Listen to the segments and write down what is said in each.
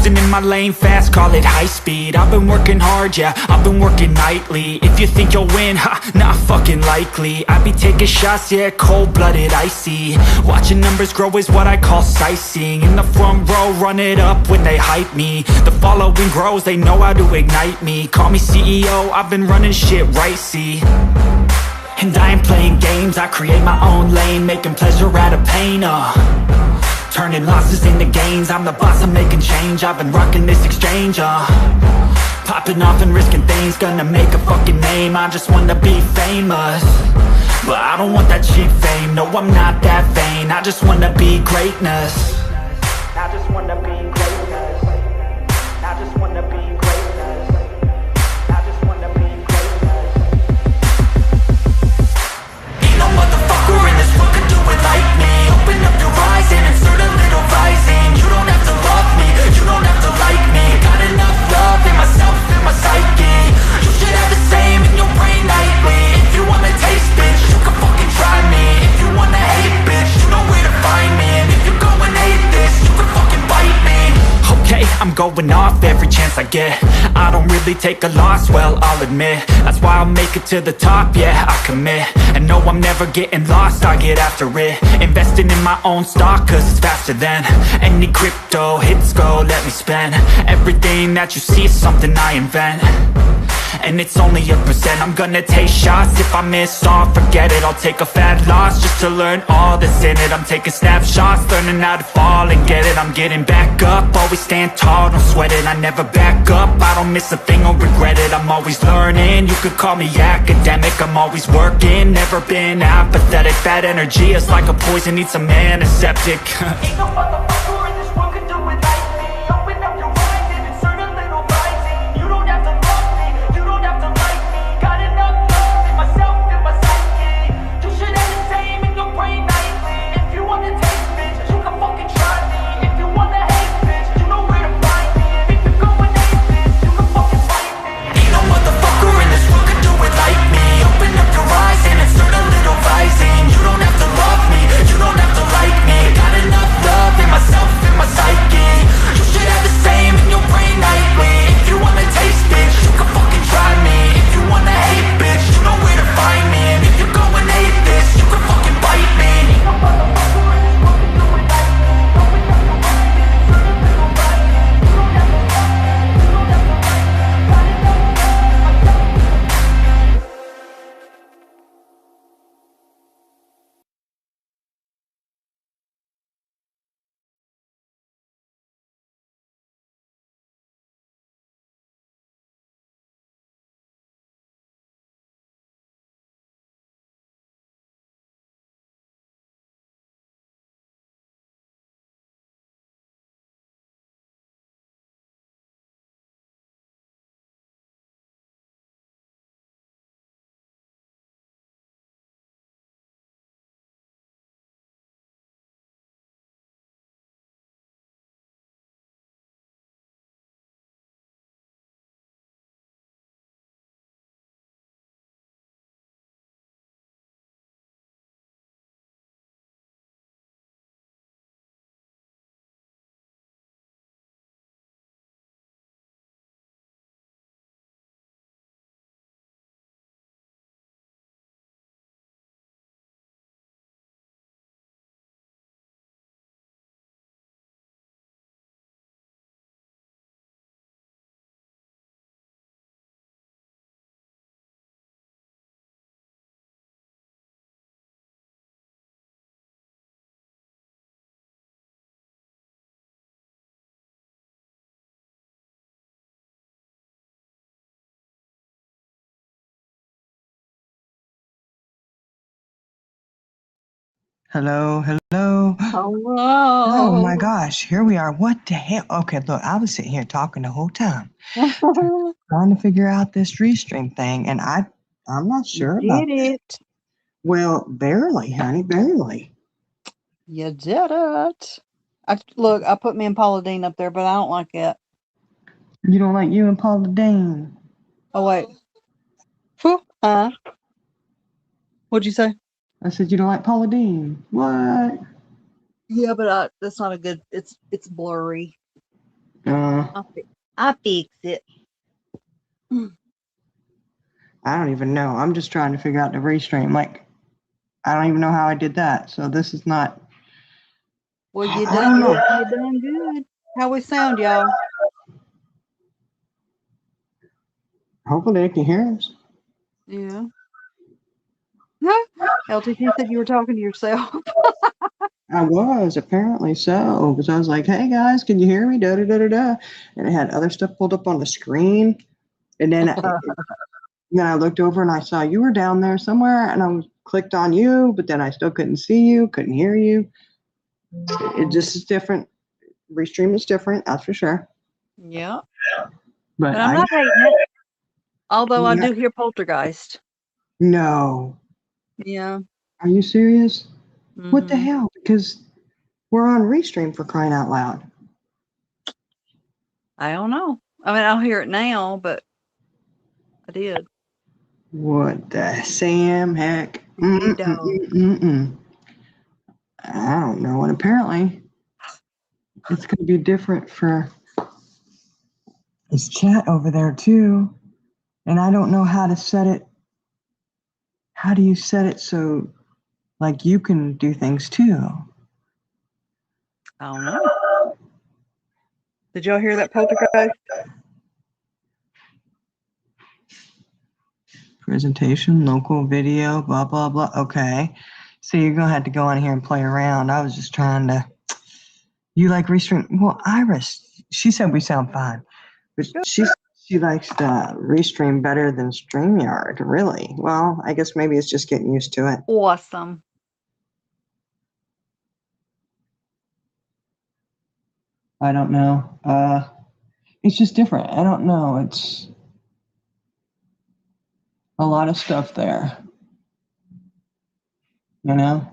cruising in my lane fast, call it high speed. I've been working hard, yeah, I've been working nightly. If you think you'll win, ha, not fucking likely. I be taking shots, yeah, cold-blooded, icy. Watching numbers grow is what I call sightseeing. In the front row, run it up when they hype me. The following grows, they know how to ignite me. Call me CEO, I've been running shit right, see. And I ain't playing games, I create my own lane, making pleasure out of pain, turning losses into gains. I'm the boss, I'm making change. I've been rocking this exchange, popping off and risking things. Gonna make a fucking name, I just wanna be famous. But I don't want that cheap fame, no I'm not that vain. I just wanna be greatness. I just wanna be greatness. I just wanna be greatness. I just wanna be greatness. Ain't no motherfucker in this world could do it like me. Open up your eyes and insert a little rising. You don't have to love me, you don't have to like me. Got enough love in myself, in my psyche. You should have the same in your brain nightly. If you wanna taste, bitch, you can fucking try me. If you wanna hate, bitch, you know where to find me. And if you go and hate this, you can fucking bite me. Okay, I'm going off every chance I get. I don't really take a loss, well, I'll admit. That's why I'll make it to the top, yeah, I commit. And no, I'm never getting lost, I get after it. Investing in my own stock, cause it's faster than any crypto hits go, let me spend. Everything that you see is something I invent. And it's only a percent. I'm gonna take shots. If I miss all, forget it. I'll take a fat loss just to learn all that's in it. I'm taking snapshots, learning how to fall and get it. I'm getting back up, always stand tall, don't sweat it. I never back up, I don't miss a thing or regret it. I'm always learning, you could call me academic. I'm always working, never been apathetic. Bad energy is like a poison, need some antiseptic. Ain't no motherfucker in this world can do it like me. Open up your eyes and insert a little rising. You don't have to love me, you don't have to like me. Got enough love in myself, in my psyche. You should have the same in your brain nightly. If you wanna taste, bitch, you can fucking try me. If you wanna hate, bitch, you know where to find me. And if you go and hate this, you can fucking fight me. Ain't no motherfucker in this world can do it like me. Open up your eyes and insert a little rising. You don't have to love me, you don't have to like me. Got enough love in myself, in my psyche. You should have the same in your brain nightly. If you wanna taste, bitch, you can fucking try me. If you wanna hate, bitch, you know where to find me. And if you go and hate this, you can fucking bite me. Ain't no motherfucker in this world can do it like me. Open up your eyes and insert a little rising. You don't have to love me, you don't have to like me. Got enough love in myself, in my psyche. Hello, hello. Hello. Oh my gosh, here we are. What the hell? Okay, look, I was sitting here talking the whole time, trying to figure out this Restream thing, and I'm not sure about Did that. it. Well, barely, honey, barely. You did it. Look, I put me and Paula Dean up there, but I don't like it. You don't like you and Paula Dean? Oh, wait. What'd you say? I said you don't like Paula Dean. What? Yeah, but that's not a good. It's blurry. I'll fix it. I don't even know. I'm just trying to figure out the restream. Like, I don't even know how I did that. So this is not. Well, I don't know. you done good. How we sound, y'all? Hopefully they can hear us. Yeah. LTT said you were talking to yourself. I was apparently so, because I was like, "Hey guys, can you hear me?" Da da da da da, and it had other stuff pulled up on the screen, and then I looked over and I saw you were down there somewhere, and I clicked on you, but then I still couldn't see you, couldn't hear you. It just is different. Restream is different, that's for sure. Yeah. But But I'm not hating it. Although I no, do hear poltergeist. no. Yeah. Are you serious? What the Mm-hmm. hell? Because we're on Restream, for crying out loud. I don't know. I mean, I'll hear it now, but I did. What the Sam heck? You don't. I don't know. And apparently it's going to be different for this chat over there too. And I don't know how to set it. How do you set it so like you can do things too? I don't know. Did y'all hear that poltergeist? Presentation, local video, blah, blah, blah. Okay. So you're going to have to go on here and play around. I was just trying to. You like Restream? Well, Iris, she said we sound fine. But she likes the Restream better than StreamYard, really. Well, I guess maybe it's just getting used to it. Awesome. I don't know. It's just different. I don't know. It's a lot of stuff there. You know?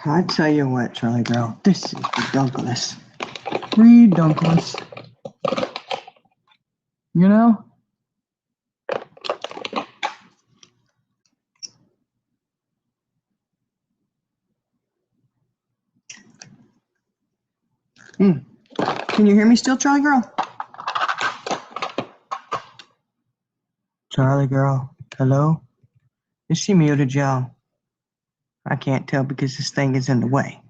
I tell you what, Charlie girl, this is redunculous. Redunculous. You know? Can you hear me still, Charlie girl? Charlie girl, hello? Is she muted, y'all? I can't tell because this thing is in the way.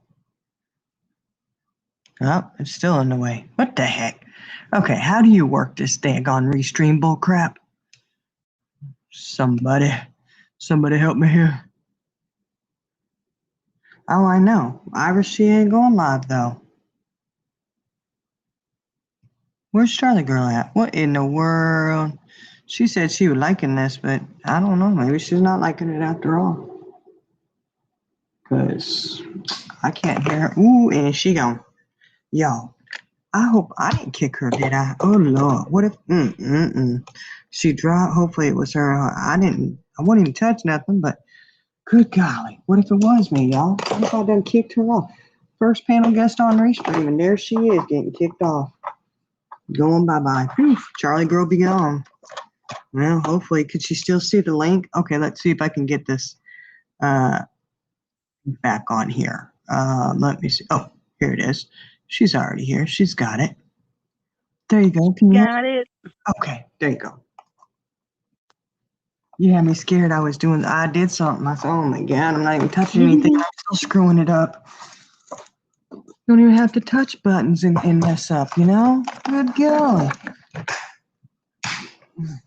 Oh, it's still in the way. What the heck? Okay, how do you work this daggone Restream bull crap? Somebody help me here. Oh, I know. Iris, she ain't going live though. Where's Charlie girl at? What in the world? She said she was liking this, but I don't know. Maybe she's not liking it after all. Because I can't hear her. Ooh, and she gone. Yo, I hope I didn't kick her, did I? Oh, Lord. What if? She dropped. Hopefully it was her. I wouldn't even touch nothing, but good golly. What if it was me, y'all? What if I done kicked her off? First panel guest on Restream, and there she is getting kicked off. Going bye-bye. Whew, Charlie girl be gone. Well, hopefully, could she still see the link? Okay, let's see if I can get this back on here. Let me see. Oh, here it is. She's already here. She's got it. There you go. Can you hear? Got it. Okay, there you go. You had me scared. I did something. I said, oh my God, I'm not even touching anything. I'm still screwing it up. Don't even have to touch buttons and mess up, you know? Good golly.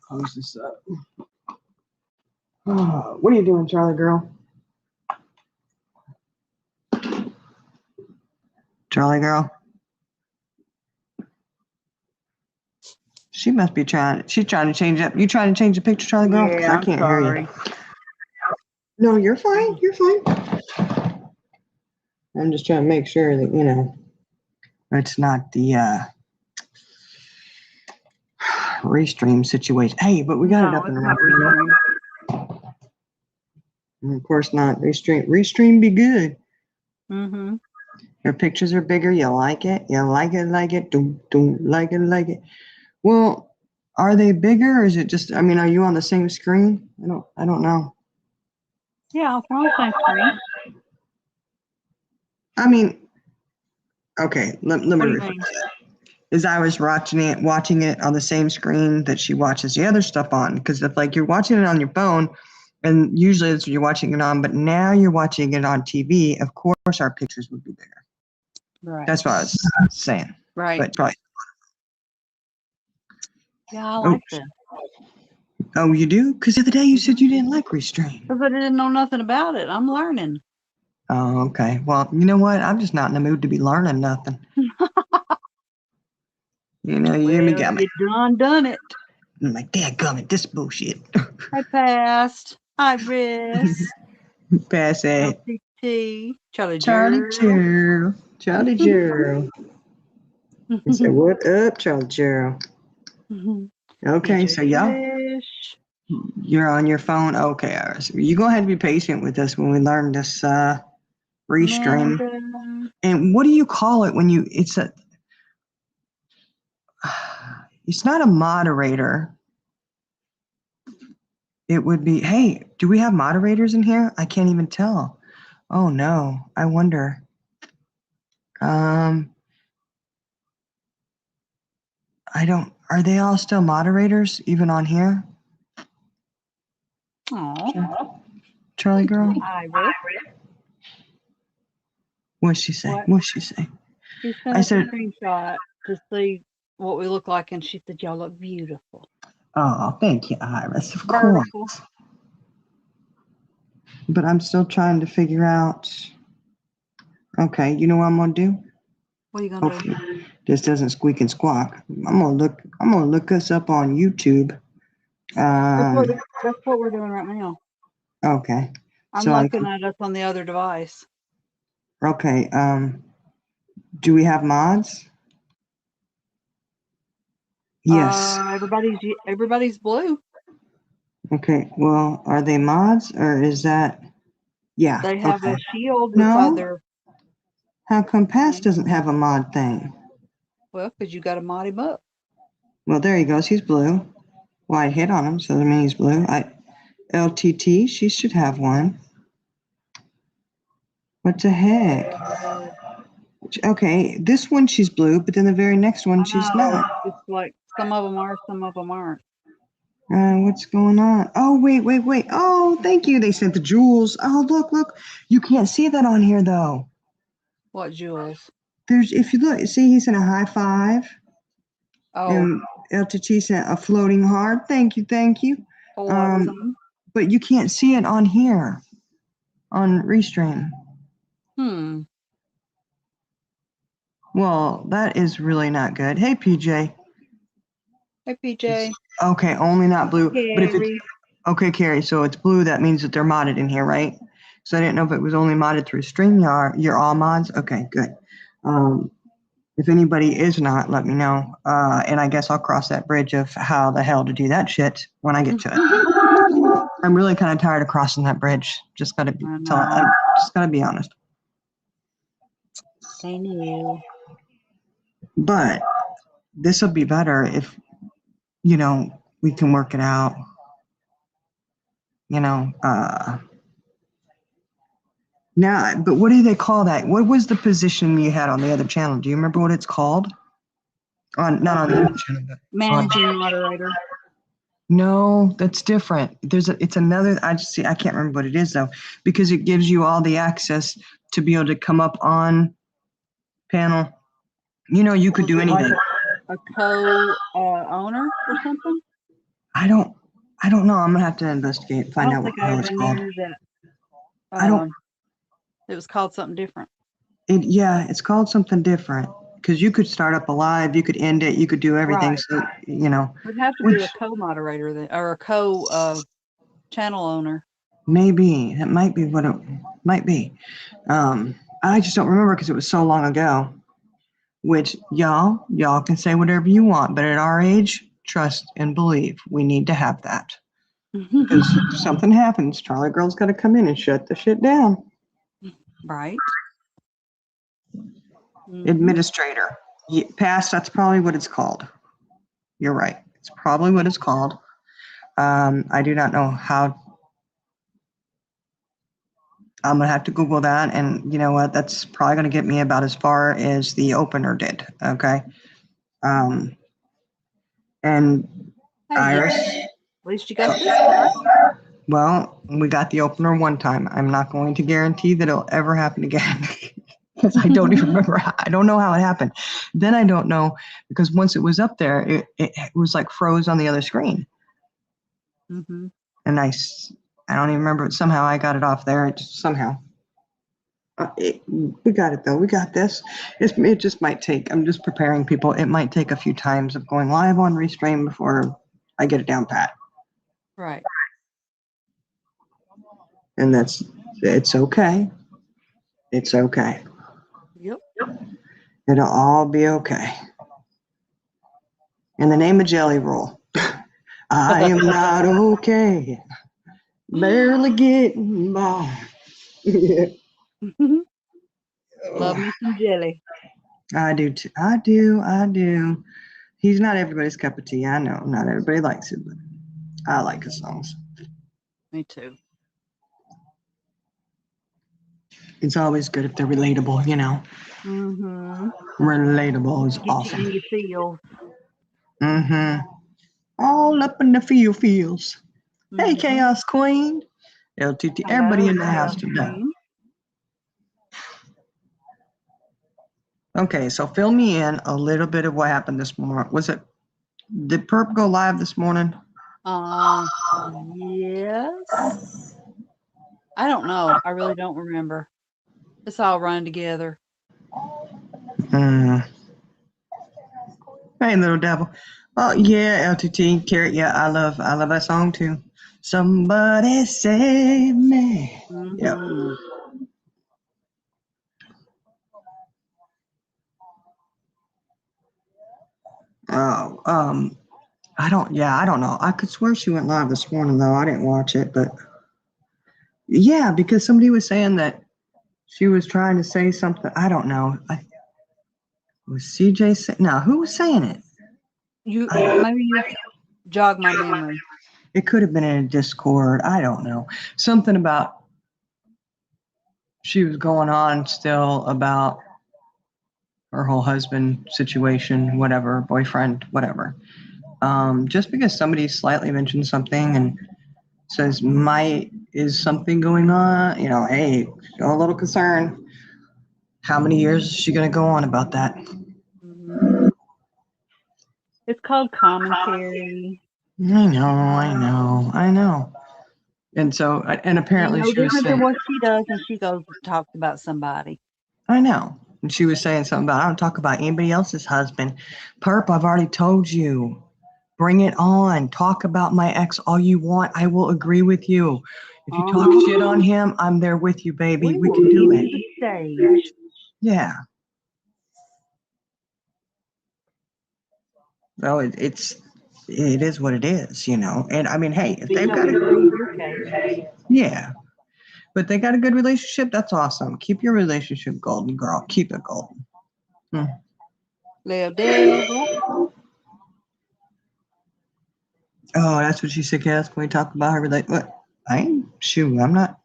Close this up. Oh, what are you doing, Charlie girl? Charlie girl? She must be she's trying to change up. You trying to change the picture, Charlie girl? Because I Yeah, I'm can't hear you. sorry. No, you're fine. You're fine. I'm just trying to make sure that, you know, it's not the Restream situation. Hey, but we got it No, up and it's not running. Restream. And of course not Restream. Restream be good. Mm-hmm. Your pictures are bigger. You like it. You like it. Like it. Don't like it. Like it. Well, are they bigger or is it just? I mean, are you on the same screen? I don't know. Yeah, it's on the same screen. I mean, okay, let me What do you rephrase mean? that. Is I was watching it on the same screen that she watches the other stuff on. Because if like you're watching it on your phone, and usually it's what you're watching it on, but now you're watching it on TV, of course our pictures would be bigger. Right. That's what I was saying. Right. But probably. Yeah, I Oh, like this. oh, you do? Because the other day you said you didn't like Restream. Because I didn't know nothing about it. I'm learning. Oh, okay. Well, you know what? I'm just not in the mood to be learning nothing. You know, you hear me got me. You done it. I'm like, dadgummit, this bullshit. I passed. Iris. Pass it. LTT. Charlie Charlie Gerald. Gerald. Charlie Gerald. I said, what up, Charlie Gerald? Okay, so y'all, Fish. you're on your phone. Okay, Iris. You're going to have to be patient with us when we learn this Restream. Amanda. And what do you call it when you, it's not a moderator. It would be, hey, do we have moderators in here? I can't even tell. Oh no, I wonder. Are they all still moderators even on here? Oh, Charlie girl? Iris. What'd she say? What? What'd she say? She sent I us a said, screenshot to see what we look like, and she said, y'all look beautiful. oh, thank you, Iris. Of Vertical. course. But I'm still trying to figure out. Okay, you know what I'm gonna do? What are you gonna do? Hopefully this doesn't squeak and squawk. I'm gonna look us up on YouTube. That's what we're doing right now. Okay. I'm So looking at us on the other device. okay. Do we have mods? Yes. Everybody's blue. Okay. Well, are they mods or is that? Yeah. They have Okay. a shield No. beside their. How come Pass doesn't have a mod thing? Well, because you got to mod him up. Well, there he goes. He's blue. Well, I hit on him, so that means he's blue. LTT, she should have one. What the heck? Okay, this one she's blue, but then the very next one she's not. It's like some of them are, some of them aren't. What's going on? Oh, wait. Oh, thank you. They sent the jewels. Oh, look. You can't see that on here, though. What jewels? If you look, see, he sent a high five. Oh, And LTT sent a floating heart. Thank you. awesome. But you can't see it on here, on Restream. Well, that is really not good. Hey, PJ. Hey, PJ. Okay, only not blue. But if it's Carrie. okay, Carrie, so it's blue, that means that they're modded in here, right? So I didn't know if it was only modded through StreamYard. You're all mods? Okay, good. If anybody is not, let me know. And I guess I'll cross that bridge of how the hell to do that shit when I get to it. I'm really kind of tired of crossing that bridge. I'm just gotta be honest. I knew. But this will be better if, we can work it out. Now, but what do they call that? What was the position you had on the other channel? Do you remember what it's called? Not on the other channel, but Managing moderator. No, that's different. It's another. I can't remember what it is though, because it gives you all the access to be able to come up on panel. You could do anything. Like a co-owner or something? I don't know. I'm gonna have to investigate, find out what the hell it's called. I don't. It was called something different. It's called something different because you could start up a live, you could end it, you could do everything. Right. So It'd have to be a co-moderator then, or a co-channel owner. Maybe that might be what it might be. I just don't remember because it was so long ago. Which y'all can say whatever you want, but at our age, trust and believe we need to have that. Because if something happens, Charlie Girl's got to come in and shut the shit down. Right. Administrator. Past, that's probably what it's called. You're right. It's probably what it's called. I do not know how. I'm gonna have to Google that, and you know what? That's probably gonna get me about as far as the opener did. Okay. And Hey, yeah. Iris, At least you got this far. well, we got the opener one time. I'm not going to guarantee that it'll ever happen again because I don't even remember. I don't know how it happened. Then I don't know because once it was up there, it was like froze on the other screen. Mm-hmm. And I don't even remember it. Somehow I got it off there. It just, somehow. We got it though. We got this. It just might take. I'm just preparing people. It might take a few times of going live on Restream before I get it down pat. Right. And it's okay. It's okay. Yep. It'll all be okay. In the name of Jelly Roll, I am not okay. Barely getting by. Yeah. Love me some jelly. I do too. I do. I do. He's not everybody's cup of tea. I know. Not everybody likes it, but I like his songs. Me too. It's always good if they're relatable, you know. Mm-hmm. Relatable is Get awesome. you in your feels. Mm-hmm. All up in the feels. Hey, Mm-hmm. Chaos Queen. LTT. Everybody Hello, in the house Chaos today. Queen. Okay, so fill me in a little bit of what happened this morning. Did Perp go live this morning? Yes. I don't know. I really don't remember. It's all run together. Hmm. Hey, little devil. Oh yeah, LTT Carrot. Yeah, I love that song too. Somebody save me. Yep. Mm-hmm. Oh, I don't know. I could swear she went live this morning though. I didn't watch it, but yeah, because somebody was saying that she was trying to say something. I don't know. Was CJ saying? No, who was saying it? Maybe you jog my memory. It could have been in a Discord. I don't know. Something about she was going on still about her whole husband situation, whatever, boyfriend, whatever. Just because somebody slightly mentioned something and says might is something going on, you know, hey, show a little concern. How many years is she going to go on about that? Mm-hmm. It's called commentary. I know. And so, and Ain't apparently no she was different than saying, what she does when she goes and talks about somebody. I know. And she was saying something about, I don't talk about anybody else's husband. Perp, I've already told you. Bring it on. Talk about my ex all you want. I will agree with you. If you talk shit on him, I'm there with you, baby. We We will can do give it. you the stage. Yeah. Well, it is what it is, you know. And I mean, hey, if Speak they've up got and plead your case. yeah, but they got a good relationship, that's awesome. Keep your relationship golden, girl. Keep it golden. Little devil. Oh, that's what she said, Cass. Can we talk about her relationship? What? I'm not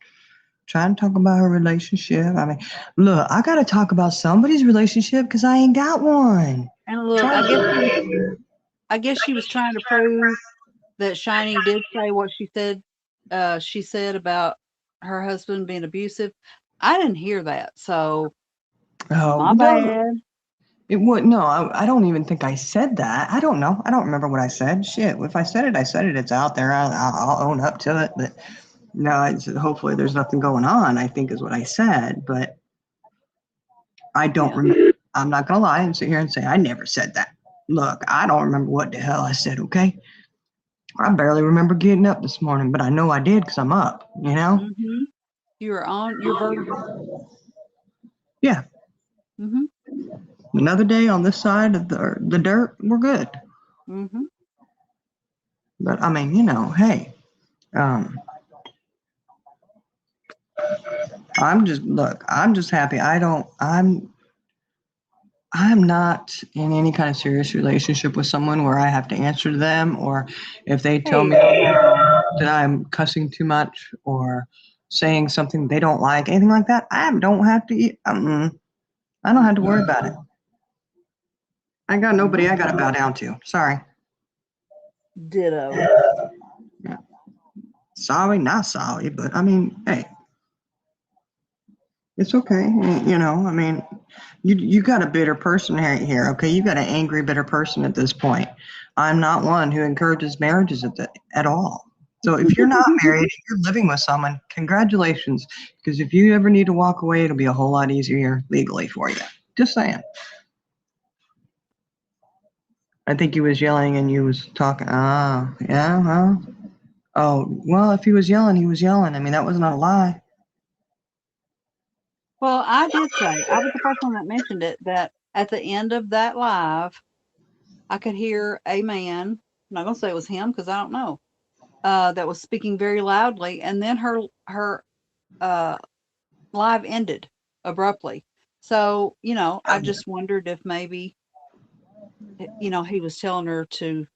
trying to talk about her relationship. I mean, look, I got to talk about somebody's relationship because I ain't got one. And look, I guess she was trying to prove that Shining did say what she said. She said about her husband being abusive. I didn't hear that, so Oh, my no. bad. It would no, I don't even think I said that. I don't know. I don't remember what I said. Shit, if I said it, I said it. It's out there. I'll own up to it. But no, hopefully there's nothing going on, I think is what I said. But I don't Yeah. remember. I'm not going to lie and sit here and say I never said that. Look, I don't remember what the hell I said, okay? I barely remember getting up this morning, but I know I did because I'm up, you know? Mm-hmm. You are on your vertical. Yeah. Mm-hmm. Another day on this side of the dirt, we're good. Mm-hmm. But I mean, you know, hey, um, I'm just happy. I'm not in any kind of serious relationship with someone where I have to answer to them, or if they tell me Hell no. that I'm cussing too much or saying something they don't like, anything like that, I don't have to. I don't have to worry about it. I got nobody I got to bow down to. Sorry. Ditto. Yeah. Sorry, not sorry, but I mean, hey, it's okay. You know, I mean, you got a bitter person here. Okay, you got an angry, bitter person at this point. I'm not one who encourages marriages at all. So if you're not married, you're living with someone, congratulations. Because if you ever need to walk away, it'll be a whole lot easier legally for you. Just saying. I think he was yelling and you was talking. Ah, yeah, huh? Oh, well, if he was yelling, he was yelling. I mean, that was not a lie. Well, I did say, I was the first one that mentioned it, that at the end of that live, I could hear a man, I'm not going to say it was him because I don't know, that was speaking very loudly. And then her uh, live ended abruptly. So, I just wondered if maybe, he was telling her to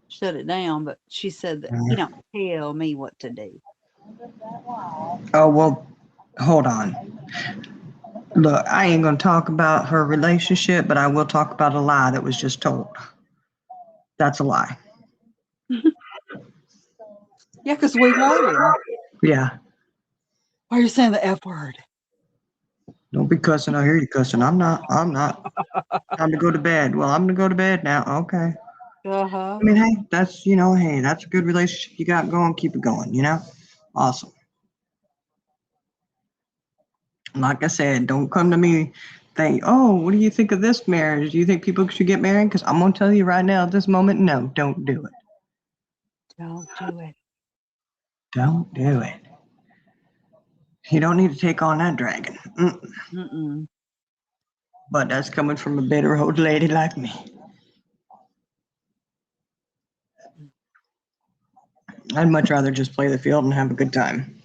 shut it down, but she said that, tell me what to do. Oh, well, hold on. Look, I ain't going to talk about her relationship, but I will talk about a lie that was just told. That's a lie. Yeah, because we heard him. Yeah. Why are you saying the F word? Don't be cussing. I hear you cussing. I'm not. Time to go to bed. Well, I'm going to go to bed now. Okay. Uh-huh. I mean, hey, hey, that's a good relationship you got going. Keep it going, Awesome. Like I said, don't come to me think, oh, what do you think of this marriage? Do you think people should get married? Because I'm going to tell you right now at this moment, no, don't do it. Don't do it. Don't do it. You don't need to take on that dragon. Mm-mm. But that's coming from a bitter old lady like me. I'd much rather just play the field and have a good time.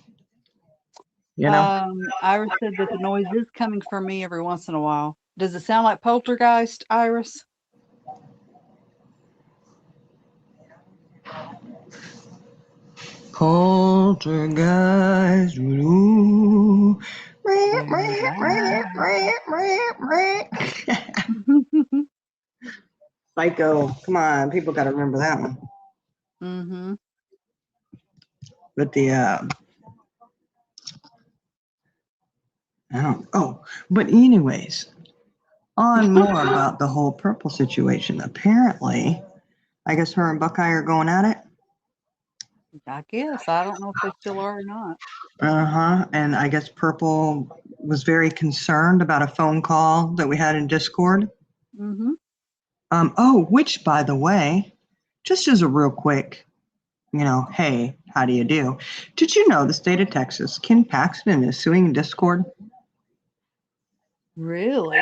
Iris said that the noise is coming from me every once in a while. Does it sound like poltergeist, Iris? Poltergeist. Ooh. Psycho. Come on, people got to remember that one. Mm-hmm. But but anyways, on more about the whole purple situation. Apparently, I guess her and Buckeye are going at it. I guess. I don't know if they still are or not. And I guess Purple was very concerned about a phone call that we had in Discord. Mm-hmm. Which, by the way, just as a real quick, hey, how do you do? Did you know the state of Texas, Ken Paxton is suing Discord? Really?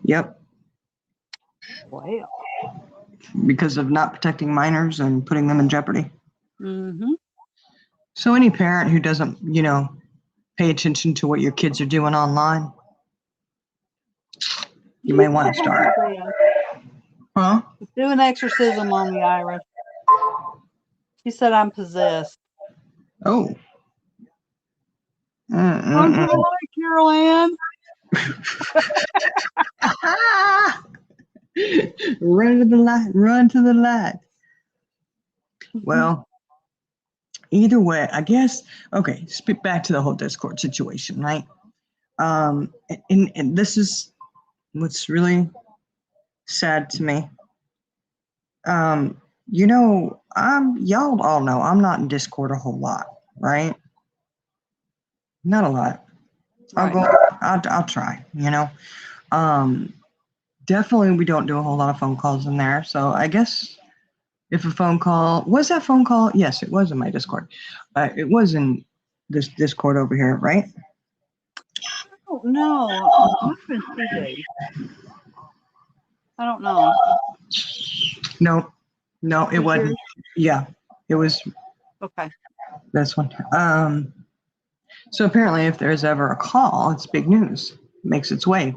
Yep. Well. Because of not protecting minors and putting them in jeopardy. Mm-hmm. So any parent who doesn't, pay attention to what your kids are doing online, you may want to start. Huh? Do an exorcism on me, Iris. She said I'm possessed. Oh. Run to the light, Carol Ann. Run to the light. Run to the light. Well, either way, I guess. Okay, speak back to the whole Discord situation, right? And this is what's really sad to me. Y'all all know I'm not in Discord a whole lot, right? Not a lot. Right. I'll try, Definitely we don't do a whole lot of phone calls in there. So I guess if a phone call, was that phone call? Yes, it was in my Discord. It was in this Discord over here, right? Oh, no. Might have been CJ. I don't know. No, it wasn't. Yours? Yeah, it was Okay. this one. So apparently if there's ever a call, it's big news. Makes its way.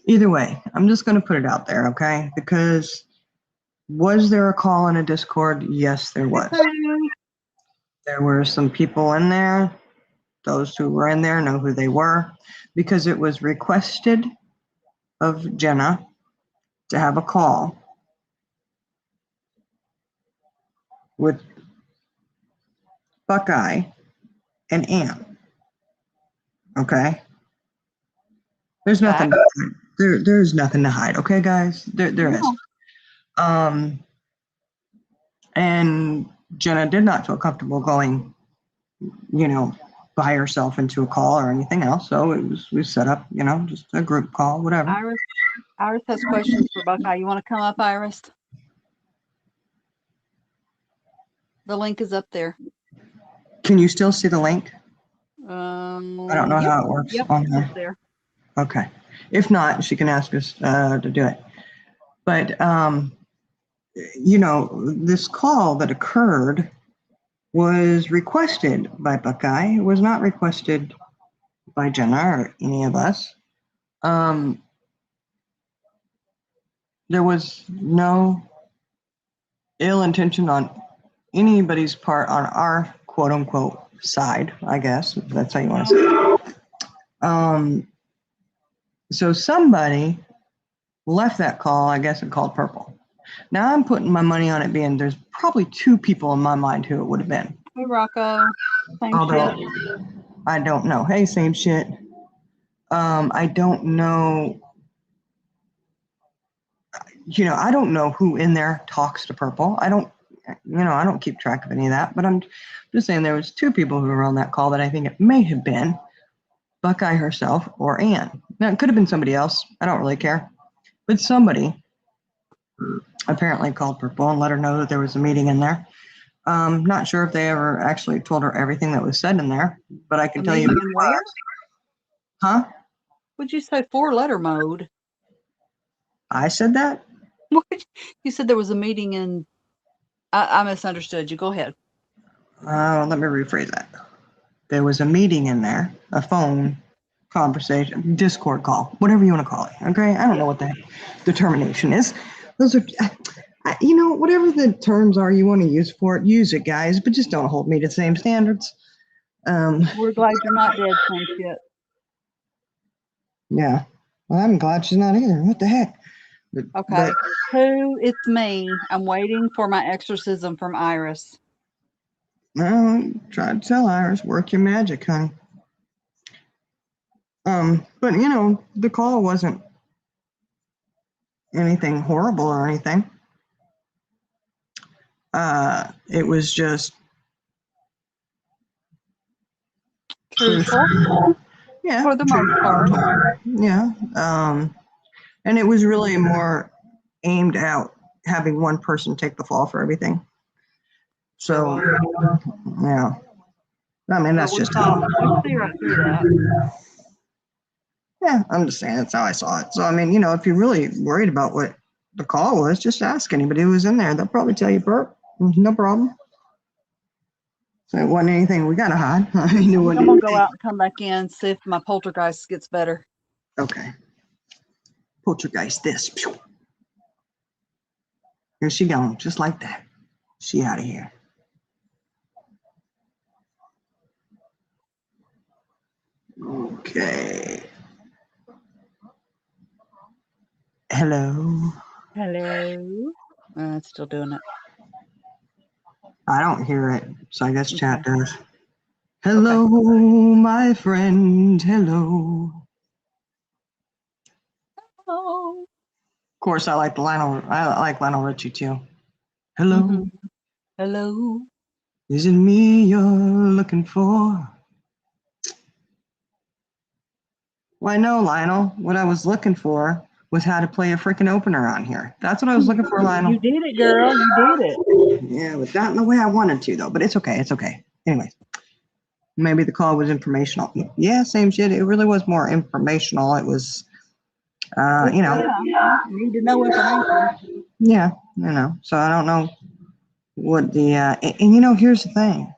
Either way, I'm just going to put it out there, okay? Because was there a call in a Discord? Yes, there was. There were some people in there. Those who were in there know who they were because it was requested of Jenna to have a call with Buckeye and Ann. Okay? There's nothing to hide. There's nothing to hide, okay, guys? There is. And Jenna did not feel comfortable going, by herself into a call or anything else. So we set up, just a group call, whatever. Iris has questions for Buckeye. You want to come up, Iris? The link is up there. Can you still see the link? I don't know how it works on there. There. Okay. If not, she can ask us to do it. But, this call that occurred was requested by Buckeye. It was not requested by Jenna or any of us. There was no ill intention on anybody's part on our quote unquote side, I guess, if that's how you want to say it. So somebody left that call, I guess, and called Purple. Now I'm putting my money on it being there's probably two people in my mind who it would have been. Hey, Rocco. Same shit. I don't know. Hey, same shit. I don't know. I don't know who in there talks to Purple. I don't keep track of any of that, but I'm just saying there was two people who were on that call that I think it may have been Buckeye herself or Ann. Now, it could have been somebody else. I don't really care. But somebody apparently called Purple and let her know that there was a meeting in there. Not sure if they ever actually told her everything that was said in there, but I can tell you. Where? Huh? Would you say 4-letter mode? I said that? You said there was a meeting in. I misunderstood you. Go ahead. Let me rephrase that. There was a meeting in there, a phone conversation, Discord call, whatever you want to call it. Okay, I don't know what the termination is. Those are, whatever the terms are you want to use for it, use it, guys. But just don't hold me to the same standards. We're glad you're not dead, some shit. Yeah, well, I'm glad she's not either. What the heck? Okay. Who? It's me. I'm waiting for my exorcism from Iris. No, try to tell Iris, work your magic, honey. But the call wasn't anything horrible or anything. It was just truthful. Yeah. For the most part. Yeah. And it was really more aimed at having one person take the fall for everything. So, yeah. I mean, that's just how. We see right through that. Yeah, I'm just saying that's how I saw it. So, I mean, if you're really worried about what the call was, just ask anybody who was in there. They'll probably tell you, Bert. No problem. So it wasn't anything we got to hide. I mean, I'm going to go out and come back in, see if my poltergeist gets better. Okay. Poltergeist this. Here she gone, just like that. She out of here. Okay. Hello. Hello. It's still doing it. I don't hear it, so I guess chat does. Hello, my friend. Hello. Oh. Of course, I like Lionel Richie too. Hello. Mm-hmm. Hello. Is it me you're looking for? Well, I know, Lionel. What I was looking for was how to play a freaking opener on here. That's what I was looking for, Lionel. You did it, girl. You did it. Yeah, but not in the way I wanted to, though. But it's okay. It's okay. Anyways, maybe the call was informational. Yeah, same shit. It really was more informational. It was, Yeah, you need to know information. Yeah, So I don't know what the, and here's the thing.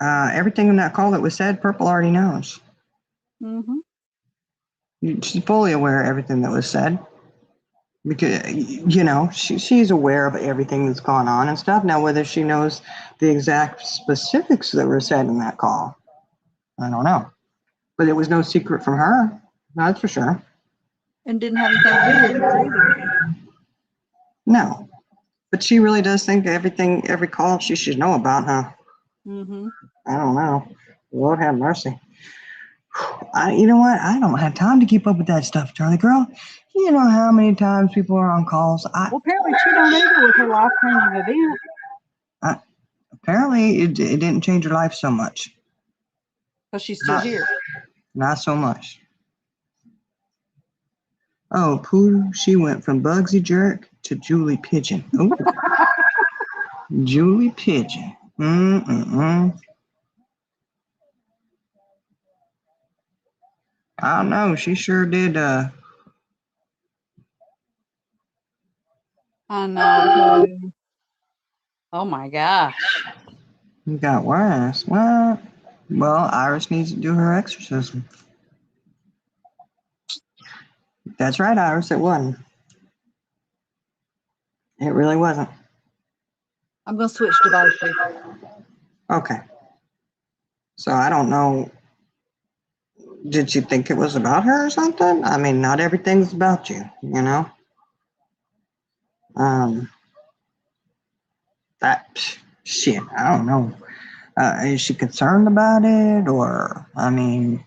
Everything in that call that was said, Purple already knows. Mm-hmm. She's fully aware of everything that was said. because she's aware of everything that's gone on and stuff. Now, whether she knows the exact specifics that were said in that call, I don't know. But it was no secret from her. That's for sure. And didn't have anything to do with her either. No. But she really does think every call she should know about, huh? Mm-hmm. I don't know. Lord have mercy. You know what? I don't have time to keep up with that stuff, Charlie girl. You know how many times people are on calls? Well, apparently she don't either with her life-changing event. Apparently it didn't change her life so much. Because she's still Not, here. not so much. Oh, Pooh, she went from Bugsy Jerk to Julie Pigeon. Oh, Julie Pigeon. Mm-mm-mm. I don't know. She sure did. I know, Pooh. Oh my gosh. Got worse. Well, Iris needs to do her exorcism. That's right, Iris. It wasn't. It really wasn't. I'm going to switch devices. Okay. So I don't know. Did you think it was about her or something? I mean, not everything's about you, you know? Um, shit, I don't know. Is she concerned about it? Or, I mean,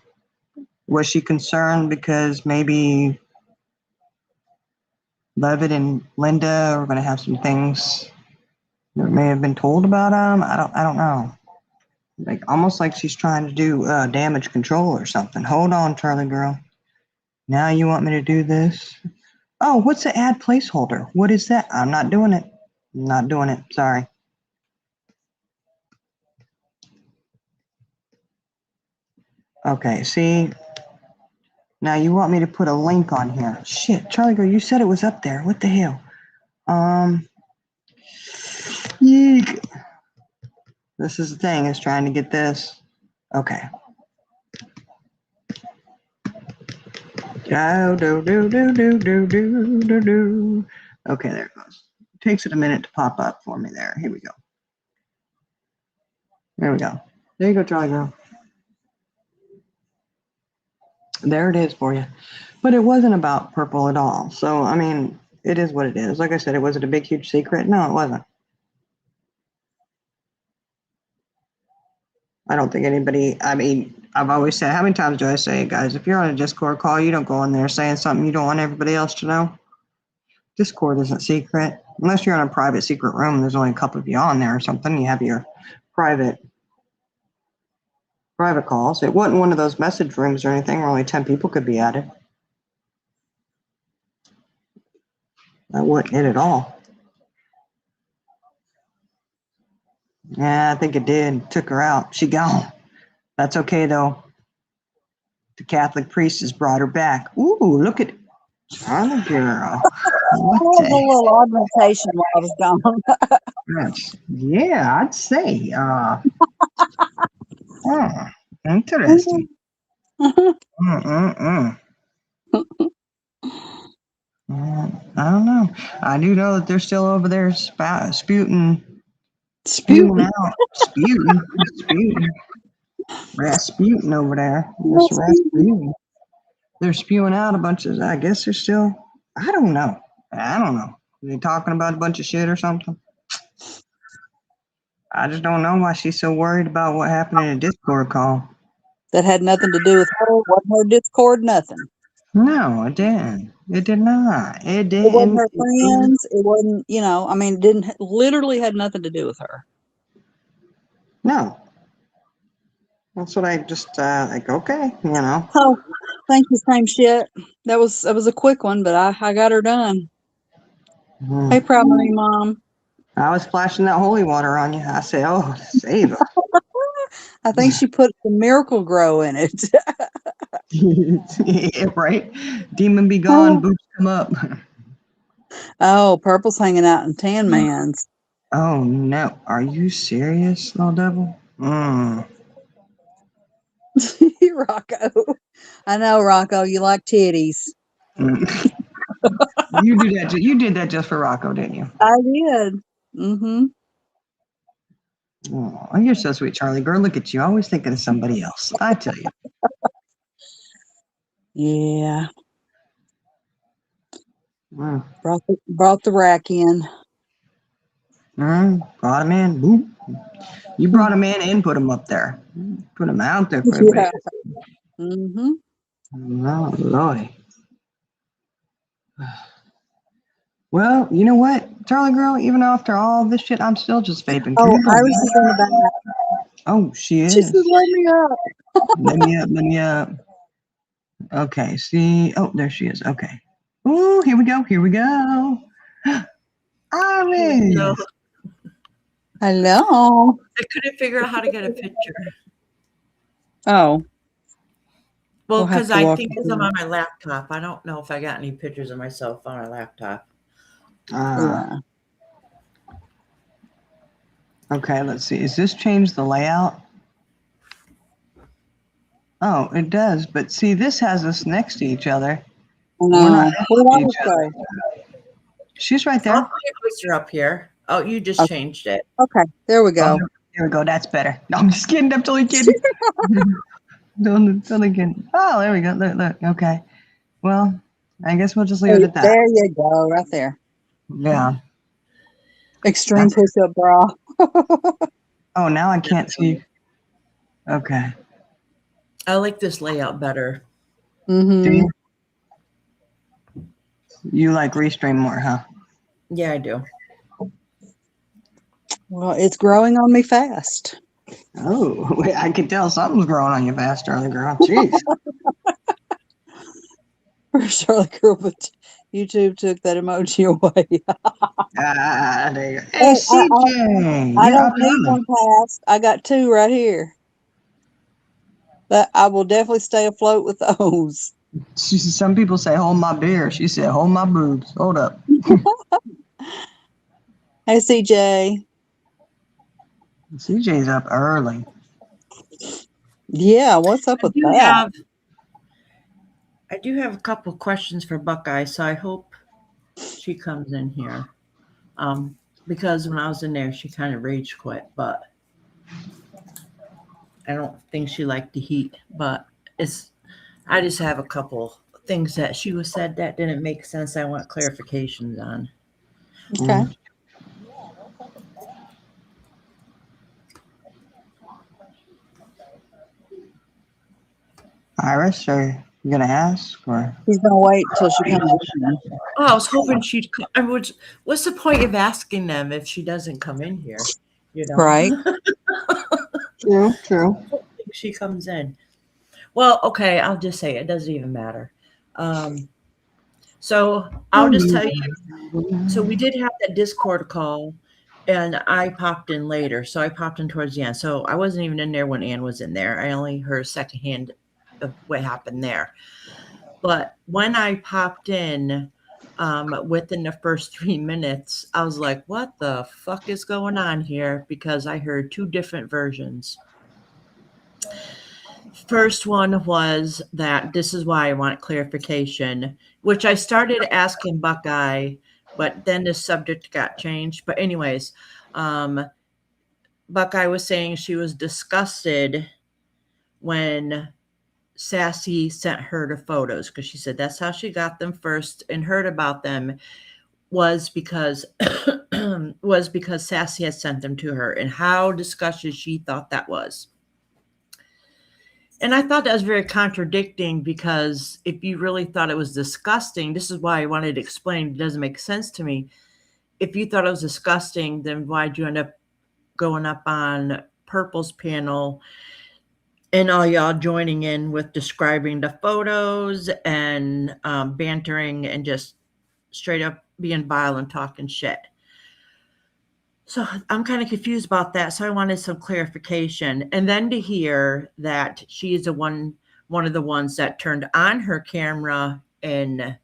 was she concerned because maybe Levitt and Linda are going to have some things that may have been told about them? I don't know. Like, almost like she's trying to do damage control or something. Hold on, Charlie girl. Now you want me to do this? Oh, what's the add placeholder? What is that? I'm not doing it. I'm not doing it. Sorry. Okay, see? Now you want me to put a link on here. Shit, Charlie girl, you said it was up there. What the hell? Yeek. This is the thing, is trying to get this. Okay. Do, do, do, do, do, do, do, do, do. Okay, there it goes. It takes it a minute to pop up for me there. Here we go. There we go. There you go, Charlie girl. There it is for you. But it wasn't about purple at all. So, I mean, it is what it is. Like I said, it wasn't a big, huge secret. No, it wasn't. I don't think anybody, I mean, I've always said, how many times do I say, guys, if you're on a Discord call, you don't go in there saying something you don't want everybody else to know. Discord isn't secret. Unless you're in a private secret room, there's only a couple of you on there or something. You have your private calls. It wasn't one of those message rooms or anything where only 10 people could be added. That wasn't it at all. Yeah, I think it did. Took her out. She gone. That's okay, though. The Catholic priest has brought her back. Ooh, look at Charlie girl. What was a the little augmentation while I was gone. yeah, I'd say. Interesting. I don't know. I do know that they're still over there spewing out. Sputing. Rasputin over there. Mr. Rasputin. They're spewing out a bunch of, I guess they're still, I don't know. Are they talking about a bunch of shit or something? I just don't know why she's so worried about what happened in a Discord call. That had nothing to do with her. Wasn't her Discord, nothing. No, it didn't. It did not. It didn't. It wasn't her friends. It wasn't, I mean, literally had nothing to do with her. No. That's what I just, okay, Oh, thank you, same shit. That was a quick one, but I got her done. Mm. Hey, Primary Mom. I was splashing that holy water on you. I said, oh, save us. I think she put some Miracle Grow in it. Yeah, right? Demon be gone, boots come up. Oh, Purple's hanging out in Tan Man's. Oh, no. Are you serious, little devil? Rocco. I know, Rocco, you like titties. You do that. You did that just for Rocco, didn't you? I did. Mm-hmm. Oh, you're so sweet, Charlie girl. Look at you, always thinking of somebody else. I tell you. Yeah. Mm. Brought the rack in. Brought him in. Boop. You brought him in and put him up there. Put him out there for everybody. Yeah. Mm-hmm. Oh, Lordy. Well, you know what, Charlie girl, even after all this shit, I'm still just vaping. Can Oh, you go Iris is in the back? back. Oh, she She is. said, "Let me up." Let me up, let me up. Okay, see. Oh, there she is. Okay. Ooh, here we go. Here we go. No, Iris. Hello. I couldn't figure out how to get a picture. Oh, Well, we'll have because to I walk think you because I'm through. on my laptop. I don't know if I got any pictures of myself on my laptop. Ah, Yeah. okay, let's see. Is this change the layout? Oh, it does. But see, this has us next to each other. I We're not know. next Where to did each I other. go? She's right Oh, there. my voice are up here. Oh, you just Okay. changed it. Okay. There we Oh, go. here we go. That's better. No, I'm just kidding. I'm totally kidding. Totally kidding. Oh, there we go. Look, look. Okay. Well, I guess we'll just leave it at that. There you go. Right there. Yeah. Extreme That's, push-up bra. oh, now I can't see. Okay. I like this layout better. Do Mm-hmm. you? You like Restream more, huh? Yeah, I do. Well, it's growing on me fast. Oh, I could tell something's growing on you fast, Charlie girl. Jeez. Charlie Girl, but YouTube took that emoji away. There you go. Hey, Hey, CJ, I you're don't up and need running. one past. I got two right here. But I will definitely stay afloat with those. Some people say, hold my beer. She said, hold my boobs. Hold up. Hey, CJ. CJ's up early. Yeah, what's up I with do that? have I do have a couple questions for Buckeye, so I hope she comes in here. Because when I was in there, she kind of rage quit, but I don't think she liked the heat. But I just have a couple things that she was said that didn't make sense. I want clarifications on. Okay. Mm. Iris, are you going to ask? Or He's going to wait till she comes in. Oh, I was hoping she'd come. What's the point of asking them if she doesn't come in here? You know, Right. True, true. she comes in. Well, okay, I'll just say it doesn't even matter. So I'll just tell you. So we did have that Discord call, and I popped in later. So I popped in towards the end. So I wasn't even in there when Ann was in there. I only heard secondhand of what happened there. But when I popped in, within the first 3 minutes, I was like, what the fuck is going on here? Because I heard two different versions. First one was that this is why I want clarification, which I started asking Buckeye, but then the subject got changed. But anyways, Buckeye was saying she was disgusted when Sassy sent her the photos because she said that's how she got them first and heard about them was because Sassy had sent them to her, and how disgusted she thought that was. And I thought that was very contradicting because if you really thought it was disgusting, this is why I wanted to explain. It doesn't make sense to me. If you thought it was disgusting, then why'd you end up going up on Purple's panel and all y'all joining in with describing the photos and bantering and just straight up being vile and talking shit? So I'm kind of confused about that. So I wanted some clarification. And then to hear that she is one of the ones that turned on her camera in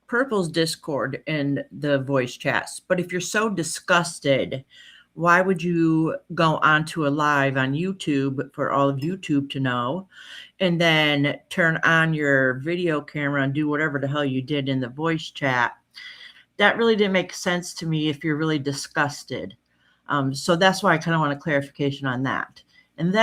Purple's Discord in the voice chats. But if you're so disgusted, why would you go onto a live on YouTube for all of YouTube to know, and then turn on your video camera and do whatever the hell you did in the voice chat? That really didn't make sense to me if you're really disgusted. So that's why I kind of want a clarification on that. And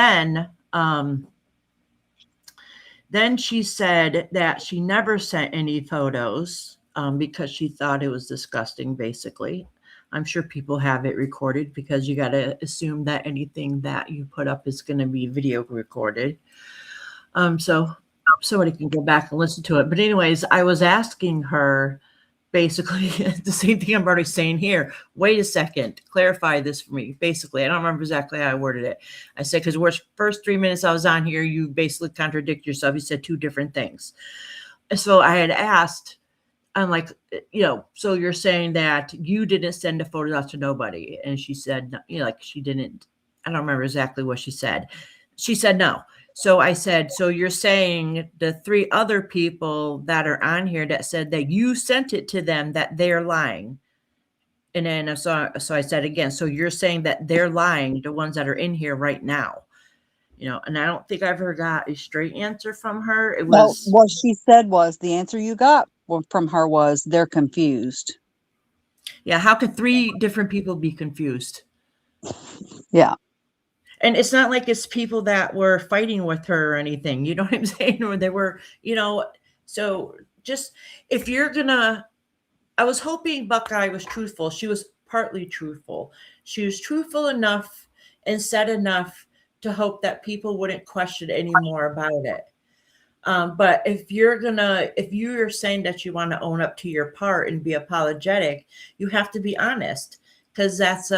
then she said that she never sent any photos because she thought it was disgusting, basically. I'm sure people have it recorded because you got to assume that anything that you put up is going to be video recorded. So somebody can go back and listen to it. But anyways, I was asking her basically the same thing I'm already saying here. Wait a second, clarify this for me. Basically, I don't remember exactly how I worded it. I said, because the first 3 minutes I was on here, you basically contradict yourself. You said two different things. So I had asked, I'm like, so you're saying that you didn't send the photos out to nobody? And she said, like she didn't. I don't remember exactly what she said. She said no. So I said, so you're saying the 3 other people that are on here that said that you sent it to them, that they're lying? And then so I said again, so you're saying that they're lying, the ones that are in here right now? And I don't think I ever got a straight answer from her. It Well, was, what she said was the answer you got from her was they're confused. yeah, how could 3 different people be confused? Yeah. And it's not like it's people that were fighting with her or anything. You know what I'm saying? Or they were, so just if you're gonna, I was hoping Buckeye was truthful. She was partly truthful. She was truthful enough and said enough to hope that people wouldn't question anymore about it. But if you're saying that you want to own up to your part and be apologetic, you have to be honest, because that's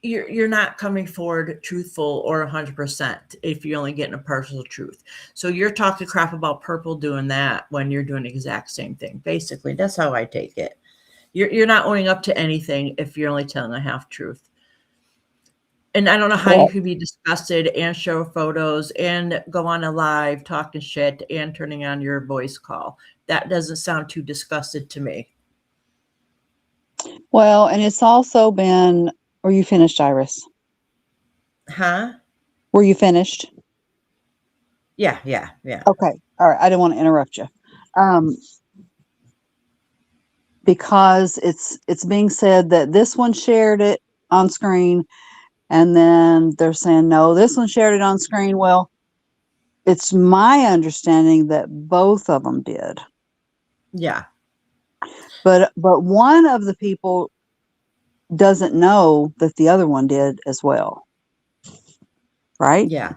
you're not coming forward truthful or 100% if you're only getting a partial truth. So you're talking crap about Purple doing that when you're doing the exact same thing. Basically, that's how I take it. You're not owning up to anything if you're only telling a half truth. And I don't know how you could be disgusted and show photos and go on a live talking shit and turning on your voice call. That doesn't sound too disgusted to me. Well, and it's also been, were you finished, Iris? Huh? Were you finished? Yeah. Okay. All right. I didn't want to interrupt you. Because it's being said that this one shared it on screen, and then they're saying, no, this one shared it on screen. Well, it's my understanding that both of them did. Yeah. But one of the people doesn't know that the other one did as well. Right? Yeah.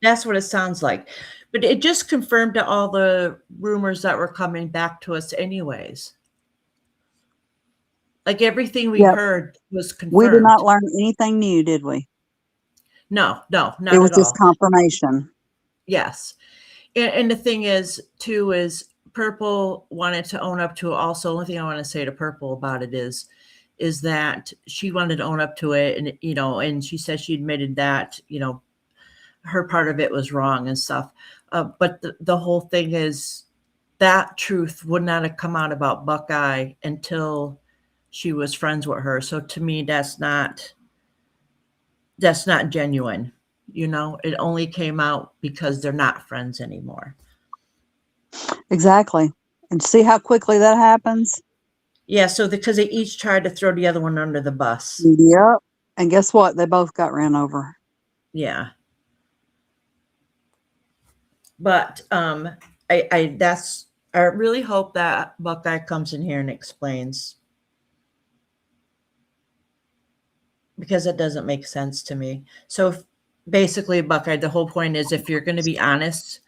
That's what it sounds like. But it just confirmed all the rumors that were coming back to us anyways. Like everything we heard was confirmed. We did not learn anything new, did we? No, not it was at just all. Confirmation. Yes. And the thing is, too, is Purple wanted to own up to it also. The only thing I want to say to Purple about it is that she wanted to own up to it. And, and she said she admitted that, her part of it was wrong and stuff. But the whole thing is that truth would not have come out about Buckeye until she was friends with her. So to me, that's not genuine. It only came out because they're not friends anymore. Exactly. And see how quickly that happens? Yeah, so because they each tried to throw the other one under the bus. Yep. And guess what? They both got ran over. Yeah. But I really hope that Buckeye comes in here and explains, because it doesn't make sense to me. So basically, Buckeye, the whole point is, if you're going to be honest,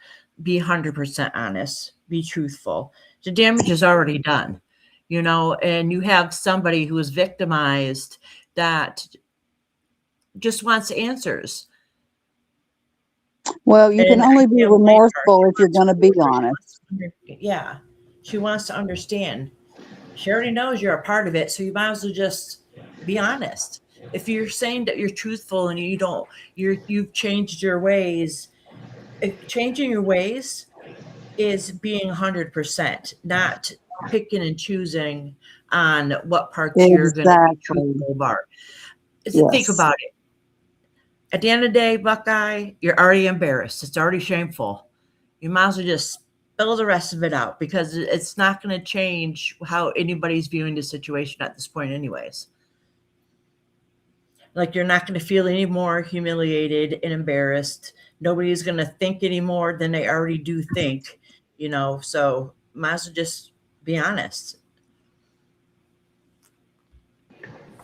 be 100% honest, be truthful. The damage is already done, and you have somebody who is victimized that just wants answers. Well, you can only be remorseful if you're going to be honest. Yeah. She wants to understand. She already knows you're a part of it, so you might as well just be honest. If you're saying that you're truthful and you've changed your ways, changing your ways is being 100%, not picking and choosing on what parts you're going to be Exactly. truthful about. Think Yes. about it. At the end of the day, Buckeye, you're already embarrassed. It's already shameful. You might as well just spill the rest of it out, because it's not going to change how anybody's viewing the situation at this point anyways. Like, you're not going to feel any more humiliated and embarrassed. Nobody's going to think any more than they already do think, so might as well just be honest.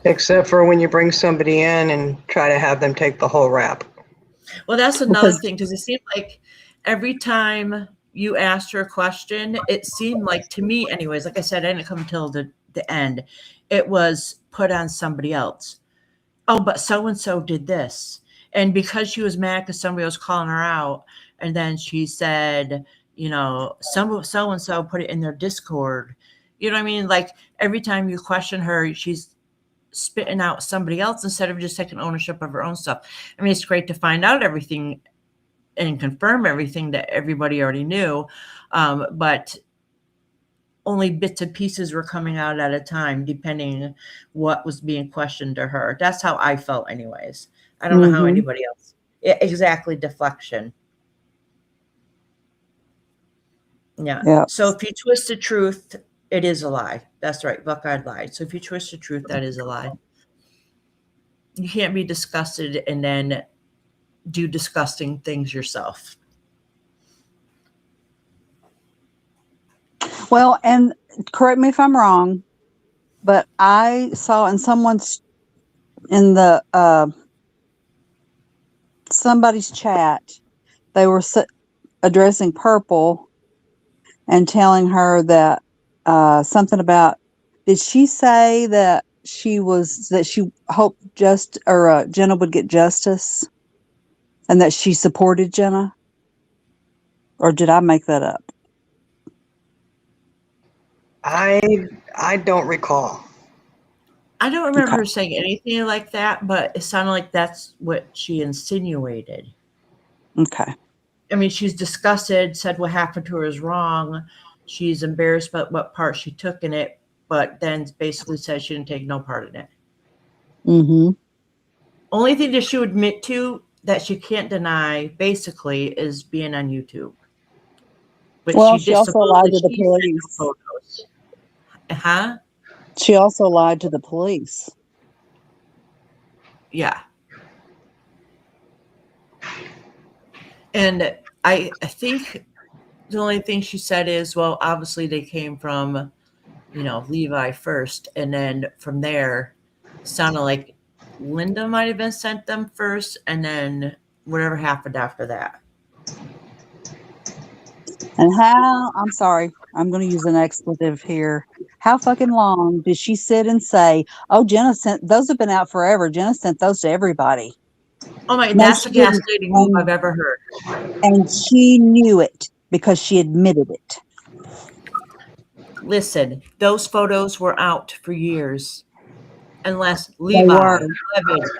Except for when you bring somebody in and try to have them take the whole rap. Well, that's another Because thing, because it seemed like every time you asked her a question, it seemed like, to me anyways, like I said, I didn't come until the end, it was put on somebody else. Oh, but so-and-so did this. And because she was mad because somebody was calling her out, and then she said, so-and-so put it in their Discord. You know what I mean? Like, every time you question her, she's spitting out somebody else instead of just taking ownership of her own stuff. I mean, it's great to find out everything and confirm everything that everybody already knew, but only bits and pieces were coming out at a time, depending what was being questioned to her. That's how I felt anyways. I don't know how anybody else. Exactly, deflection. Yeah. Yeah. So if you twist the truth, it is a lie. That's right. Buckeye lied. So if you twist the truth, that is a lie. You can't be disgusted and then do disgusting things yourself. Well, and correct me if I'm wrong, but I saw in somebody's chat, they were addressing Purple and telling her that something about, did she say that she hoped Jenna would get justice, and that she supported Jenna? Or did I make that up? I don't recall. I don't remember Okay. her saying anything like that, but it sounded like that's what she insinuated. Okay. I mean, she's disgusted, said what happened to her is wrong. She's embarrassed about what part she took in it, but then basically said she didn't take no part in it. Mm-hmm. Only thing that she would admit to that she can't deny, basically, is being on YouTube. But Well, she also lied to the sent no police. photos. Huh? She also lied to the police. Yeah. And I think the only thing she said is, well, obviously they came from, Levi first. And then from there, sounded like Linda might have been sent them first. And then whatever happened after that. And I'm sorry, I'm going to use an expletive here. How fucking long did she sit and say, oh, Jenna sent, those have been out forever. Jenna sent those to everybody. Oh my, No, that's she a didn't. gaslighting move I've ever heard. And she knew it because she admitted it. Listen, those photos were out for years. Unless They Levi were.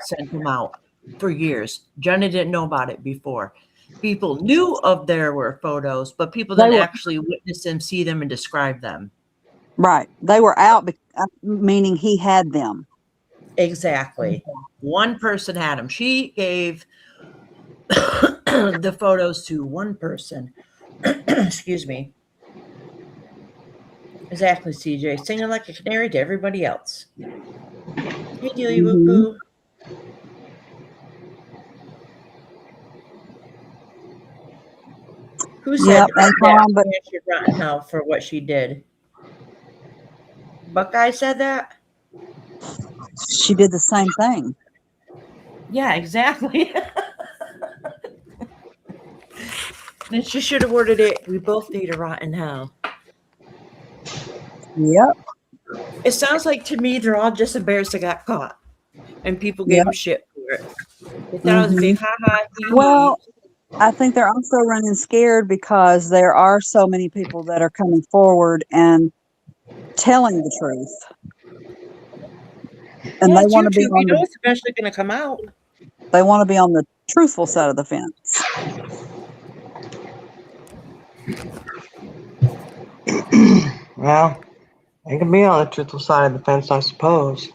sent them out for years. Jenna didn't know about it before. People knew of there were photos, but people didn't actually witness them, see them, and describe them. Right. They were out, meaning he had them. Exactly. One person had them. She gave the photos to one person. Excuse me. Exactly, CJ. Singing like a canary to everybody else. Hey, Dealy Woo Poo. Who said that she should rot in hell for what she did? Buckeye said that? She did the same thing. Yeah, exactly. And she should have worded it, we both need a rot in hell. Yep. It sounds like to me they're all just embarrassed they got caught. And people gave them shit for it. They thought it was a big ha-ha. Well, I think they're also running scared because there are so many people that are coming forward and telling the truth. And they want to be on it's eventually going to come out. They want to be on the truthful side of the fence. Well, They can be on the truthful side of the fence, I suppose.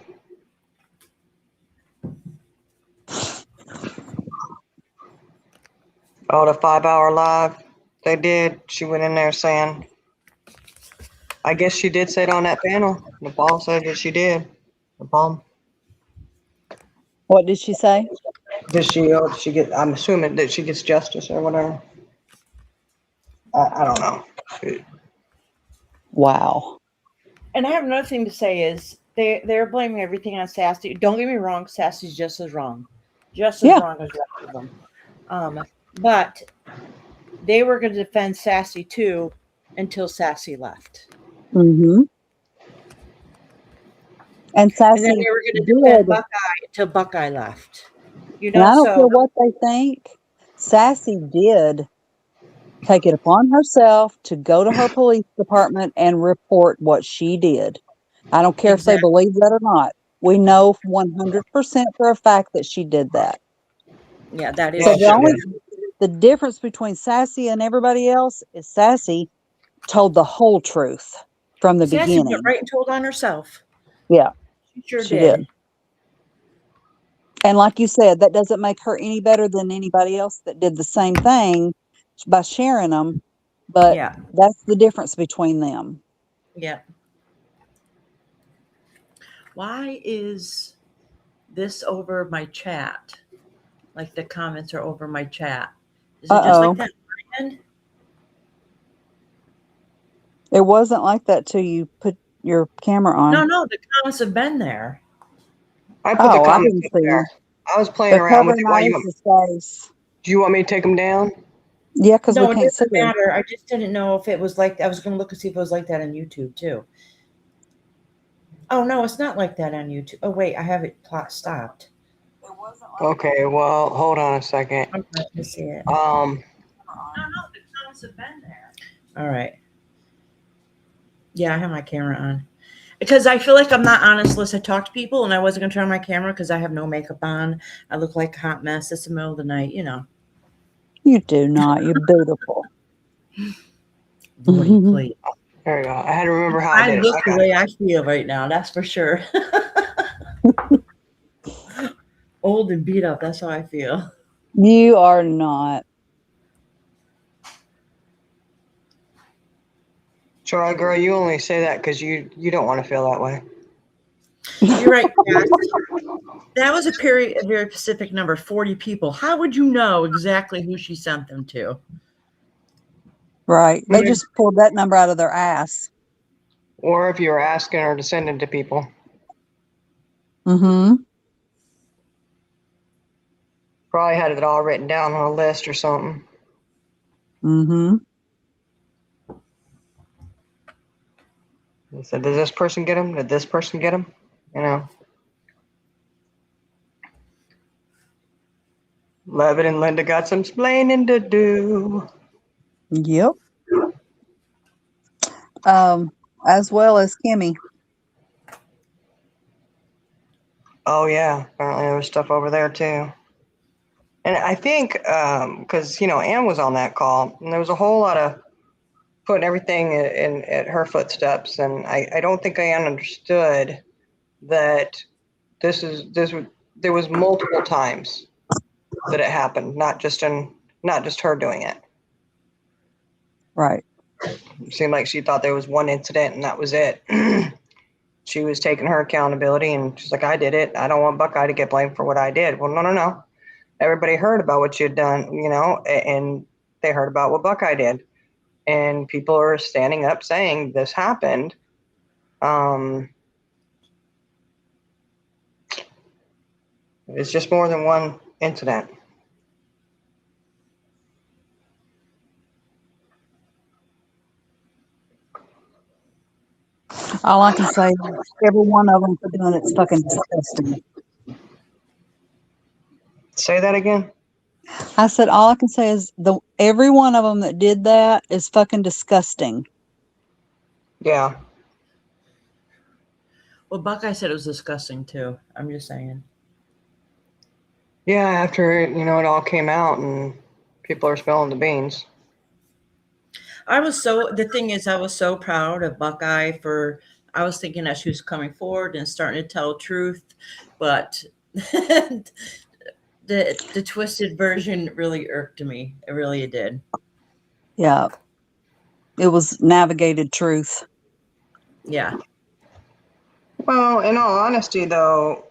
Oh, the 5-hour live they did. She went in there saying, I guess she did say it on that panel. The ball said that she did. The bomb. What did she say? Did she get, I'm assuming that she gets justice or whatever. I don't know. Wow. And I have another thing to say is they're blaming everything on Sassy. Don't get me wrong, Sassy's just as wrong. Just as Yeah. wrong as the rest of them. But they were going to defend Sassy too until Sassy left. Mm-hmm. And And then Sassy they were going to did. defend Buckeye until Buckeye left. You And know, I don't care so what they think. Sassy did take it upon herself to go to her police department and report what she did. I don't care if they exactly. believe that or not. We know 100% for a fact that she did that. Yeah, that is Yeah, So she did. the difference between Sassy and everybody else is Sassy told the whole truth from the Sassy went beginning. right and told on herself. Yeah, She sure she did. did. And like you said, that doesn't make her any better than anybody else that did the same thing by sharing them. But Yeah, that's the difference between them. yeah. Why is this over my chat? Like the comments are over my chat. Is it just like Uh-oh. that on my end? It wasn't like that till you put your camera on. No, the comments have been there. I put the Oh, I comments didn't up see there. them. I was playing They're around with covering it. Why Iris' face. do you want me to take them down? Yeah, because we No, it can't see doesn't them. matter. I just didn't know if it was like I was going to look and see if it was like that on YouTube too. Oh no, it's not like that on YouTube. Oh wait, I have it stopped. Okay, well, hold on a second. I'm trying to see it. Um, No, the comments have been there. All right. Yeah, I have my camera on. Because I feel like I'm not honest unless I talk to people, and I wasn't going to turn on my camera because I have no makeup on. I look like a hot mess. It's the middle of the night, you know. You do not. You're beautiful. Woody, please. there we go. I had to remember how I I did it. look I the got way it. I feel right now. That's for sure. Old and beat up. That's how I feel. You are not. Charlie, girl, you only say that because you don't want to feel that way. You're right, Cass. That was a very specific number, 40 people. How would you know exactly who she sent them to? Right. They Mhm. just pulled that number out of their ass. Or if you were asking her to send it to people. Mm-hmm. Probably had it all written down on a list or something. Mm-hmm. And said, did this person get them? Did this person get them? You know. Levin and Linda got some splaining to do. Yep. As well as Kimmy. Oh yeah, apparently there was stuff over there too. And I think because Ann was on that call, and there was a whole lot of putting everything in at her footsteps, and I don't think Ann understood that there was multiple times that it happened, not just her doing it. Right. It seemed like she thought there was one incident and that was it. She was taking her accountability, and she's like, I did it. I don't want Buckeye to get blamed for what I did. Well, no. Everybody heard about what you had done, and they heard about what Buckeye did. And people are standing up saying this happened. It's just more than one incident. All I can say is every one of them for doing it's fucking disgusting. Say that again? I said all I can say is every one of them that did that is fucking disgusting. Yeah. Well, Buckeye said it was disgusting too. I'm just saying. Yeah, after it all came out and people are spilling the beans. The thing is, I was so proud of Buckeye for I was thinking that she was coming forward and starting to tell the truth, but the twisted version really irked me. It really did. Yeah. It was navigated truth. Yeah. Well, in all honesty, though,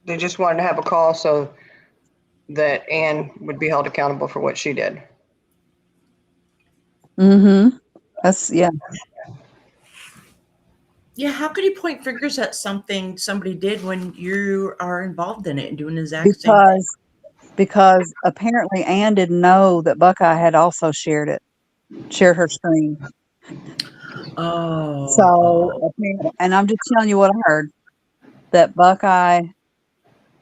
they just wanted to have a call so that Anne would be held accountable for what she did. Mm-hmm. That's, yeah. Yeah, how could he point fingers at something somebody did when you are involved in it and doing the exact same thing? Because apparently Anne didn't know that Buckeye had also shared her screen. So, Oh. and I'm just telling you what I heard, that Buckeye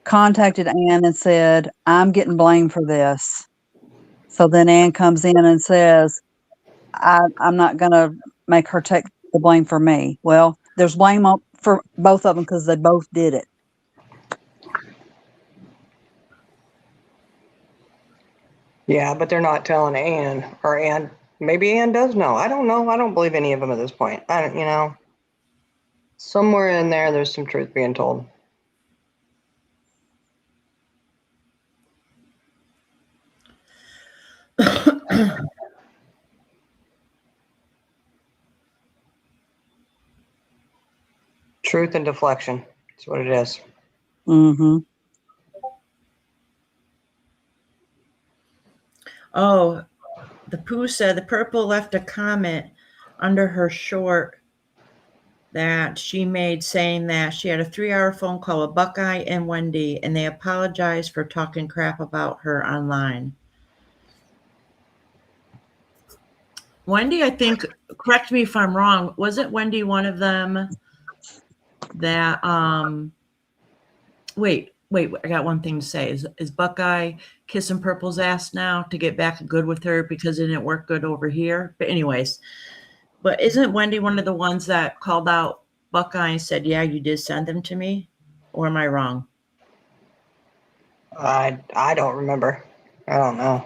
contacted Anne and said, I'm getting blamed for this. So then Anne comes in and says, I'm not going to make her take the blame for me. Well, there's blame for both of them because they both did it. Yeah, but they're not telling Anne, or Anne. Maybe Anne does know. I don't know. I don't believe any of them at this point. I don't, somewhere in there, there's some truth being told. Truth and deflection. That's what it is. Mm-hmm. Oh, the Pooh said the purple left a comment under her short that she made saying that she had a 3-hour phone call with Buckeye and Wendy and they apologized for talking crap about her online. Wendy, I think, correct me if I'm wrong, wasn't Wendy one of them that wait, I got one thing to say. Is Buckeye kissing Purple's ass now to get back good with her because it didn't work good over here? But anyways, but isn't Wendy one of the ones that called out Buckeye and said, yeah, you did send them to me? Or am I wrong? I don't remember. I don't know.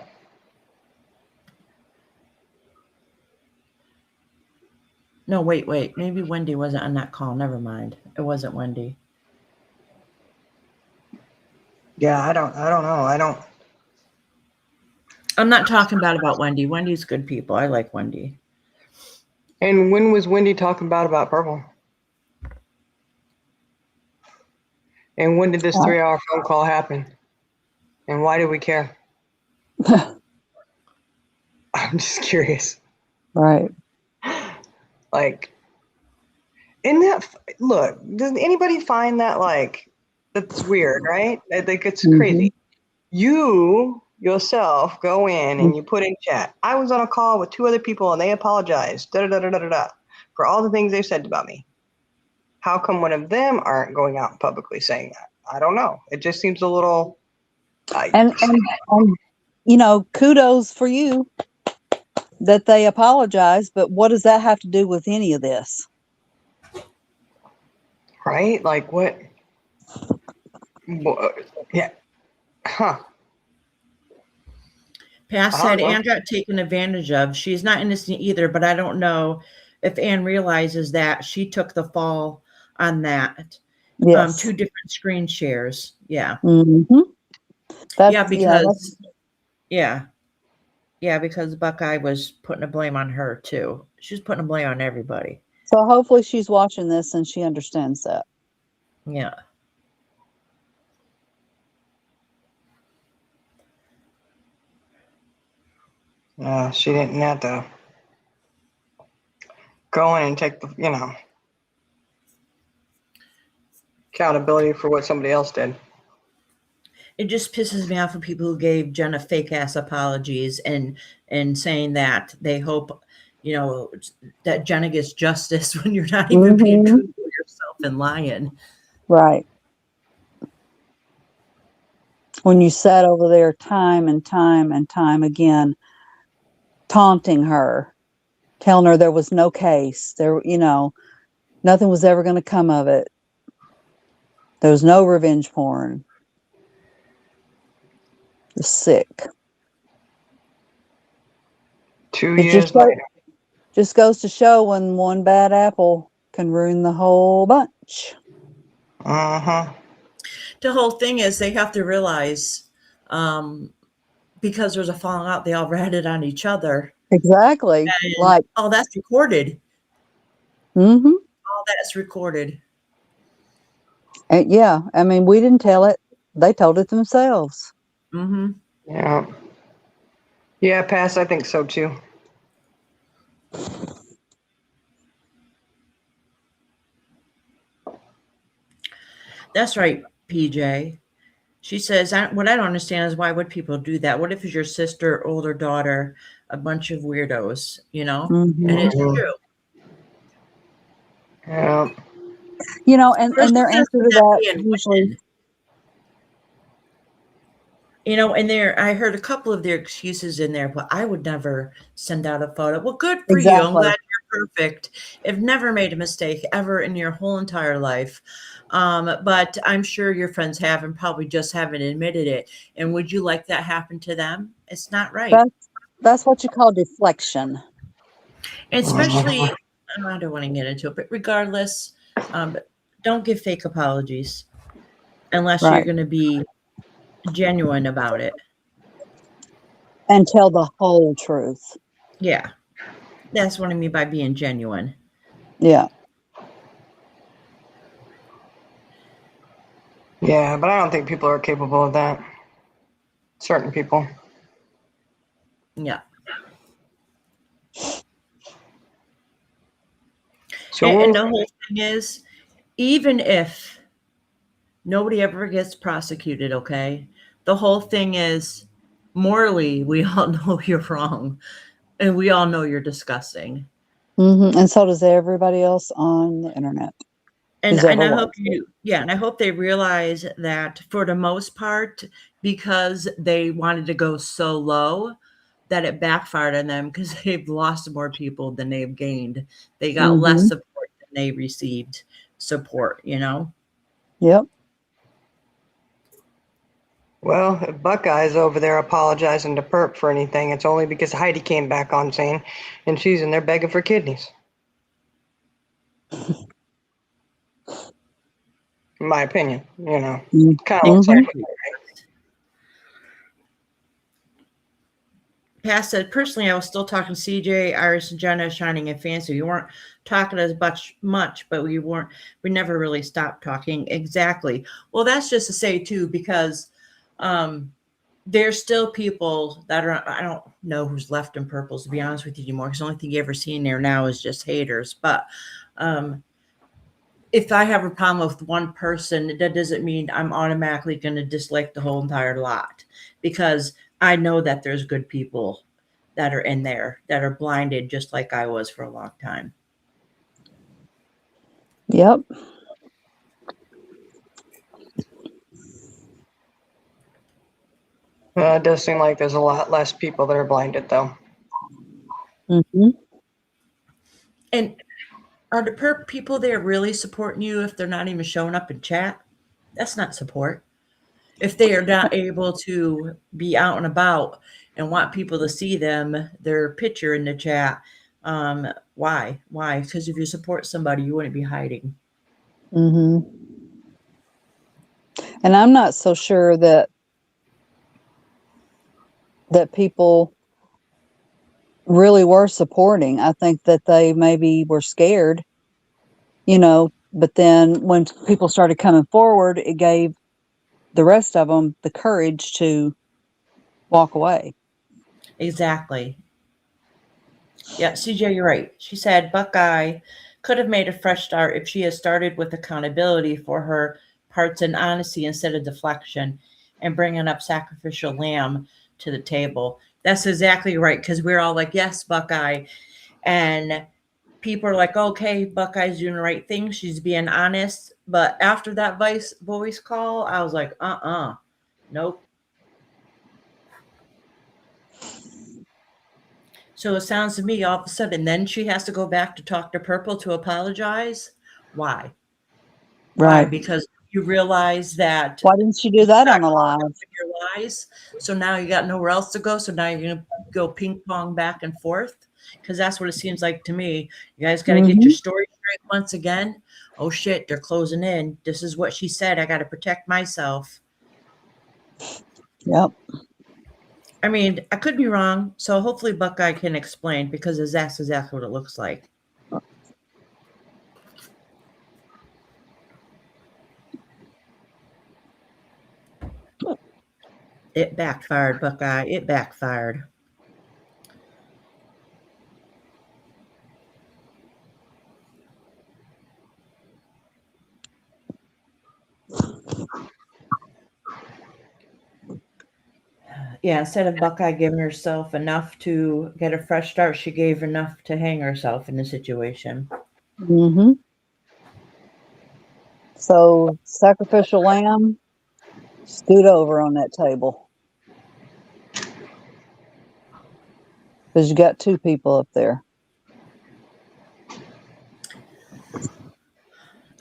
No, wait. Maybe Wendy wasn't on that call. Never mind. It wasn't Wendy. Yeah, I don't know. I'm not talking bad about Wendy. Wendy's good people. I like Wendy. And when was Wendy talking about Purple? And when did this 3-hour phone call happen? And why do we care? I'm just curious. Right. Like, look, does anybody find that, like, that's weird, right? I think it's crazy. You yourself go in and you put in chat, I was on a call with 2 other people and they apologized, for all the things they said about me. How come one of them aren't going out and publicly saying that? I don't know. It just seems a little. And kudos for you that they apologize, but what does that have to do with any of this? Right? Like what? Yeah. Huh. Pass said Anne got taken advantage of. She's not innocent either, but I don't know if Anne realizes that she took the fall on that. Yes. 2 different screen shares. Yeah. Mm-hmm. Because Buckeye was putting a blame on her too. She's putting a blame on everybody. So hopefully she's watching this and she understands that. Yeah. She didn't have to go in and take the, accountability for what somebody else did. It just pisses me off when people who gave Jenna fake ass apologies and saying that they hope, that Jenna gets justice when you're not even being true to yourself and lying. Right. When you sat over there time and time and time again, taunting her, telling her there was no case, nothing was ever going to come of it. There was no revenge porn. It's sick. 2 years later. Just goes to show when one bad apple can ruin the whole bunch. Uh-huh. The whole thing is they have to realize, because there's a falling out, they all ratted on each other. Exactly. And Like, all that's recorded. mm-hmm. All that's recorded. And yeah, I mean, we didn't tell it. They told it themselves. Mm-hmm. Yeah. Yeah, Pass, I think so too. That's right, PJ. She says, what I don't understand is why would people do that? What if it's your sister, older daughter, a bunch of weirdos, you know? Mm-hmm. And it's Mhm. true. Yeah. You know, and First their offense answer was to not that being usually, women. You know, and I heard a couple of their excuses in there, but I would never send out a photo. Well, good for you. I'm exactly. glad you're perfect. You've never made a mistake ever in your whole entire life. But I'm sure your friends have and probably just haven't admitted it. And would you like that happen to them? It's not right. That's what you call deflection. And especially, I don't want to get into it, but regardless, don't give fake apologies unless you're Right. going to be genuine about it. And tell the whole truth. Yeah. That's what I mean by being genuine. Yeah. Yeah, but I don't think people are capable of that. Certain people. Yeah. So And the whole thing is, even if nobody ever gets prosecuted, okay, the whole thing is morally, we all know you're wrong and we all know you're disgusting. Mm-hmm. And so does everybody else on the internet who's And ever I hope watched. and I hope they realize that for the most part, because they wanted to go so low, that it backfired on them because they've lost more people than they've gained. They got less Mm-hmm. support than they received support, you know? Yep. Well, if Buckeye's over there apologizing to Perp for anything, it's only because Heidi came back on scene and she's in there begging for kidneys. In my opinion, you know. Kind of looks like Exactly. Pat said, personally, I was still talking CJ, Iris, and Jenna, Shining, and Fancy. We weren't talking as much, but we never really stopped talking. Exactly. Well, that's just to say, too, because there's still people that are, I don't know who's left in purples, to be honest with you anymore, because the only thing you ever see in there now is just haters. But if I have a problem with one person, that doesn't mean I'm automatically going to dislike the whole entire lot, because I know that there's good people that are in there that are blinded just like I was for a long time. Yep. It does seem like there's a lot less people that are blinded, though. Mm-hmm. And are the people there really supporting you if they're not even showing up in chat? That's not support. If they are not able to be out and about and want people to see them, their picture in the chat, why? Why? Because if you support somebody, you wouldn't be hiding. Mm-hmm. And I'm not so sure that people really were supporting. I think that they maybe were scared, you know, but then when people started coming forward, it gave the rest of them the courage to walk away. Exactly. Yeah, CJ, you're right. She said Buckeye could have made a fresh start if she had started with accountability for her parts and honesty instead of deflection and bringing up sacrificial lamb to the table. That's exactly right, because we're all like, yes, Buckeye. And people are like, okay, Buckeye's doing the right thing. She's being honest. But after that voice call, I was like, nope. So it sounds to me all of a sudden, then she has to go back to talk to Purple to apologize. Why? Why? Right. Because you realize that Why didn't you do you that got on the caught live? up in your lies. So now you got nowhere else to go. So now you're going to go ping pong back and forth. Because that's what it seems like to me. You guys got to get your Mm-hmm. story it once again. Oh shit, they're closing in. This is what she said. I got to protect myself. Yep. I mean, I could be wrong. So hopefully Buckeye can explain, because that's exactly what it looks like. It backfired, Buckeye. It backfired. Yeah, instead of Buckeye giving herself enough to get a fresh start, she gave enough to hang herself in the situation. Mm-hmm. So sacrificial lamb, scoot over on that table. Because you got two people up there.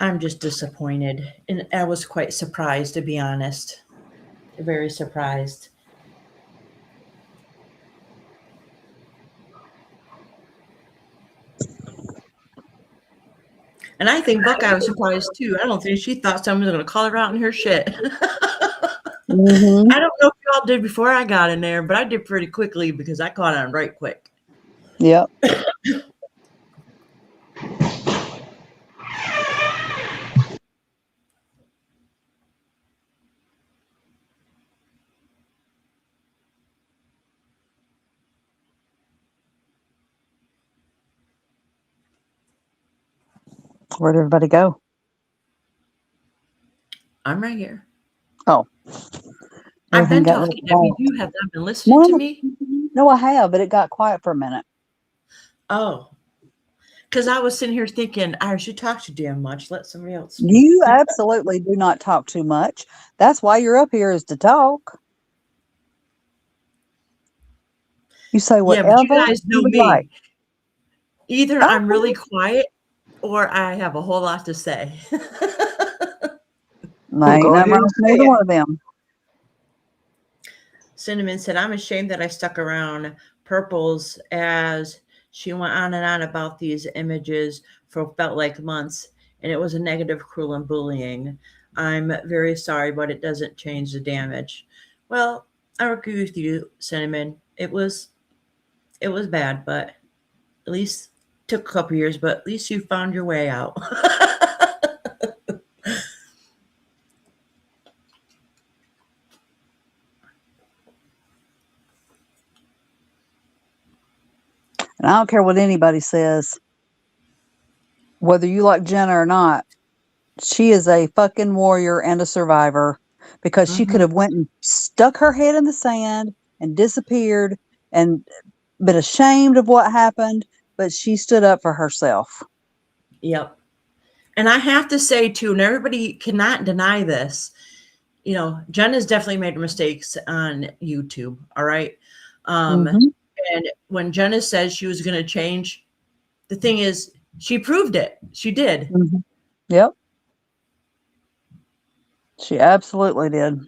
I'm just disappointed. And I was quite surprised, to be honest. Very surprised. And I think Buckeye was surprised too. I don't think she thought someone was going to call her out in her shit. Mm-hmm. I don't know if y'all did before I got in there, but I did pretty quickly because I caught on right quick. Yep. Where'd everybody go? I'm right here. Oh. I've Everything been got talking. real quiet. You have not been listening to me? No, I have, but it got quiet for a minute. Oh. Because I was sitting here thinking, I should talk too damn much. Let somebody else speak. You absolutely do not talk too much. That's why you're up here, is to talk. You say whatever Yeah, but you guys know would me. like. Either Oh. I'm really quiet or I have a whole lot to say. Ain't Go nothing ahead wrong and with say neither it. one of them. Cinnamon said, I'm ashamed that I stuck around Purples as she went on and on about these images for felt like months, and it was a negative, cruel, and bullying. I'm very sorry, but it doesn't change the damage. Well, I agree with you, Cinnamon. It was bad, but at least took a couple years, but at least you found your way out. And I don't care what anybody says, whether you like Jenna or not. She is a fucking warrior and a survivor, because she could have went and stuck her head in the sand and disappeared and been ashamed of what happened, but she stood up for herself. Yep. And I have to say too, and everybody cannot deny this, you know, Jen has definitely made mistakes on YouTube. All right. Mm-hmm. And when Jenna says she was going to change, the thing is, she proved it. She did. Mm-hmm. Yep. She absolutely did.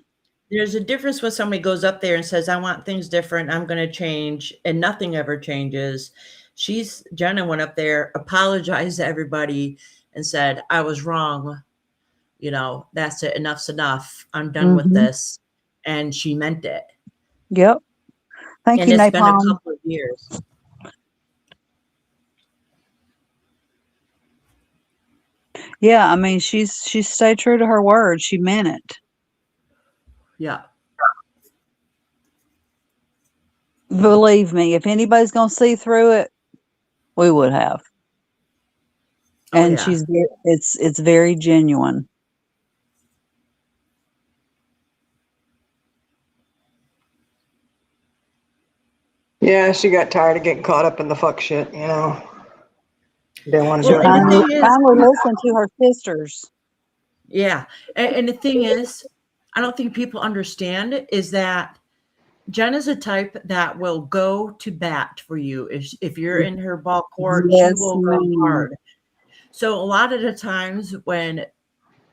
There's a difference when somebody goes up there and says, I want things different, I'm going to change, and nothing ever changes. Jenna went up there, apologized to everybody, and said, I was wrong. You know, that's it. Enough's enough. I'm done with this. And she meant it. Yep. Thank And you, it's been a Napalm. couple of years. Yeah, I mean, she stayed true to her word. She meant it. Yeah. Believe me, if anybody's gonna see through it, we would have. Oh, And yeah. it's very genuine. Yeah, she got tired of getting caught up in the fuck shit, you know. Didn't want to Well, do and the it. thing is, Finally listen to her sisters. yeah. And the thing is, I don't think people understand is that Jen is a type that will go to bat for you. If you're in her ball court, she Yes, will go ma'am. hard. So a lot of the times when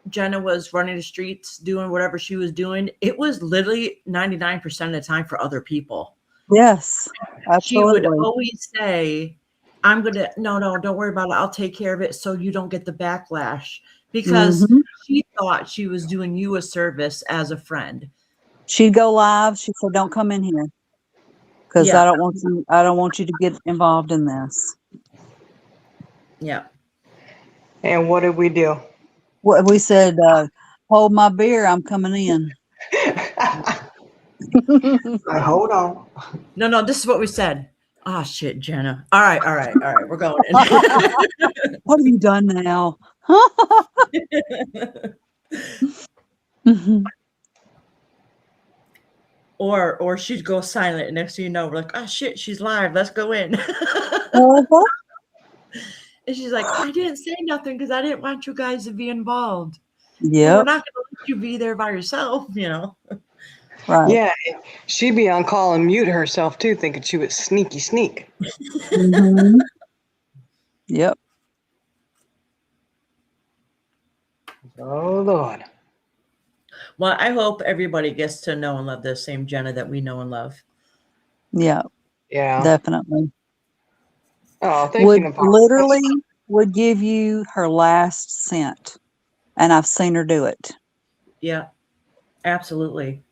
Jenna was running the streets, doing whatever she was doing, it was literally 99% of the time for other people. Yes, She would absolutely. always say, I'm going to, no, don't worry about it. I'll take care of it so you don't get the backlash, because Mhm. she thought she was doing you a service as a friend. She'd go live. She said, "Don't come in here because Yeah. I don't want you to get involved in this." Yeah. And what did we do? What we said, "Hold my beer. I'm coming in." Hold on. No, this is what we said. Oh, shit, Jenna. All right. We're going in. What have you done now? Mhm. Or she'd go silent, and next thing you know, we're like, oh shit, she's live. Let's go in. Uh-huh. And she's like, I didn't say nothing because I didn't want you guys to be involved. Well, we're Yep. not going to let you be there by yourself, Right. Yeah, she'd be on call and mute herself too, thinking she was sneak. Mhm. Yep. Oh Lord. Well, I hope everybody gets to know and love the same Jenna that we know and love. Yeah. Yeah. Definitely. Oh, thank you, Would Nicole. literally would give you her last cent, and I've seen her do it. Yeah, absolutely.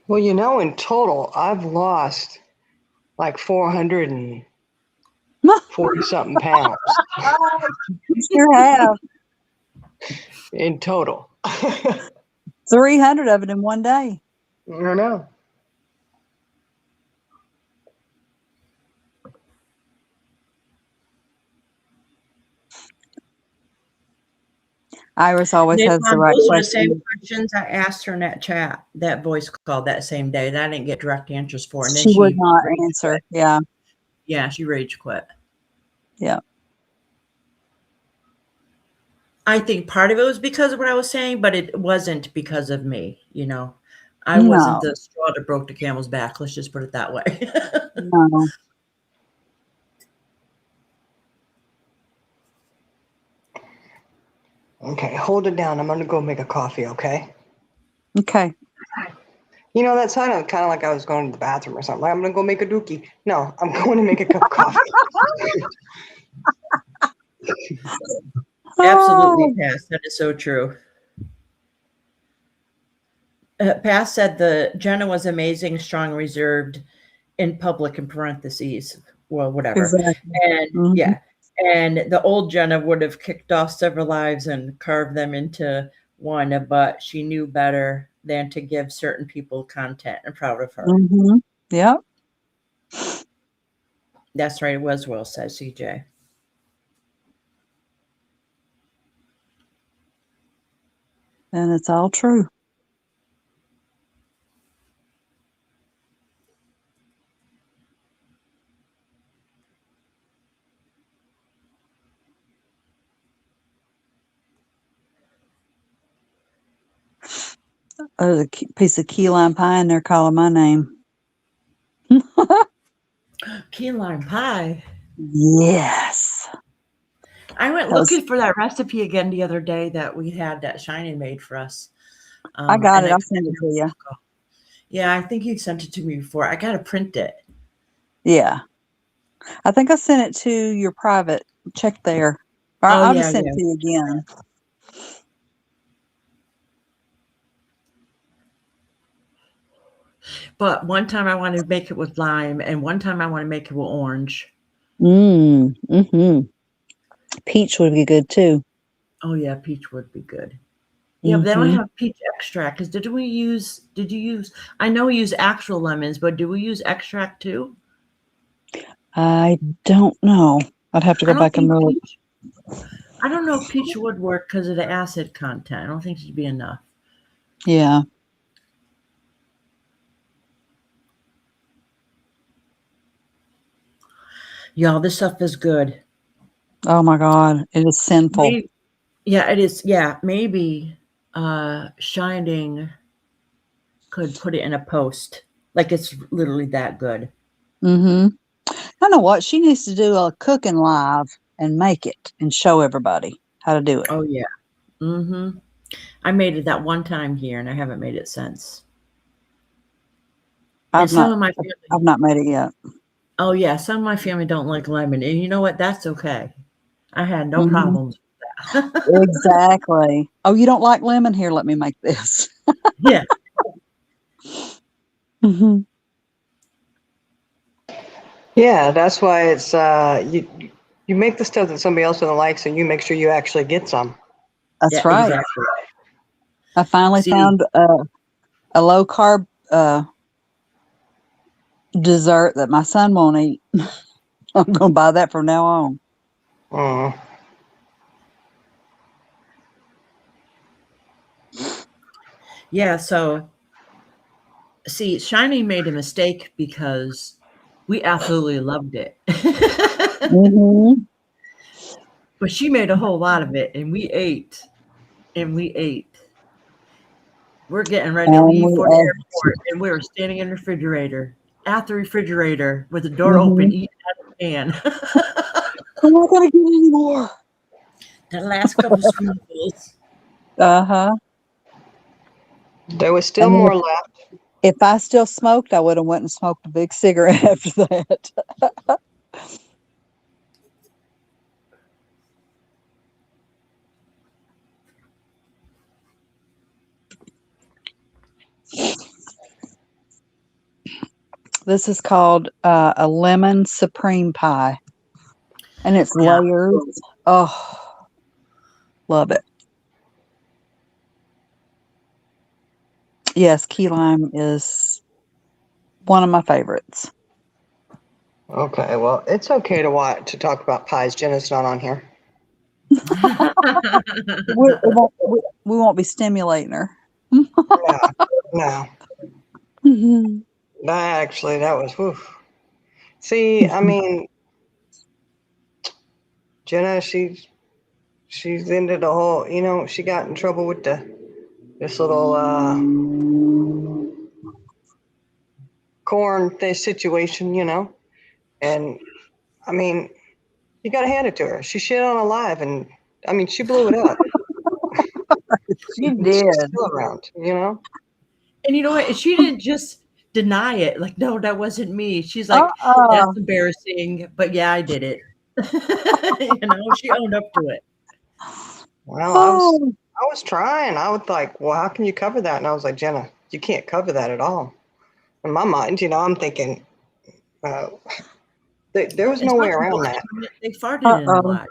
Well, in total, I've lost like 440 something pounds You sure have. in total. I 300 of it in one day. don't know. Iris always has the Nathan, right those are the same question. questions I asked her in that chat, that voice call that same day that I didn't get direct answers for. And then She would she not rage answer. quit. Yeah. Yeah, she rage quit. Yeah. I think part of it was because of what I was saying, but it wasn't because of me, I wasn't No. the straw that broke the camel's back. Let's just put it that way. No. Okay, hold it down. I'm gonna go make a coffee, okay? Okay. That sounded kind of like I was going to the bathroom or something. Like, I'm gonna go make a dookie. No, I'm going to make a cup of coffee. Absolutely, Oh, Pass. That is so true. Pass said the Jenna was amazing, strong, reserved, in public in parentheses. Well, whatever. exactly. And Mhm. yeah. And the old Jenna would have kicked off several lives and carved them into one, but she knew better than to give certain people content. I'm proud of her. Mhm. Yep. That's right. It was well said, CJ. And it's all true. There's a piece of key lime pie in there calling my name. Key lime pie. Yes. I went That was, looking for that recipe again the other day that we had that Shining made for us. I got And it. I I'll send it to you. Yeah, I think you sent it to me before. I gotta print it. Yeah. I think I sent it to your private. Check there. Or Oh I'll yeah, just send it yeah. to you again. But one time I want to make it with lime, and one time I want to make it with orange. Mm-hmm. Peach would be good too. Oh yeah, peach would be good. Yeah, but they don't Mm-hmm. have peach extract. Because did you use, I know we use actual lemons, but do we use extract too? I don't know. I'd have to I go don't back and think look. peach, I don't know if peach would work because of the acid content. I don't think it'd be enough. Yeah. Y'all, this stuff is good. Oh my God. It is sinful. Maybe, yeah, it is. Yeah, maybe Shining could put it in a post. Like it's literally that good. Mm-hmm. I know what she needs to do a cooking live and make it and show everybody how to do it. Oh yeah. Mm-hmm. I made it that one time here, and I haven't made it since. And I've some not of my family, I've not made it yet. oh yeah, some of my family don't like lemon, and you know what? That's okay. I had no Mhm. problems with that. Exactly. Oh, you don't like lemon? Here, let me make this. Yeah, Mhm. Yeah, that's why it's you make the stuff that somebody else doesn't like, so you make sure you actually get some. That's yeah, right. exactly. I finally See, found a low carb dessert that my son won't eat. I'm going to buy that from now on. Mm. yeah, so see, Shiny made a mistake because we absolutely loved it. Hmm. But she made a whole lot of it, and we ate, and we ate. We're getting ready to And leave we for the ate. airport, and we were standing in the refrigerator, at the refrigerator, with the door Hmm. open, eating out of the can. I'm not going to get any more. The last couple spoonfuls. Uh huh. There was still And then more left. if I still smoked, I would have went and smoked a big cigarette after that. This is called a lemon supreme pie, and it's Yeah, layers. Oh, love it. Yes, key lime is one of my favorites. Okay, well, it's okay to talk about pies. Jenna's not on here. We won't be stimulating her. No, no. Mhm. That was. Whew. See, I mean, Jenna, she's into the whole. She got in trouble with this little corn situation. And I mean, you got to hand it to her. She shit on a live, and I mean, she blew it up. She She's did. still around. and you know what? She didn't just deny it. Like, no, that wasn't me. She's like, Uh-uh. that's embarrassing, but yeah, I did it. She owned up to it. Well, Oh, I was trying. I was like, well, how can you cover that? And I was like, Jenna, you can't cover that at all. In my mind, I'm thinking, uh, there was And no way some people, around that. they farted in the uh-oh. lot.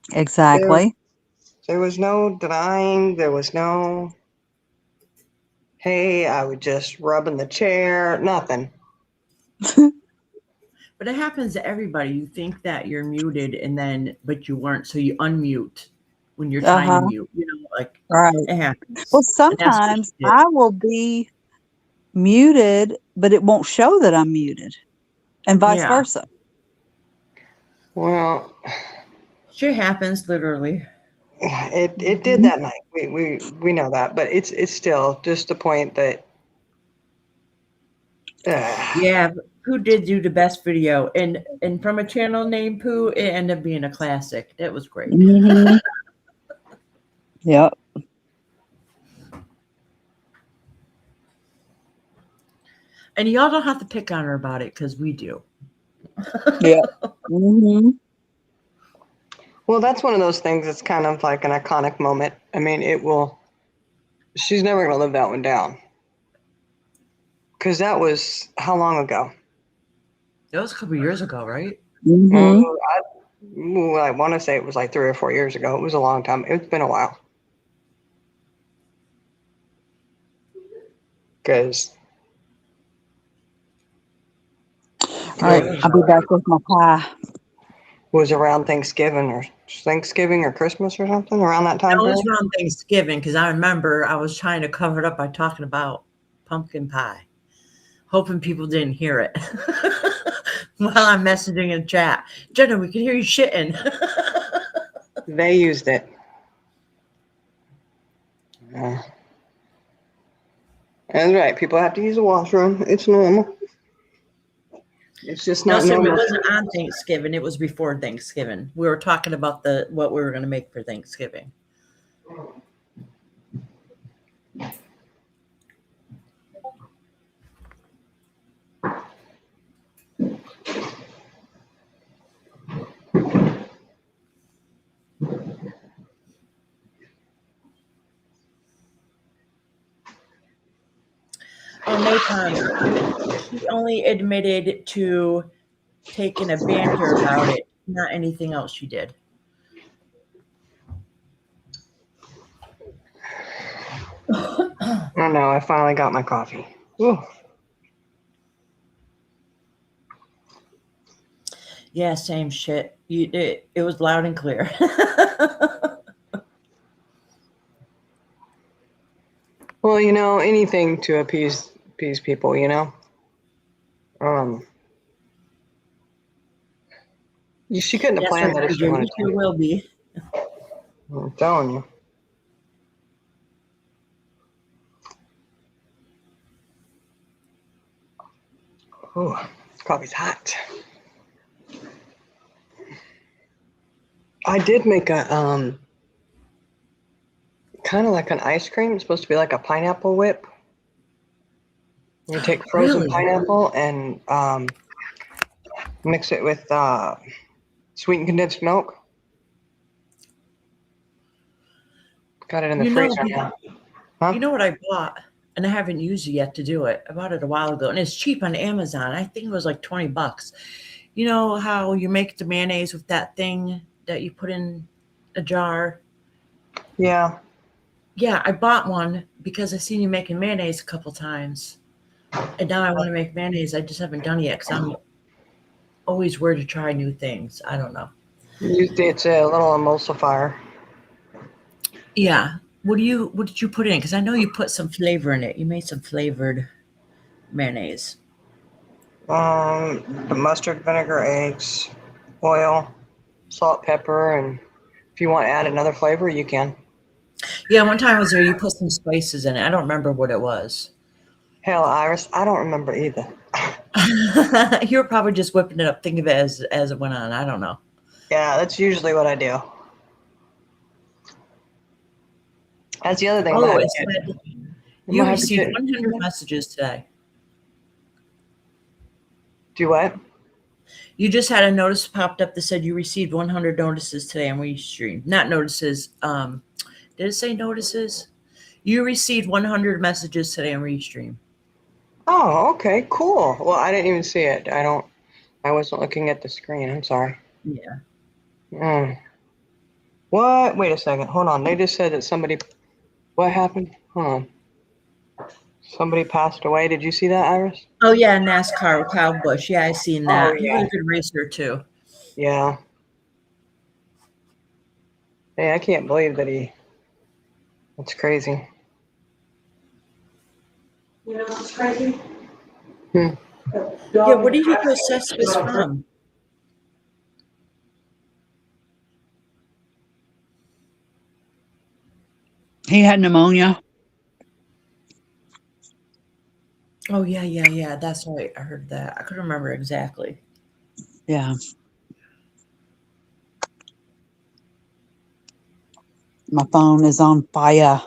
There, Exactly. there was no denying. There was no, hey, I was just rubbing the chair. Nothing. But it happens to everybody. You think that you're muted but you weren't. So you unmute when you're trying to Uh-huh. mute, like Right. it Well, happens. And that's what she sometimes did. I will be muted, but it won't show that I'm muted, and vice Yeah. versa. Well, Shit happens literally. it did Mhm. that night. We know that, but it's still just the point that uh, Yeah. Pooh did do the best video. And from a channel named Pooh, it ended up being a classic. That was great. Mhm. Yep. And y'all don't have to pick on her about it because we do. Yep. Mhm. well, that's one of those things. It's kind of like an iconic moment. I mean, it will. She's never gonna live that one down because that was how long ago? That was a couple years ago, right? Uh, Mhm. I want to say it was like 3 or 4 years ago. It was a long time. It's been a while. Because All right. it I'll be back with my pie. was around Thanksgiving or Christmas or something around that time No, it period. was around Thanksgiving because I remember I was trying to cover it up by talking about pumpkin pie, hoping people didn't hear it while I'm messaging in chat. Jenna, we can hear you shitting. They used it. That's right. People have to use the washroom. It's normal. It's just No, not Sim, it normal. wasn't on Thanksgiving. It was before Thanksgiving. We were talking about what we were going to make for Thanksgiving. Napalm, she only admitted to taking a banter about it, not anything else she did. Oh no, I finally got my coffee. Ooh. Yeah, same shit. It was loud and clear. Well, anything to appease people, She couldn't have That's planned right, that if she PJ. wanted You sure to. will be. I'm telling you. Ooh, coffee's hot. I did make a kind of like an ice cream. It's supposed to be like a pineapple whip. You take frozen Really? pineapple and mix it with sweetened condensed milk. Got it in the freezer now. Huh? You know what I bought, and I haven't used it yet to do it. I bought it a while ago, and it's cheap on Amazon. I think it was like $20. You know how you make the mayonnaise with that thing that you put in a jar? Yeah. Yeah, I bought one because I seen you making mayonnaise a couple times, and now I want to make mayonnaise. I just haven't done it yet because I'm always weird to try new things. I don't know. It's a little emulsifier. Yeah. What did you put in? Because I know you put some flavor in it. You made some flavored mayonnaise. The mustard, vinegar, eggs, oil, salt, pepper, and if you want to add another flavor, you can. Yeah, one time I was there, you put some spices in it. I don't remember what it was. Hell, Iris, I don't remember either. You were probably just whipping it up, thinking of it as it went on. I don't know. Yeah, that's usually what I do. That's the other thing. Oh, it said you received get 100 messages today. Do what? You just had a notice popped up that said you received 100 notices today on Restream. Not notices. Did it say notices? You received 100 messages today on Restream. Oh, okay, cool. Well, I didn't even see it. I wasn't looking at the screen. I'm sorry. Yeah. What? Wait a second. Hold on. They just said that somebody. What happened? Hold on. Somebody passed away. Did you see that, Iris? Oh yeah, NASCAR with Kyle Busch. Yeah, I seen that. Oh, He was a good racer too. Yeah. Hey, I can't believe that That's crazy. You know what's crazy? Yeah, where did you go cesspit from? He had pneumonia. Oh yeah. That's right. I heard that. I couldn't remember exactly. Yeah. My phone is on fire.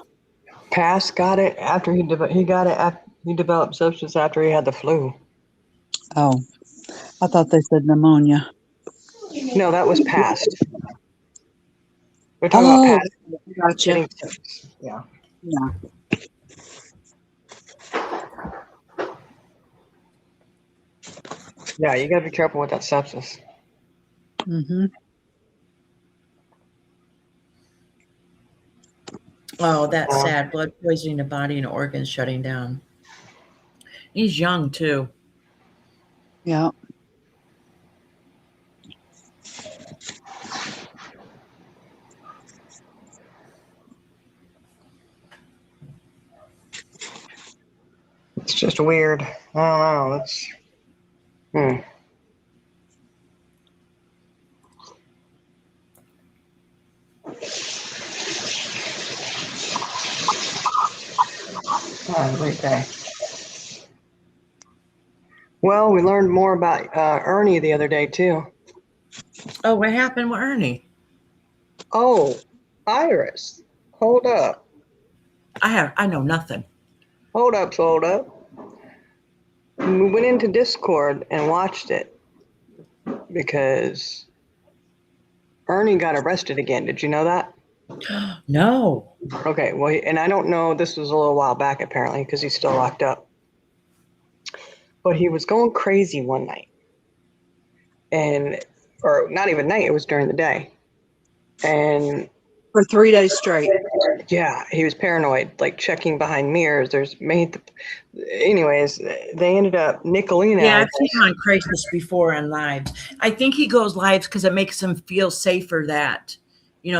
Pass got it after he got it after he developed substance after he had the flu. Oh, I thought they said pneumonia. No, that was past. We're talking about Oh, past gotcha. getting sepsis. Yeah. Yeah. Yeah, you gotta be careful with that sepsis. Mm-hmm. Oh, that's sad. Blood poisoning the body and organs shutting down. He's young too. Yeah. It's just weird. I don't know. Oh, great day. Well, we learned more about Ernie the other day too. Oh, what happened with Ernie? Oh, Iris, hold up. I know nothing. Hold up. We went into Discord and watched it because Ernie got arrested again. Did you know that? No. Okay, well, and I don't know, this was a little while back apparently because he's still locked up. but he was going crazy one night. Or not even night, it was during the day. And For 3 days straight. yeah, he was paranoid, like checking behind mirrors. Anyways, they ended up, Nicolina. Yeah, I've seen him on Crisis before on lives. I think he goes lives because it makes him feel safer that,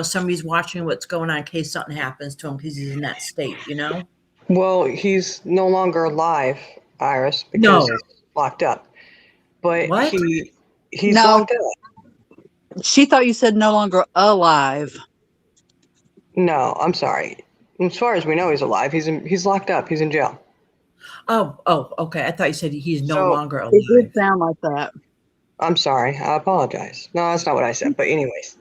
somebody's watching what's going on in case something happens to him because he's in that state. Well, he's no longer alive, Iris, because No. he's locked up. But What? he's No. locked up. She thought you said no longer alive. No, I'm sorry. As far as we know, he's alive. He's locked up. He's in jail. Oh, okay. I thought you said he's no So, longer alive. It did sound like that. I'm sorry. I apologize. No, that's not what I said. But anyways.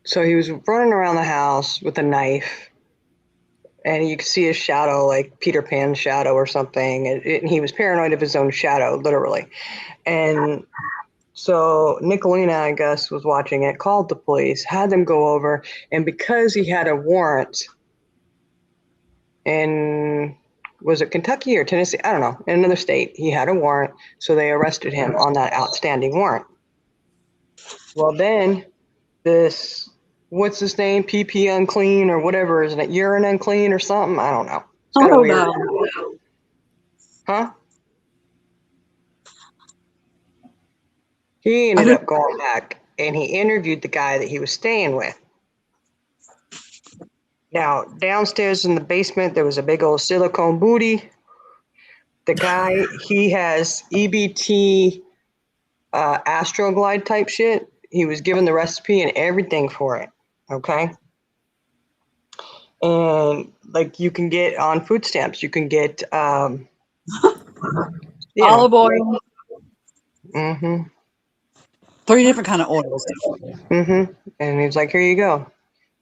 So he was running around the house with a knife. And you could see his shadow, like Peter Pan's shadow or something. And he was paranoid of his own shadow, literally. And so Nicolina, I guess, was watching it, called the police, had them go over. And because he had a warrant in, was it Kentucky or Tennessee? I don't know. In another state, he had a warrant. So they arrested him on that outstanding warrant. Well, then this, what's his name? PP unclean or whatever, isn't it? Urine unclean or something? I don't know. It's kind of weird. No. Huh? He ended up going back and he interviewed the guy that he was staying with. Now, downstairs in the basement, there was a big old silicone booty. The guy, he has EBT Astroglide type shit. He was given the recipe and everything for it. Okay. And like you can get on food stamps, you can get Olive oil. Mm-hmm. 3 different kind of oils. Mm-hmm. And he's like, here you go.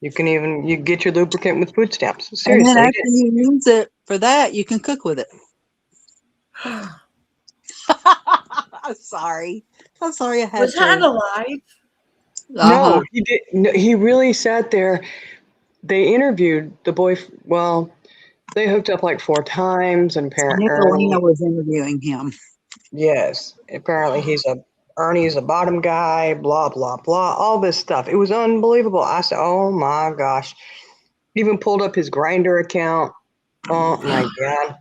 You get your lubricant with food stamps. And Seriously. then after you use it for that, you can cook with it. I'm sorry. I had Was to. Han alive? No, he did. No, he really sat there. They interviewed the boy. Well, they hooked up like 4 times, and apparently, Nicolina was interviewing him. yes, apparently Ernie's a bottom guy. Blah blah blah. All this stuff. It was unbelievable. I said, "Oh my gosh!" Even pulled up his Grinder account. Oh my god.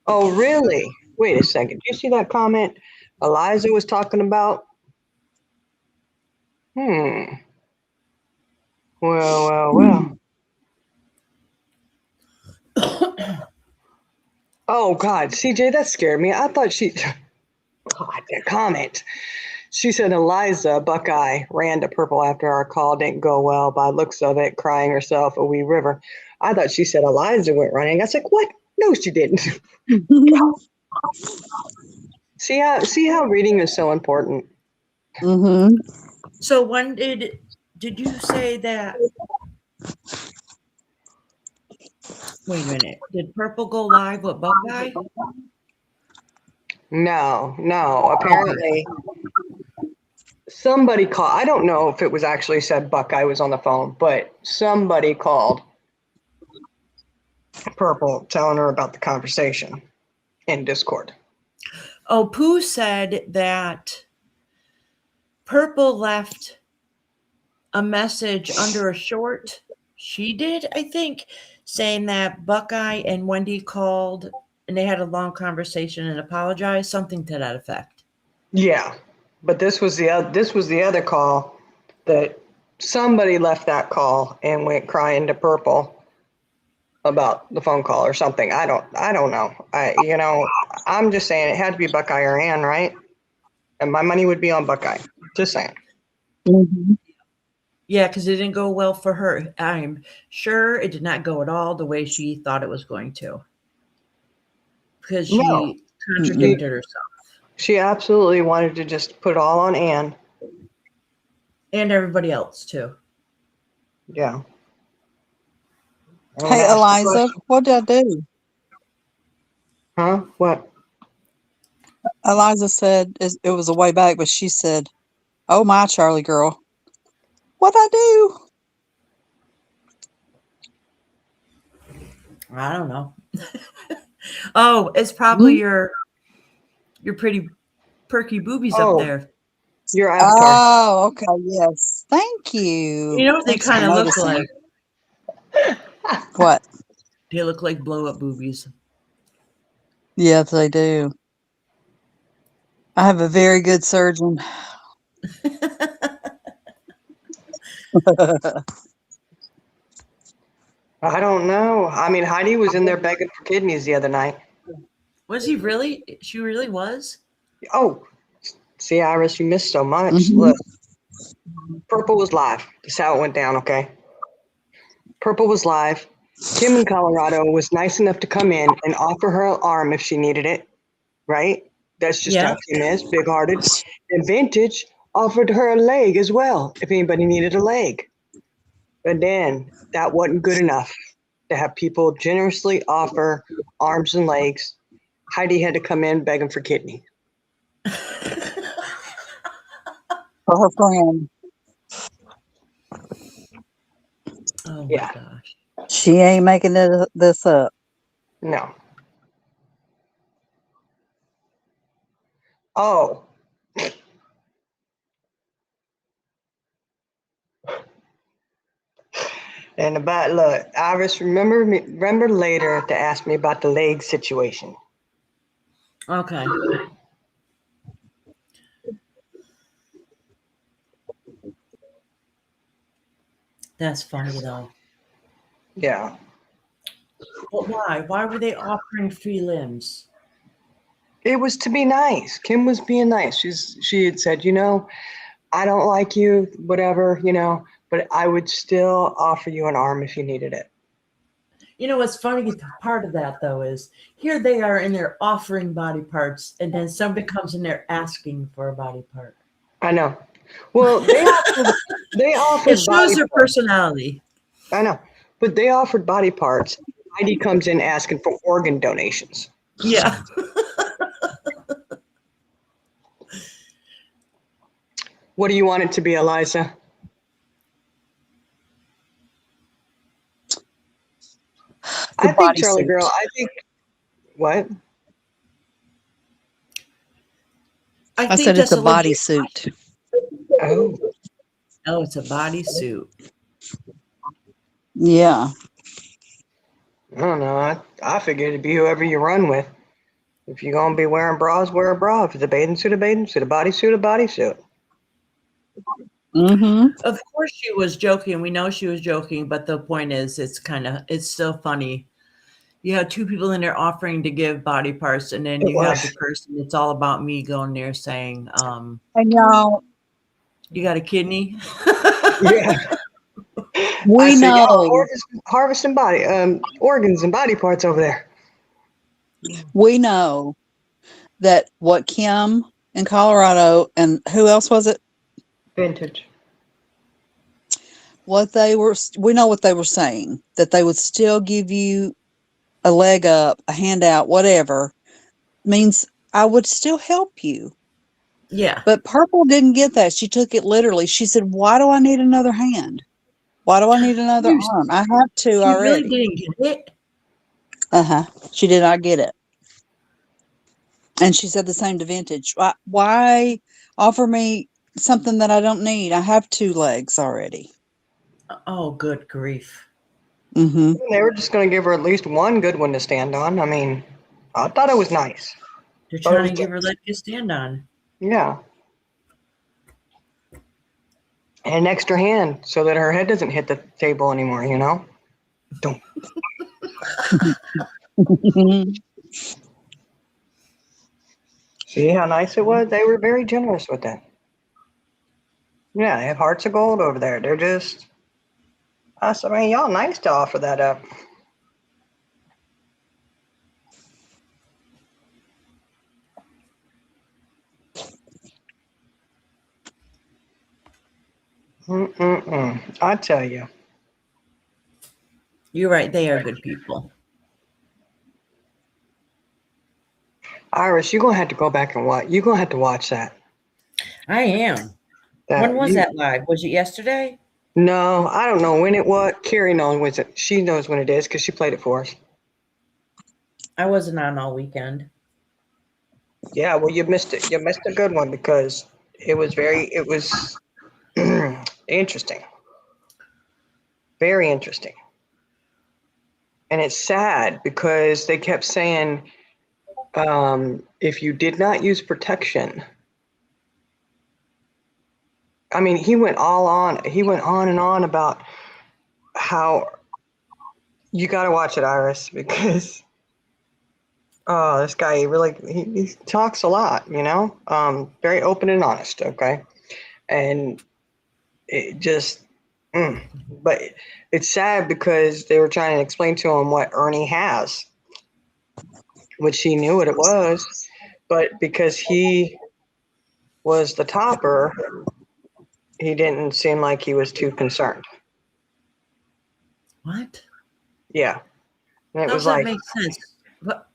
Oh really? Wait a second. Did you see that comment Eliza was talking about? Well. Oh God, CJ, that scared me. I thought God, that comment. She said Eliza Buckeye ran to Purple after our call didn't go well by looks of it, crying herself a wee river. I thought she said Eliza went running. I was like, what? No, she didn't. See how reading is so important. Mm-hmm. So when did you say that? Wait a minute. Did Purple go live with Buckeye? No. Apparently, somebody called. I don't know if it was actually said Buckeye was on the phone, but somebody called Purple telling her about the conversation in Discord. Oh, Pooh said that Purple left a message under a short. She did, I think, saying that Buckeye and Wendy called and they had a long conversation and apologized, something to that effect. Yeah, but this was the other call that somebody left that call and went crying to Purple about the phone call or something. I don't know. I'm just saying it had to be Buckeye or Ann, right? And my money would be on Buckeye. Just saying. Mm-hmm. Yeah, because it didn't go well for her. I'm sure it did not go at all the way she thought it was going to. Because she contradicted herself. She absolutely wanted to just put it all on Ann. And everybody else, too. Yeah. Hey, Eliza, what did I do? Huh? What? Eliza said it was a way back, but she said, "Oh my, Charlie girl, what'd I do?" I don't know. Oh, it's probably your pretty perky boobies up Oh, there. your avatar. Oh, okay. Yes. Thank you. You know what they Thanks for kind of look noticing. like? What? They look like blow up boobies. Yes, they do. I have a very good surgeon. I don't know. I mean, Heidi was in there begging for kidneys the other night. Was he really? She really was? Oh, see, Iris, you missed so much. Mhm. Look, Purple was live. That's how it went down, okay? Purple was live. Kim in Colorado was nice enough to come in and offer her an arm if she needed it, right? That's just Yeah. how Kim is, big hearted. And Vintage offered her a leg as well if anybody needed a leg. But then that wasn't good enough to have people generously offer arms and legs. Heidi had to come in begging for kidney. For her friend. Oh my Yeah. gosh. She ain't making this up. No. Oh. And about look, Iris, remember later to ask me about the leg situation. Okay. That's funny though. Yeah. But why? Why were they offering free limbs? It was to be nice. Kim was being nice. She had said, I don't like you, whatever, but I would still offer you an arm if you needed it. You know what's funny part of that though is here they are in there offering body parts, and then somebody comes in there asking for a body part. I know. Well, they offered It body shows their parts. personality. I know, but they offered body parts. Heidi comes in asking for organ donations. Yeah. What do you want it to be, Eliza? I think Charlie bodysuit. girl. I think what? I I think said it's that's a a legit. bodysuit. Oh, Oh, it's a bodysuit. Yeah. I don't know. I figured it'd be whoever you run with. If you're gonna be wearing bras, wear a bra. If it's a bathing suit, a bodysuit, a bodysuit. Mm-hmm. Of course she was joking. We know she was joking, but the point is it's still funny. You have two people in there offering to give body parts, and then It you have the was. person it's all about me going there saying, And y'all, you got a kidney? Yeah. I we said, y'all know, harvesting body organs and body parts over there. we know that what Kim in Colorado and who else was it? Vintage. We know what they were saying, that they would still give you a leg up, a handout, whatever, means I would still help you. Yeah. But Purple didn't get that. She took it literally. She said, why do I need another hand? Why do I need another arm? I have two She really already. didn't get it. Uh-huh. She did not get it. And she said the same to Vintage. Why offer me something that I don't need? I have two legs already. Oh, good grief. Mm-hmm. They were just gonna give her at least one good one to stand on. I mean, I thought it was nice. They're Thought it trying was to give her leg to stand on. Yeah. And an extra hand so that her head doesn't hit the table anymore, Don't. See how nice it was? They were very generous with that. Yeah, they have hearts of gold over there. They're just, I mean, y'all nice to offer that up. I tell you. You're right. They are good people. Iris, you're going to have to go back and watch. You're going to have to watch that. I am. When was that live? Was it yesterday? No, I don't know when it was. Carrie knows when it. She knows when it is because she played it for us. I wasn't on all weekend. Yeah, well, you missed it. You missed a good one because it was interesting, very interesting. And it's sad because they kept saying, if you did not use protection, I mean, he went on and on about how you got to watch it, Iris, because this guy really he talks a lot, very open and honest. Okay, and it just, but it's sad because they were trying to explain to him what Ernie has, which he knew what it was, but because he was the topper, he didn't seem like he was too concerned. What? Yeah, and it How was does that like, make sense?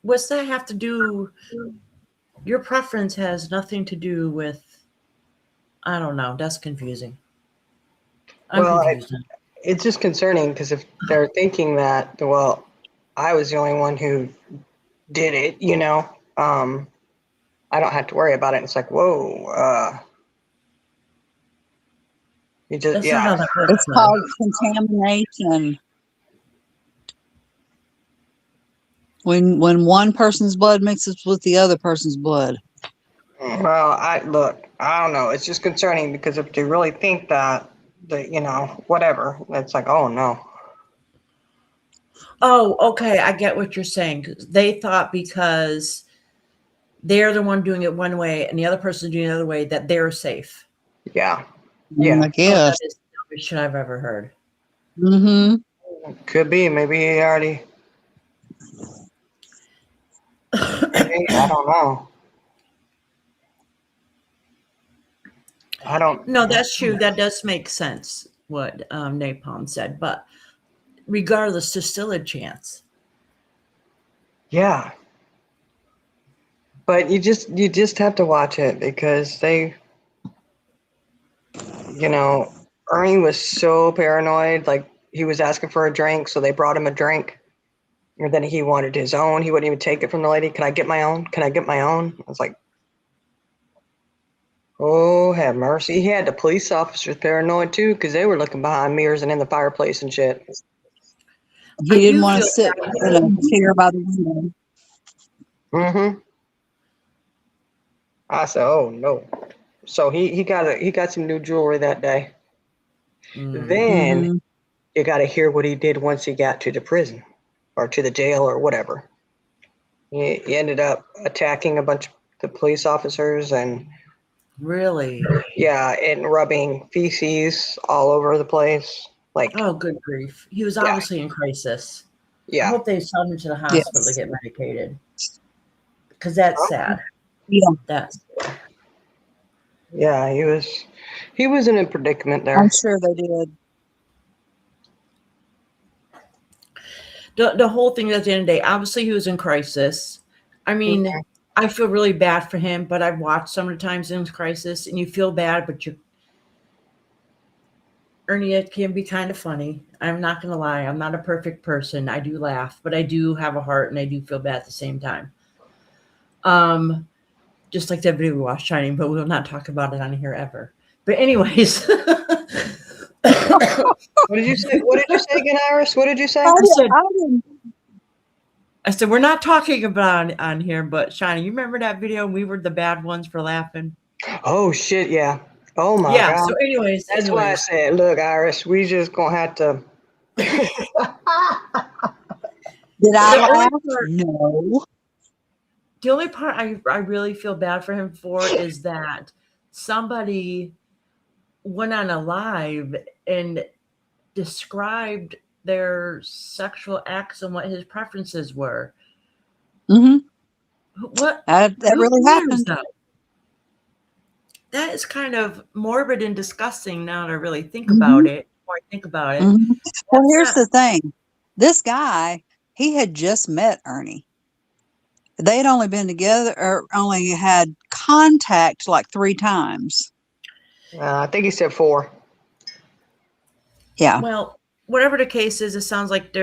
What's that have to do? Your preference has nothing to do with. I don't know. That's confusing. I'm well, confused. it's just concerning because if they're thinking that, well, I was the only one who did it, I don't have to worry about it. It's like, whoa, you just, That's not yeah, how that works, It's though. called contamination. When one person's blood mixes with the other person's blood. well, I don't know. It's just concerning because if they really think that, whatever, it's like, oh no. Oh, okay. I get what you're saying. They thought because they're the one doing it one way and the other person doing it the other way that they're safe. Yeah, I yeah, Oh, guess. that is the dumbest shit I've ever heard. Mm-hmm. could be. Maybe he already, maybe, I don't know. I don't. No, that's true. That does make sense, what Napalm said. But regardless, there's still a chance. Yeah, but you just have to watch it because Ernie was so paranoid. Like he was asking for a drink, so they brought him a drink. And then he wanted his own. He wouldn't even take it from the lady. Can I get my own? Can I get my own? I was like, oh, have mercy. He had the police officers paranoid too because they were looking behind mirrors and in the fireplace and shit. He I didn't do want to feel sit in a chair by the window. Mm-hmm. I said, oh no. So he got some new jewelry that day. Then Mm-hmm. you got to hear what he did once he got to the prison or to the jail or whatever. He ended up attacking a bunch of the police officers and really. yeah, and rubbing feces all over the place. Like, Oh, good grief. He was yeah, obviously in crisis. I yeah. hope they send him to the hospital to Yes. get medicated. Because that's sad. Yeah, That's Yeah, he was in a predicament I'm there. sure they did. the whole thing at the end of the day. Obviously, he was in crisis. I mean, I feel really bad for him, but I've watched some of the times in crisis, and you feel bad, but Ernie, it can be kind of funny. I'm not going to lie. I'm not a perfect person. I do laugh, but I do have a heart, and I do feel bad at the same time. Just like that video we watched, Shining, but we will not talk about it on here ever. But anyways. What did you say? What did you say again, Iris? What did you say? I said, we're not talking about on here, but Shiny, you remember that video? We were the bad ones for laughing. Oh shit, yeah. Oh my Yeah. god. So, anyways, That's why I said, look, Iris, we just gonna have to. Did The I only laugh? part- No. the only part I really feel bad for him for is that somebody went on a live and described their sexual acts and what his preferences were. Mm-hmm. What That who really cares, happened. though? That is kind of morbid and disgusting now that I really think about it. Before I think about it, Mm-hmm. Well, that's here's not, the thing. This guy, he had just met Ernie. They had only been together or only had contact like 3 times. I think he said 4. Yeah. well, whatever the case is, it sounds like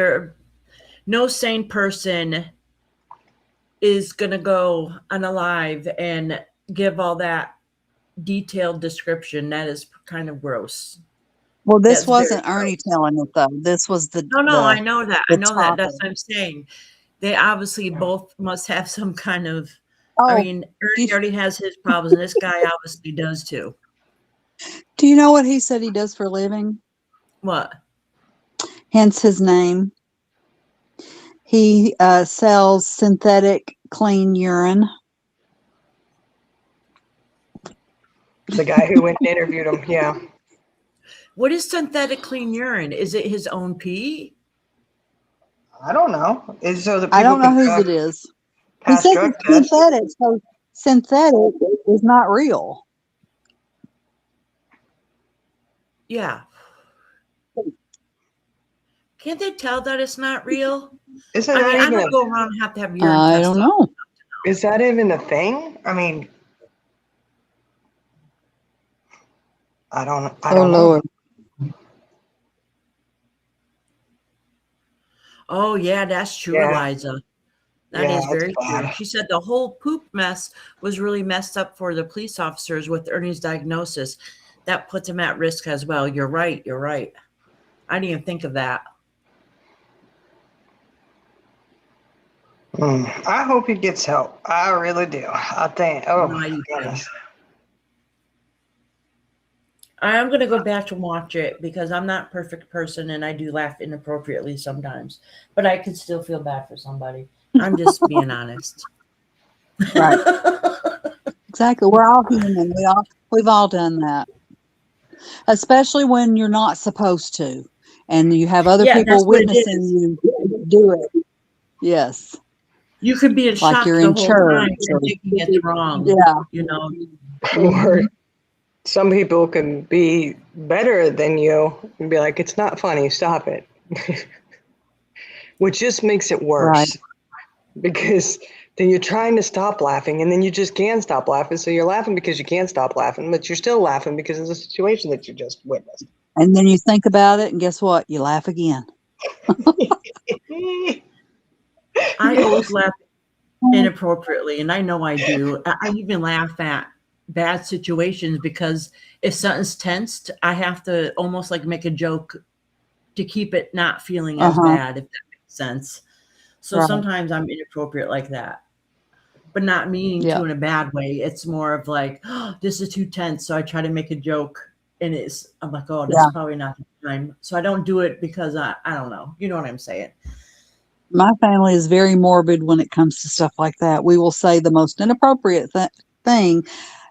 no sane person is going to go on a live and give all that detailed description. That is kind of gross. Well, this That's very wasn't Ernie telling it though. This was No, I know that. I the know that. topic. That's what I'm saying. They obviously both must have some kind of. Oh, I mean, Ernie already has his problems, and this guy obviously does too. do you know what he said he does for a living? What? Hence his name. He sells synthetic clean urine. The guy who went and interviewed him, yeah. What is synthetic clean urine? Is it his own pee? I don't know. It's so that people I don't know can whose it is. He pass says drug it's tests. synthetic, so synthetic is not real. Yeah. Can't they tell that it's not real? Isn't I that mean, I even don't go around and have to have urine I tests. don't know. is that even a thing? I mean, I don't know. Lord. Oh, yeah, that's true, Yeah. Eliza. That Yeah, is that's very true. bad. She said the whole poop mess was really messed up for the police officers with Ernie's diagnosis. That puts him at risk as well. You're right. You're right. I didn't even think of that. I hope he gets help. I really do. I think. Oh No, I my do too. goodness. I'm going to go back and watch it because I'm not a perfect person and I do laugh inappropriately sometimes, but I can still feel bad for somebody. I'm just being honest. Right. Exactly. We're all human. We've all done that. Especially when you're not supposed to and you have other Yeah, that's people what it witnessing is. you do it. Yes. You could be in Like shock you're the in whole church. time and thinking it's wrong. Yeah. You know, Or some people can be better than you and be like, it's not funny, stop it. Which just makes it worse. Right. Because then you're trying to stop laughing and then you just can't stop laughing. So you're laughing because you can't stop laughing, but you're still laughing because of the situation that you just witnessed. And then you think about it and guess what? You laugh again. I always laugh inappropriately, and I know I do. I even laugh at bad situations because if something's tensed, I have to almost like make a joke to keep it not feeling as bad, if that makes sense. So Right. sometimes I'm inappropriate like that, but not meaning Yeah. to in a bad way. It's more of like, oh, this is too tense. So I try to make a joke and I'm like, oh, this Yeah. is probably not the time. So I don't do it because I don't know. You know what I'm saying? My family is very morbid when it comes to stuff like that. We will say the most inappropriate thing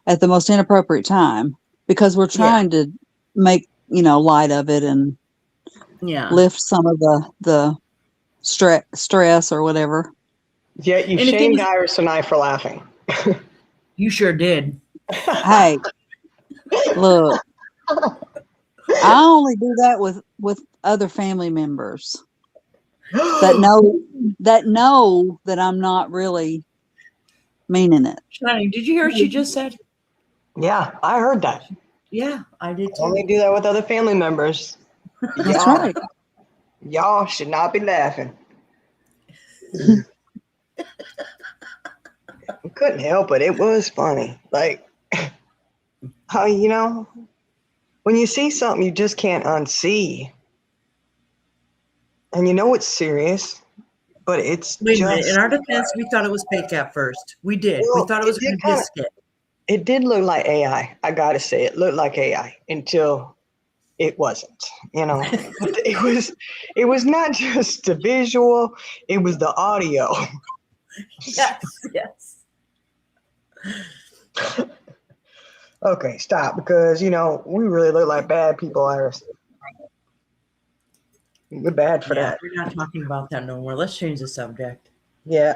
at the most inappropriate time because we're trying to make, light of it and lift some of the stress or whatever. Yet you And the thing shamed is- Iris and I for laughing. You sure did. Hey, look, I only do that with other family members that know that I'm not really meaning it. Shani, did you hear what she just said? Yeah, I heard that. Yeah, I did too. Only do that with other family members. That's right. Y'all should not be laughing. I couldn't help it. It was funny. Like, how, when you see something you just can't unsee. And you know it's serious, but it's Wait a just... minute. In our defense, we thought it was fake at first. We did. Well, we thought it was going to be a skit. It did look like AI. I gotta say, it looked like AI until it wasn't. It was not just the visual; it was the audio. Yes. Okay, stop, because we really look like bad people, Iris. We're bad for that. We're not talking about that no more. Let's change the subject. Yeah.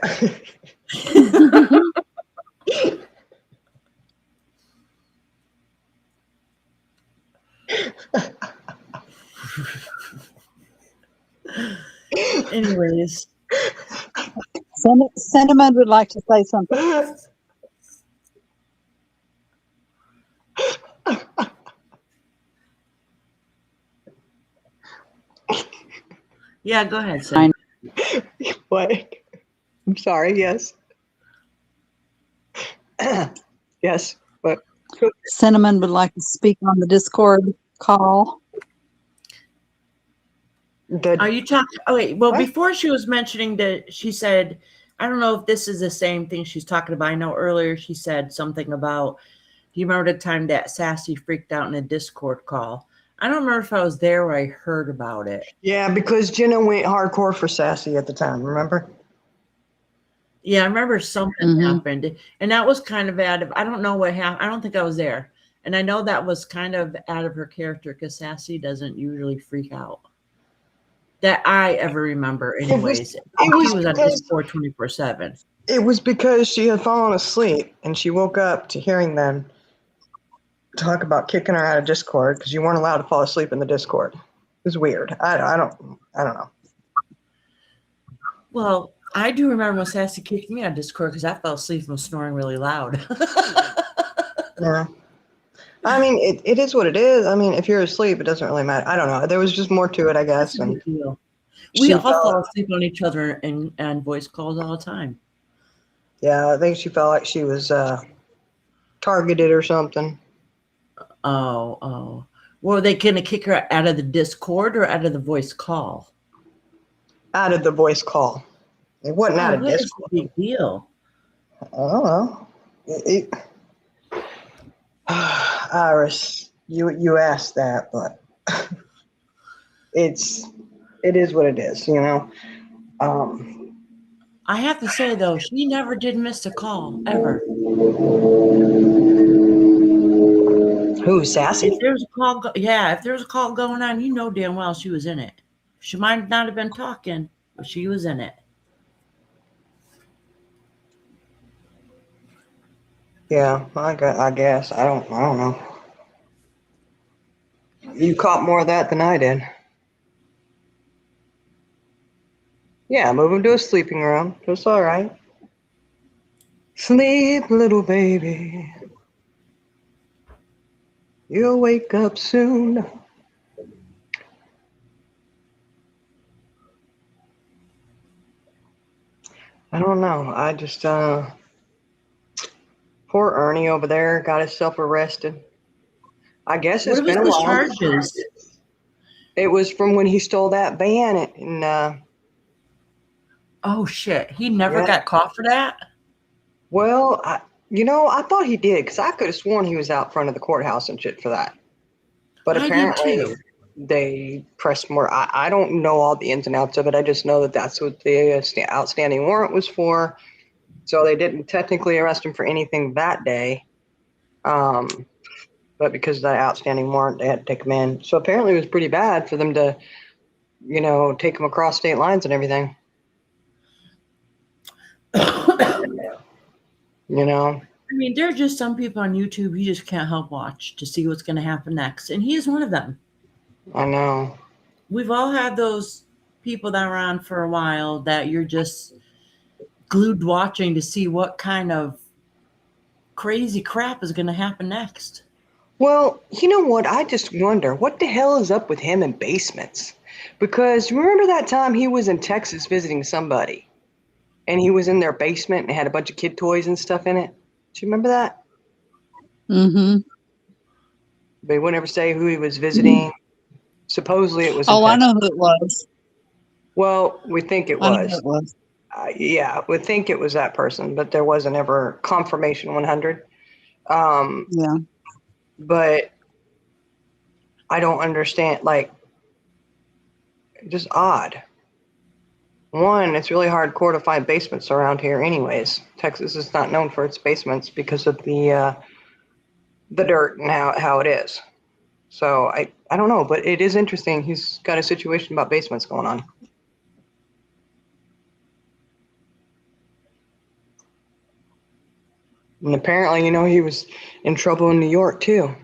Anyways. Cinnamon would like to say something. Yeah, go ahead, Cinnamon. What? I'm sorry, yes. Yes, but Cinnamon would like to speak on the Discord call. Are you talking? Oh, wait. Well, What? before she was mentioning that, she said, I don't know if this is the same thing she's talking about. I know earlier she said something about, do you remember the time that Sassy freaked out in a Discord call? I don't remember if I was there or I heard about it. Yeah, because Jenna went hardcore for Sassy at the time, remember? Yeah, I remember something happened. And that was kind of out of, I don't know what happened. I don't think I was there. And I know that was kind of out of her character because Sassy doesn't usually freak out. That I ever remember, anyways. She was on Discord 24/7. It was because she had fallen asleep and she woke up to hearing them talk about kicking her out of Discord because you weren't allowed to fall asleep in the Discord. It was weird. I don't know. Well, I do remember when Sassy kicked me out of Discord because I fell asleep and was snoring really loud. Yeah. I mean, it is what it is. I mean, if you're asleep, it doesn't really matter. I don't know. There was just more to it, I guess. That's a And big deal. she We all felt- fall asleep on each other and voice calls all the time. Yeah, I think she felt like she was targeted or something. Oh. Were they going to kick her out of the Discord or out of the voice call? Out of the voice call. It wasn't out of What is Discord. the big deal? I don't know. Iris, you asked that, but it is what it is, you know. I have to say, though, she never did miss a call, ever. Who, Sassy? If there's a call, if there's a call going on, you know damn well she was in it. She might not have been talking, but she was in it. Yeah, I guess. I don't know. You caught more of that than I did. Yeah, move him to a sleeping room. It's all right. Sleep, little baby. You'll wake up soon. I don't know. I just poor Ernie over there got himself arrested. I guess it's What was been a the while. charges? It was from when he stole that van and Oh, shit. He never Yeah. got caught for that? well, I thought he did because I could have sworn he was out front of the courthouse and shit for that. But I did apparently too. they pressed more. I don't know all the ins and outs of it. I just know that that's what the outstanding warrant was for. So they didn't technically arrest him for anything that day. But because of that outstanding warrant, they had to take him in. So apparently it was pretty bad for them to, take him across state lines and everything. I mean, there are just some people on YouTube you just can't help watch to see what's going to happen next. And he is one of them. I know. We've all had those people that were on for a while that you're just glued watching to see what kind of crazy crap is going to happen next. Well, you know what? I just wonder what the hell is up with him in basements? Because remember that time he was in Texas visiting somebody and he was in their basement and had a bunch of kid toys and stuff in it? Do you remember that? Mm-hmm. They wouldn't ever say who he was visiting. Supposedly it was in Oh, I Texas. know who it was. Well, we think it I know who was. it was. Yeah, we think it was that person, but there wasn't ever confirmation 100. Yeah. But I don't understand, like, just odd. One, it's really hardcore to find basements around here anyways. Texas is not known for its basements because of the dirt and how it is. So I don't know, but it is interesting. He's got a situation about basements going on. And apparently, he was in trouble in New York too.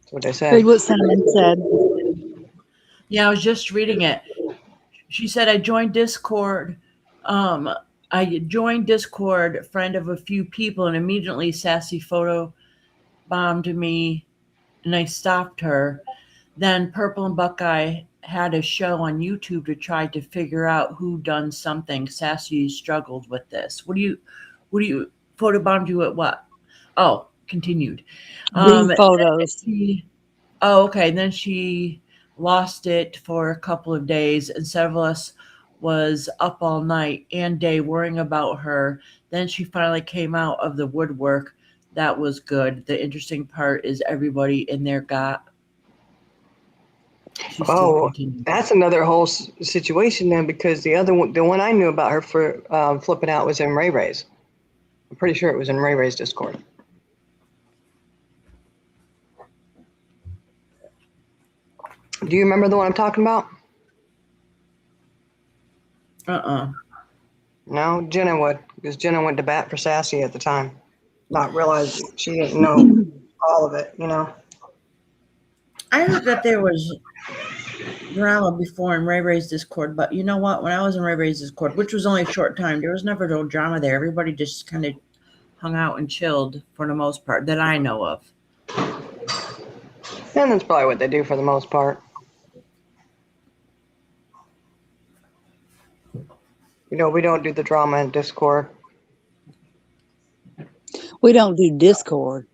That's what they said. Read what Cinnamon said. Yeah, I was just reading it. She said, I joined Discord. I joined Discord, friend of a few people, and immediately Sassy photo bombed me, and I stopped her. Then Purple and Buckeye had a show on YouTube to try to figure out who done something. Sassy struggled with this. What do you photobombed you at what? Oh, continued. The photos. Okay. Then she lost it for a couple of days, and several of us was up all night and day worrying about her. Then she finally came out of the woodwork. That was good. The interesting part is everybody in there got. She still Oh, continued. that's another whole situation then, because the other one, the one I knew about her for flipping out was in Ray Ray's. I'm pretty sure it was in Ray Ray's Discord. Do you remember the one I'm talking about? No, Jenna would, because Jenna went to bat for Sassy at the time, not realizing she didn't know all of it, you know. I heard that there was drama before in Ray Ray's Discord, but you know what? When I was in Ray Ray's Discord, which was only a short time, there was never no drama there. Everybody just kind of hung out and chilled for the most part that I know of. And that's probably what they do for the most part. You know, we don't do the drama in Discord. We don't do Discord,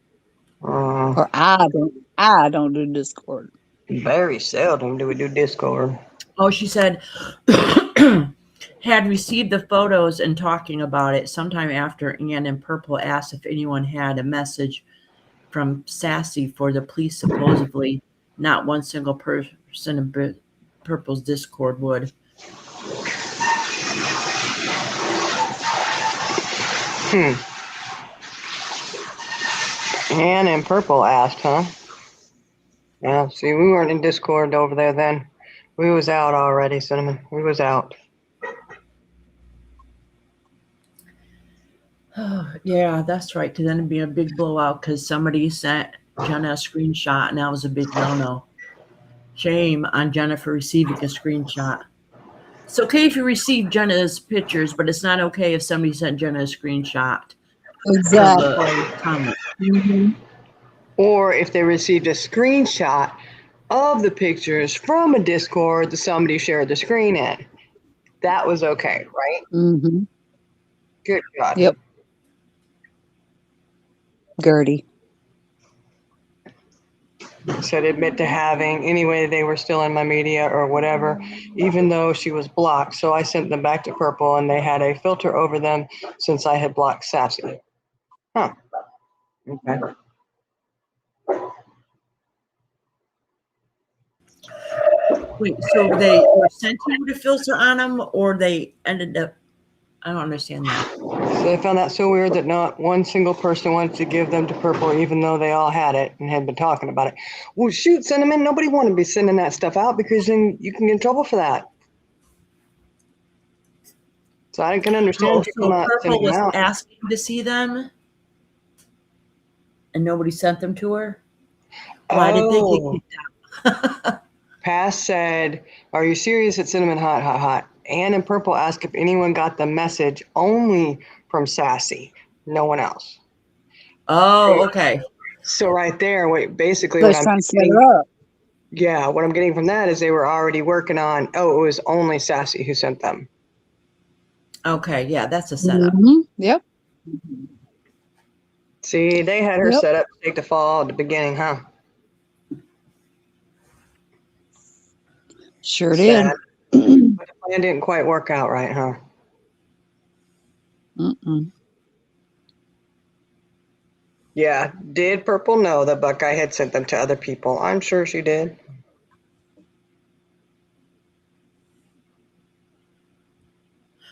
Uh, or I don't do Discord. Very seldom do we do Discord. Oh, she said had received the photos and talking about it sometime after Ann and Purple asked if anyone had a message from Sassy for the police. Supposedly, not one single person in Purple's Discord would. Ann and Purple asked, huh? Yeah, see, we weren't in Discord over there then. We was out already, Cinnamon. We was out. Oh, yeah, that's right. Because then it'd be a big blowout because somebody sent Jenna a screenshot, and that was a big no-no. Shame on Jenna for receiving a screenshot. It's okay if you receive Jenna's pictures, but it's not okay if somebody sent Jenna a screenshot. Exactly. Comment. Mm-hmm. Or if they received a screenshot of the pictures from a Discord that somebody shared the screen in. That was okay, right? Mm-hmm. Good God. Yep. Gertie. Said admit to having, anyway, they were still in my media or whatever, even though she was blocked. So I sent them back to Purple and they had a filter over them since I had blocked Sassy. Huh. Okay. Wait, so they were sent you to filter on them, or they ended up? I don't understand that. So I found that so weird that not one single person wanted to give them to Purple, even though they all had it and had been talking about it. Well, shoot, Cinnamon, nobody wanted to be sending that stuff out because then you can get in trouble for that. So I can understand people So not Purple sending them was out. asking to see them, and nobody sent them to her. Why did they get kicked out? Pass said, "Are you serious?" At Cinnamon hot, hot, hot. Ann and Purple asked if anyone got the message only from Sassy, no one else. Oh, okay. So right there, basically They're what I'm trying to set getting, her up. yeah, what I'm getting from that is they were already working on. Oh, it was only Sassy who sent them. Okay, yeah, that's a setup. Mm-hmm. Yep. See, they had her Yep. set up to take the fall at the beginning, huh? Sure Sad. did. But the plan didn't quite work out right, huh? Mm-mm. Yeah. Did Purple know that Buckeye had sent them to other people? I'm sure she did.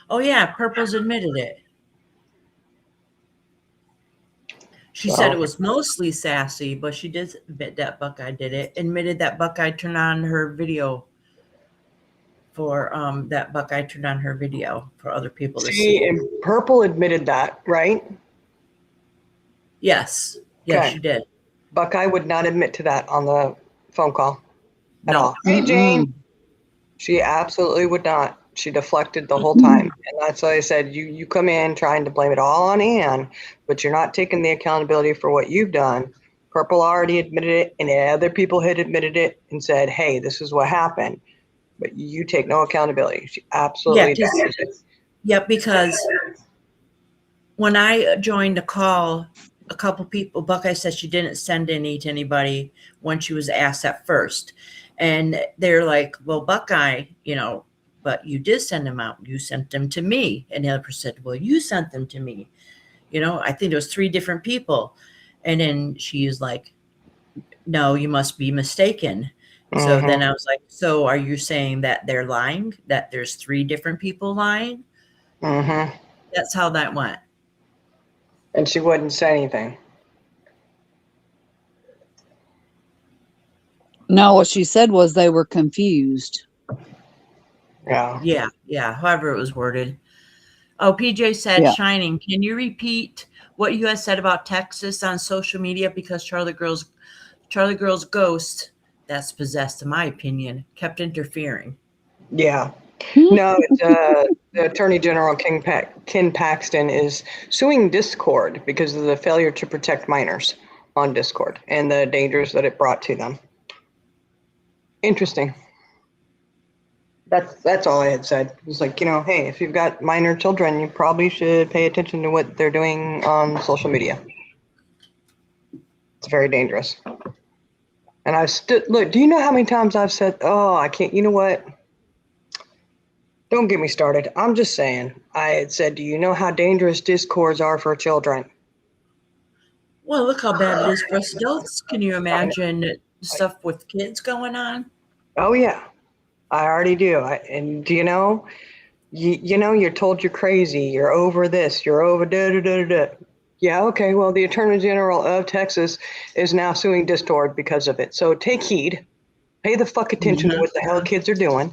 Oh yeah, Purple's admitted it. She So, said it was mostly Sassy, but she did admit that Buckeye did it. Admitted that Buckeye turned on her video for that Buckeye turned on her video for other people to see. and Purple admitted that, right? Yes. Yes, Okay. she did. Buckeye would not admit to that on the phone call at No. all. Hey, Jane. Mm-mm. She absolutely would not. She deflected the whole time. And that's why I said, you come in trying to blame it all on Ann, but you're not taking the accountability for what you've done. Purple already admitted it, and other people had admitted it and said, hey, this is what happened. But you take no accountability. She absolutely does. Yeah, because when I joined the call a couple people, Buckeye said she didn't send any to anybody when she was asked at first. And they're like, well, Buckeye, but you did send them out. You sent them to me. And the other person said, well, you sent them to me. I think there was 3 different people. And then she's like, no, you must be mistaken. So Mm-hmm. then I was like, so are you saying that they're lying, that there's 3 different people lying? Mm-hmm. That's how that went. And she wouldn't say anything. No, what she said was they were confused. Yeah. Yeah. However it was worded. Oh, PJ said, Yeah. Shining, can you repeat what you had said about Texas on social media? Because Charlie Girl's ghost, that's possessed, in my opinion, kept interfering. Yeah. No, the Attorney General Ken Paxton is suing Discord because of the failure to protect minors on Discord and the dangers that it brought to them. Interesting. That's all I had said. It's like, hey, if you've got minor children, you probably should pay attention to what they're doing on social media. It's very dangerous. And look, do you know how many times I've said, oh, I can't, you know what? Don't get me started. I'm just saying, I had said, do you know how dangerous Discords are for children? Well, look how bad it is for us adults. Can you imagine stuff with kids going on? Oh, yeah. I already do. And do you know, you're told you're crazy. You're over this. You're over da-da-da-da-da. Yeah, okay. Well, the Attorney General of Texas is now suing Discord because of it. So take heed. Pay the fuck attention to what the hell kids are doing.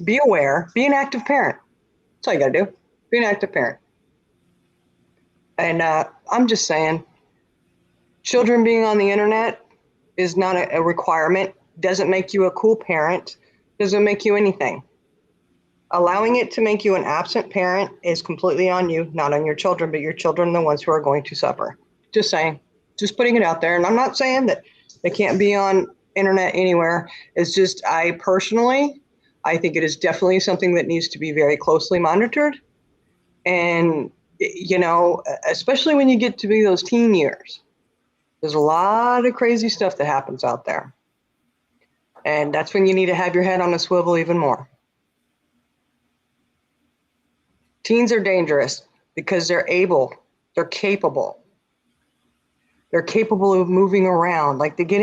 Be aware. Be an active parent. That's all you got to do. Be an active parent. And I'm just saying, children being on the internet is not a requirement. Doesn't make you a cool parent. Doesn't make you anything. Allowing it to make you an absent parent is completely on you, not on your children, but your children are the ones who are going to suffer. Just saying. Just putting it out there. And I'm not saying that they can't be on internet anywhere. It's just I think it is definitely something that needs to be very closely monitored. And, especially when you get to be those teen years, there's a lot of crazy stuff that happens out there. And that's when you need to have your head on a swivel even more. Teens are dangerous because they're capable. They're capable of moving around. Like they get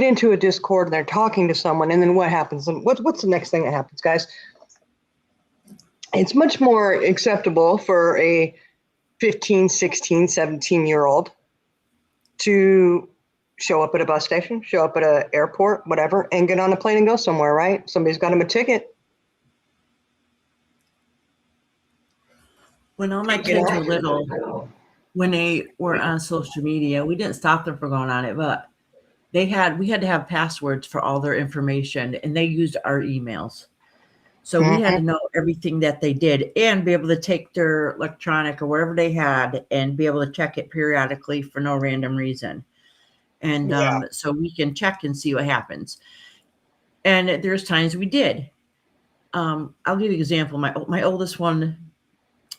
into a Discord and they're talking to someone, and then what happens? And what's the next thing that happens, guys? It's much more acceptable for a 15, 16, 17-year-old to show up at a bus station, show up at an airport, whatever, and get on a plane and go somewhere, right? Somebody's got them a ticket. When all my kids were little, when they were on social media, we didn't stop them from going on it, but we had to have passwords for all their information, and they used our emails. So we had to know everything that they did and be able to take their electronic or whatever they had and be able to check it periodically for no random reason. And so we can check and see what happens. And there's times we did. I'll give you an example. My oldest one,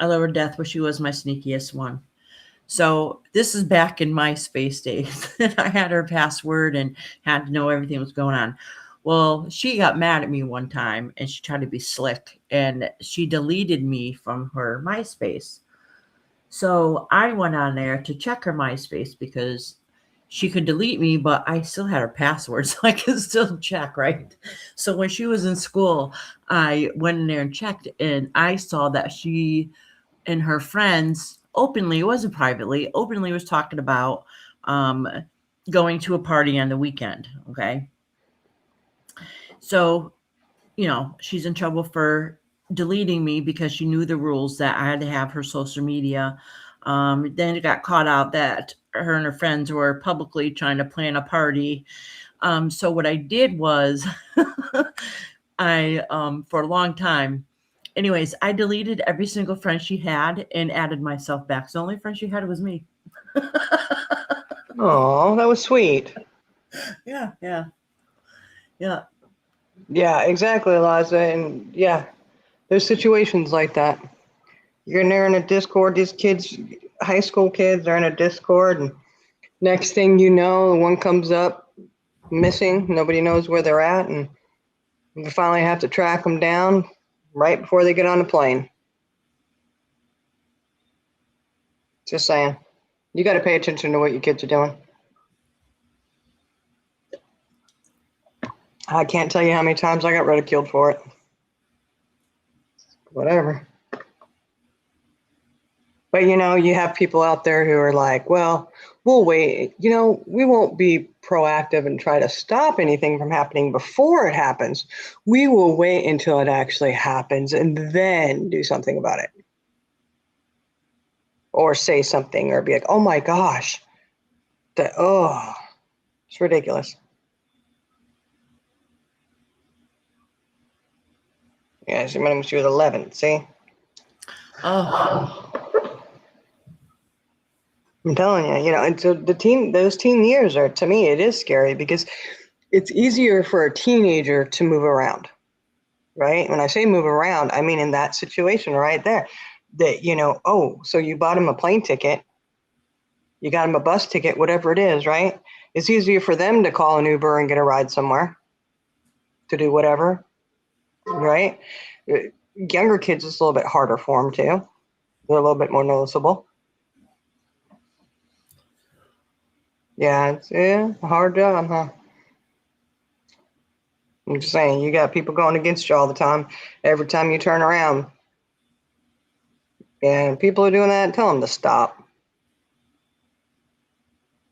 I love her to death, but she was my sneakiest one. So this is back in MySpace days. I had her password and had to know everything that was going on. Well, she got mad at me one time and she tried to be slick and she deleted me from her MySpace. So I went on there to check her MySpace because she could delete me, but I still had her password, so I could still check, right? So when she was in school, I went in there and checked, and I saw that she and her friends openly, it wasn't privately, openly was talking about going to a party on the weekend, okay? So, she's in trouble for deleting me because she knew the rules that I had to have her social media. Then it got caught out that her and her friends were publicly trying to plan a party. So what I did was I, for a long time, anyways, I deleted every single friend she had and added myself back. So the only friend she had was me. Oh, that was sweet. Yeah. Yeah, exactly, Eliza. And yeah, there's situations like that. You're in there in a Discord, these kids, high school kids are in a Discord, and next thing you know, one comes up missing. Nobody knows where they're at, and we finally have to track them down right before they get on the plane. Just saying. You got to pay attention to what your kids are doing. I can't tell you how many times I got ridiculed for it. Whatever. But you know, you have people out there who are like, well, we'll wait. You know, we won't be proactive and try to stop anything from happening before it happens. We will wait until it actually happens and then do something about it. Or say something or be like, oh my gosh. It's ridiculous. Yeah, she met him when she was 11. See? Oh, I'm telling you, you know, and so those teen years are, to me, it is scary because it's easier for a teenager to move around, right? When I say move around, I mean in that situation right there, that, you know, oh, so you bought him a plane ticket, you got him a bus ticket, whatever it is, right? It's easier for them to call an Uber and get a ride somewhere to do whatever, right? Younger kids, it's a little bit harder for them too. They're a little bit more noticeable. Yeah, it's a hard job, huh? I'm just saying, you got people going against you all the time. Every time you turn around, and people are doing that, tell them to stop.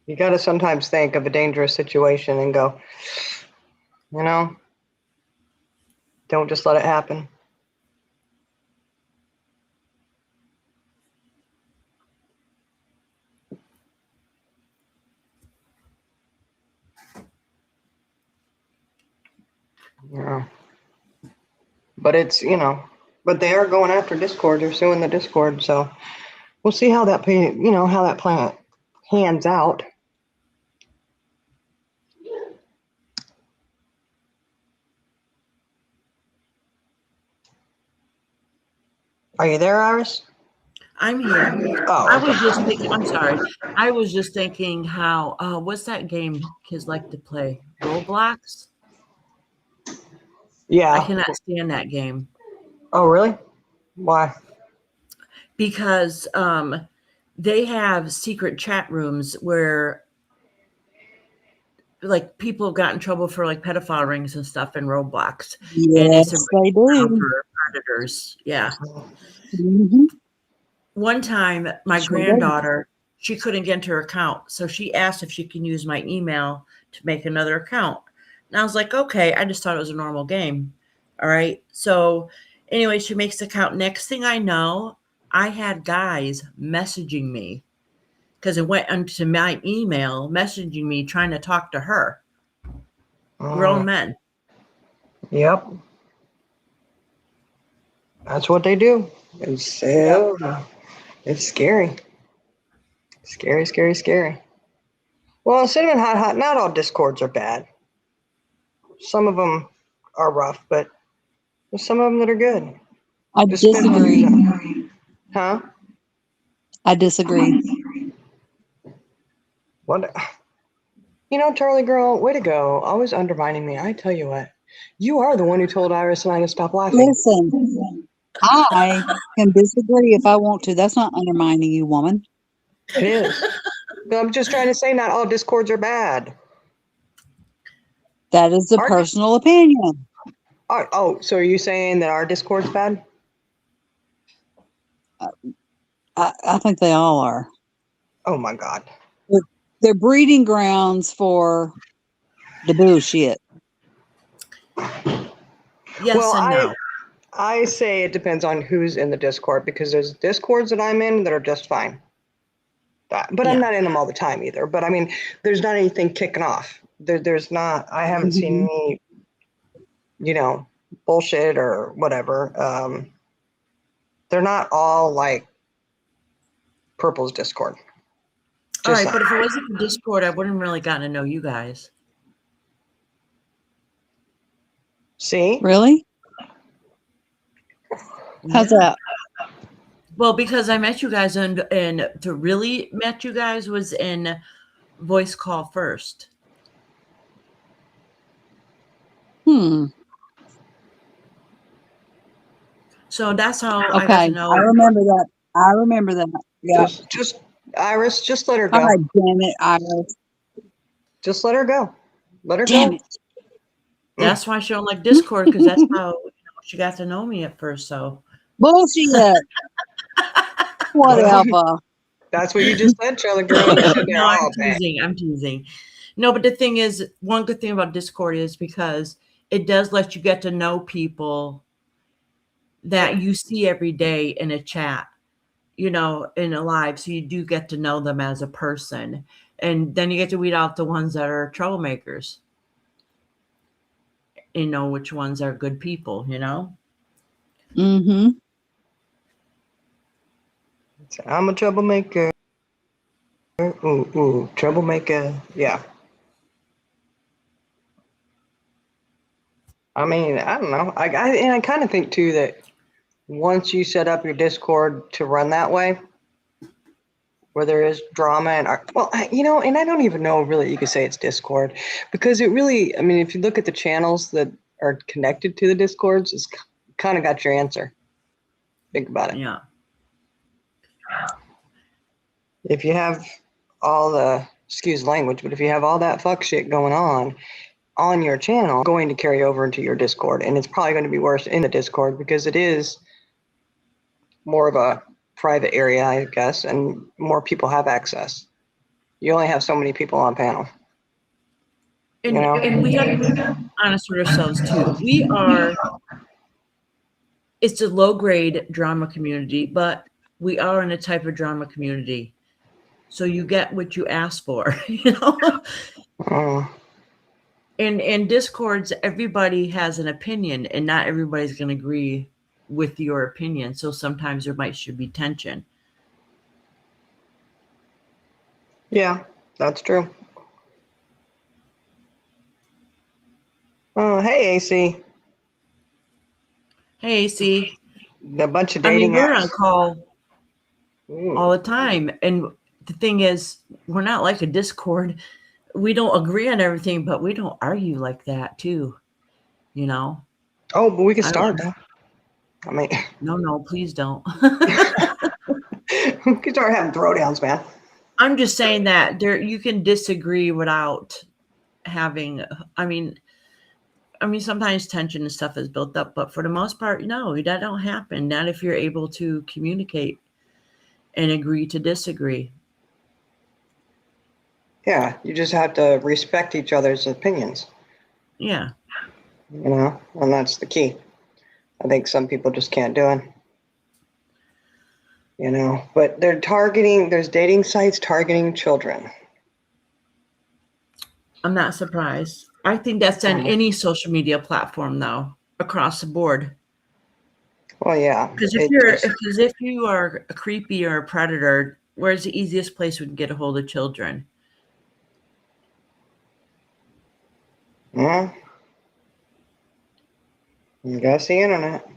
You got to sometimes think of a dangerous situation and go, you know, don't just let it happen. Yeah. But it's, you know, but they are going after Discord. They're suing the Discord. So we'll see how that, you know, how that plan hands out. Are you there, Iris? I'm here. Oh, I was okay. just thinking, I'm sorry. I was just thinking how, what's that game kids like to play? Roblox? I Yeah. cannot stand that game Oh, really? Why? because they have secret chat rooms where like people have got in trouble for like pedophile rings and stuff in Roblox. And it's a Yes, they do. for predators. Yeah. Mhm. One time, my Sure do. granddaughter, she couldn't get into her account. So she asked if she can use my email to make another account. And I was like, okay. I just thought it was a normal game. All right. So anyway, she makes the account. Next thing I know, I had guys messaging me because it went into my email, messaging me, trying to talk to her. Grown men. Yep. That's what they do. It's scary. Scary, scary, scary. Well, Cinnamon Hot Hot, not all Discords are bad. Some of them are rough, but there's some of them that are good. I Just depends on who's disagree. in them. Huh? I disagree. What? You know, Charlie girl, way to go. Always undermining me. I tell you what, you are the one who told Iris and I to stop laughing. Listen, I can disagree if I want to. That's not undermining you, woman. It is. But I'm just trying to say not all Discords are bad. That is a Our- personal opinion. So are you saying that our Discord's bad? I think they all are. Oh my God. They're breeding grounds for the bullshit. Yes Well, and no. I say it depends on who's in the Discord because there's Discords that I'm in that are just fine. But I'm Yeah. not in them all the time either. But I mean, there's not anything kicking off. There's not, I haven't seen any, you know, bullshit or whatever. They're not all like Purple's Discord. All Just right. But if it wasn't for Discord, I wouldn't really gotten to know you guys. see? Really? How's Yeah. that? Well, because I met you guys and to really met you guys was in voice call first. So that's how I got Okay, to know. I remember that. I remember that. Yeah. Just Iris, just let her All go. right, damn it, Iris. Just let her go. Let her Damn go. it. That's why she don't like Discord, because that's how she got to know me at first. So Bullshit. Whatever. That's what you just said, Charlie girl. You said they're no, I'm all bad. teasing. I'm teasing. No, but the thing is, one good thing about Discord is because it does let you get to know people that you see every day in a chat, in a live. So you do get to know them as a person. And then you get to weed out the ones that are troublemakers. Which ones are good people, Mm-hmm. I'm a troublemaker. Ooh, troublemaker. Yeah. I mean, I don't know. I kind of think too that once you set up your Discord to run that way, where there is drama and and I don't even know really you could say it's Discord, because it really, I mean, if you look at the channels that are connected to the Discords, it's kind of got your answer. Think about it. Yeah. If you have all the, excuse language, but if you have all that fuck shit going on your channel, it's going to carry over into your Discord, and it's probably going to be worse in the Discord because it is more of a private area, I guess, and more people have access. You only have so many people on panel. And we have to be honest with ourselves too. It's a low grade drama community, but we are in a type of drama community. So you get what you ask for, In Discords, everybody has an opinion and not everybody's going to agree with your opinion. So sometimes there should be tension. Yeah, that's true. Oh, hey, AC. Hey, see, A bunch of dating we're apps. on call Ooh. all the time. And the thing is, we're not like a Discord. We don't agree on everything, but we don't argue like that too. Oh, but we can start though. I mean, No, please don't. we can start having throwdowns, man. I'm just saying that you can disagree without having, sometimes tension and stuff is built up, but for the most part, no, that don't happen. Not if you're able to communicate and agree to disagree. Yeah, you just have to respect each other's opinions. Yeah. And that's the key. I think some people just can't do it. But there's dating sites targeting children. I'm not surprised. I think that's on any social media platform, though, across the board. Well, yeah. Because if you are a creepy or a predator, where's the easiest place we can get a hold of children? You guess the internet.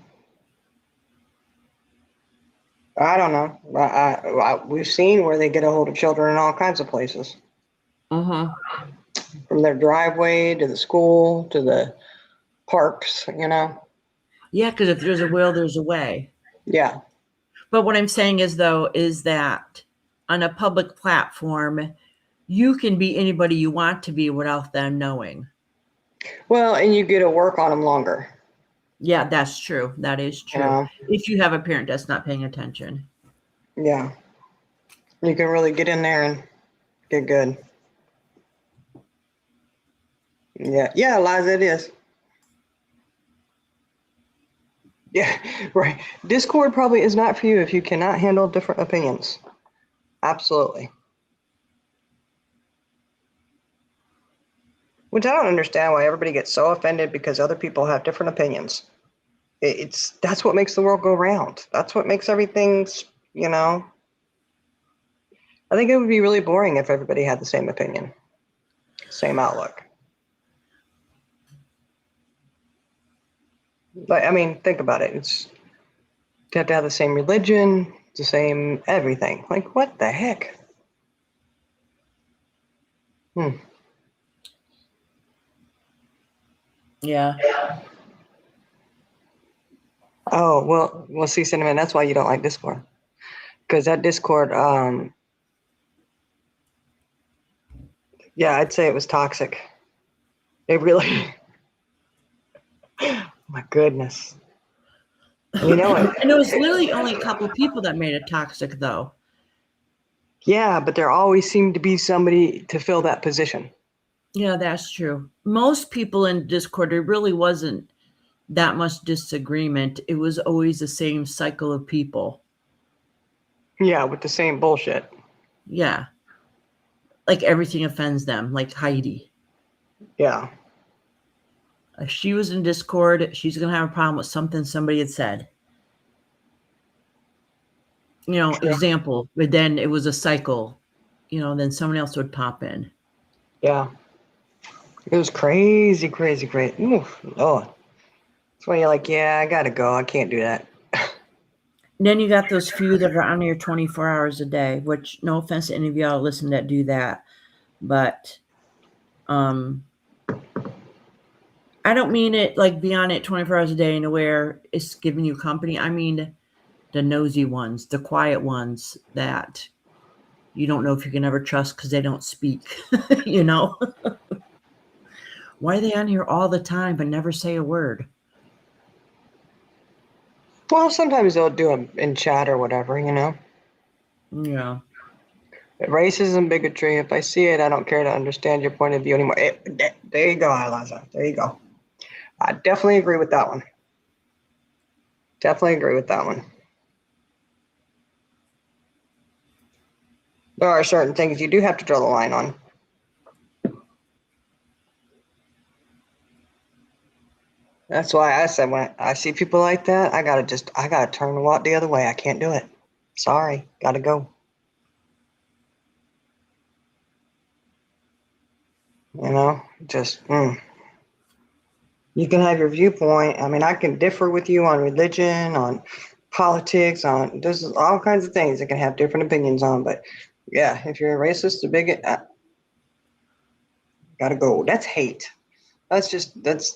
I don't know. We've seen where they get a hold of children in all kinds of places. Uh-huh. From their driveway to the school to the parks, Yeah, because if there's a will, there's a way. Yeah. But what I'm saying is that on a public platform, you can be anybody you want to be without them knowing. Well, and you get to work on them longer. Yeah, that's true. That is true. If you have a parent that's not paying attention. Yeah. You can really get in there and get good. Yeah. Yeah, Liza, it is. Yeah, right. Discord probably is not for you if you cannot handle different opinions. Absolutely. Which I don't understand why everybody gets so offended because other people have different opinions. That's what makes the world go round. That's what makes everything, I think it would be really boring if everybody had the same opinion, same outlook. But I mean, think about it. You have to have the same religion, the same everything. Like, what the heck? Yeah. Oh, well, see, Cinnamon, that's why you don't like Discord. Because that Discord, yeah, I'd say it was toxic. It really, my goodness. You know it. And it was literally only a couple people that made it toxic, though. Yeah, but there always seemed to be somebody to fill that position. Yeah, that's true. Most people in Discord, there really wasn't that much disagreement. It was always the same cycle of people. Yeah, with the same bullshit. Yeah. Like everything offends them, like Heidi. Yeah. If she was in Discord, she's going to have a problem with something somebody had said. You know, True. example, but then it was a cycle. You know, then someone else would pop in. Yeah. It was crazy, crazy, crazy. Oof, Lord. That's why you're like, yeah, I gotta go. I can't do that. And then you got those few that are on here 24 hours a day, which no offense to any of y'all listen that do that. But I don't mean it like be on it 24 hours a day and where it's giving you company. I mean the nosy ones, the quiet ones that you don't know if you can ever trust because they don't speak, you know? Why are they on here all the time but never say a word? Well, sometimes they'll do it in chat or whatever, you know? Yeah. Racism, bigotry, if I see it, I don't care to understand your point of view anymore. There you go, Eliza. There you go. I definitely agree with that one. Definitely agree with that one. There are certain things you do have to draw the line on. That's why I said when I see people like that, I gotta turn and walk the other way. I can't do it. Sorry, gotta go. You know, just you can have your viewpoint. I mean, I can differ with you on religion, on politics, on there's all kinds of things I can have different opinions on. But yeah, if you're a racist, a bigot, gotta go. That's hate. That's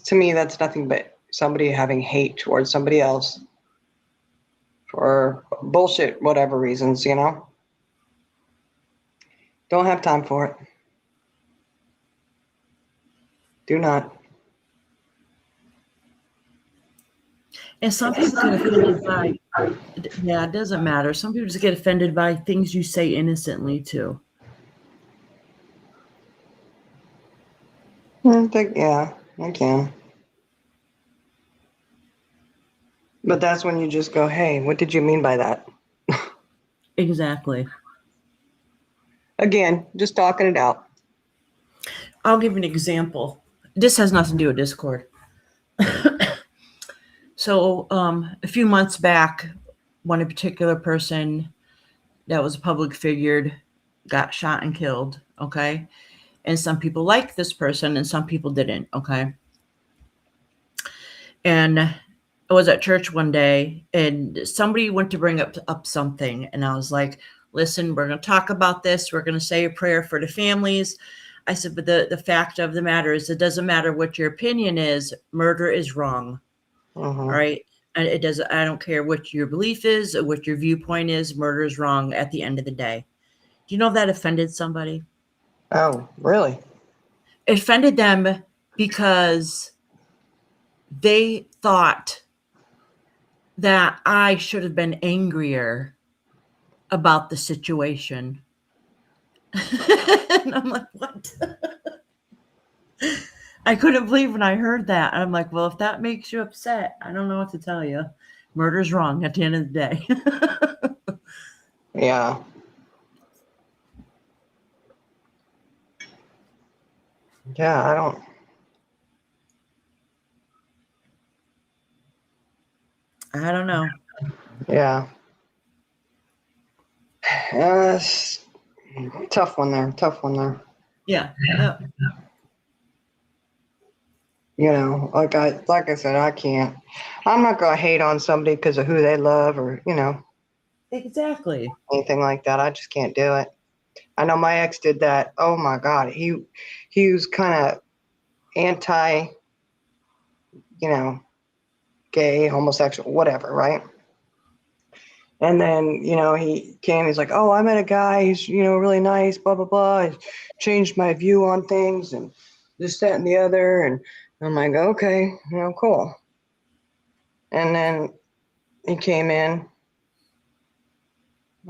to me, that's nothing but somebody having hate towards somebody else for bullshit, whatever reasons, you know. Don't have time for it. Do not. And some people get offended by, yeah, it doesn't matter. Some people just get offended by things you say innocently too. Yeah, I can. But that's when you just go, hey, what did you mean by that? Exactly. Again, just talking it out. I'll give an example. This has nothing to do with Discord. So a few months back, one particular person that was a public figure got shot and killed. Okay. And some people liked this person and some people didn't. Okay. And I was at church one day and somebody went to bring up something. And I was like, listen, we're going to talk about this. We're going to say a prayer for the families. I said, but the fact of the matter is, it doesn't matter what your opinion is. Murder is wrong. All right. And it doesn't, I don't care what your belief is or what your viewpoint is. Murder is wrong at the end of the day. Do you know if that offended somebody? Oh, really? It offended them because they thought that I should have been angrier about the situation. And I'm like, what? I couldn't believe when I heard that. I'm like, well, if that makes you upset, I don't know what to tell you. Murder's wrong at the end of the day. Yeah. Yeah, I don't. I don't know. Yeah. Tough one there. Tough one there. Yeah. Yeah. You know, like I said, I can't. I'm not gonna hate on somebody because of who they love, or you know. Exactly. anything like that. I just can't do it. I know my ex did that. Oh my God. He was kind of anti, gay, homosexual, whatever, right? And then, he came, he's like, oh, I met a guy, he's, really nice, blah, blah, blah. He changed my view on things and this, that, and the other. And I'm like, okay, cool. And then he came in,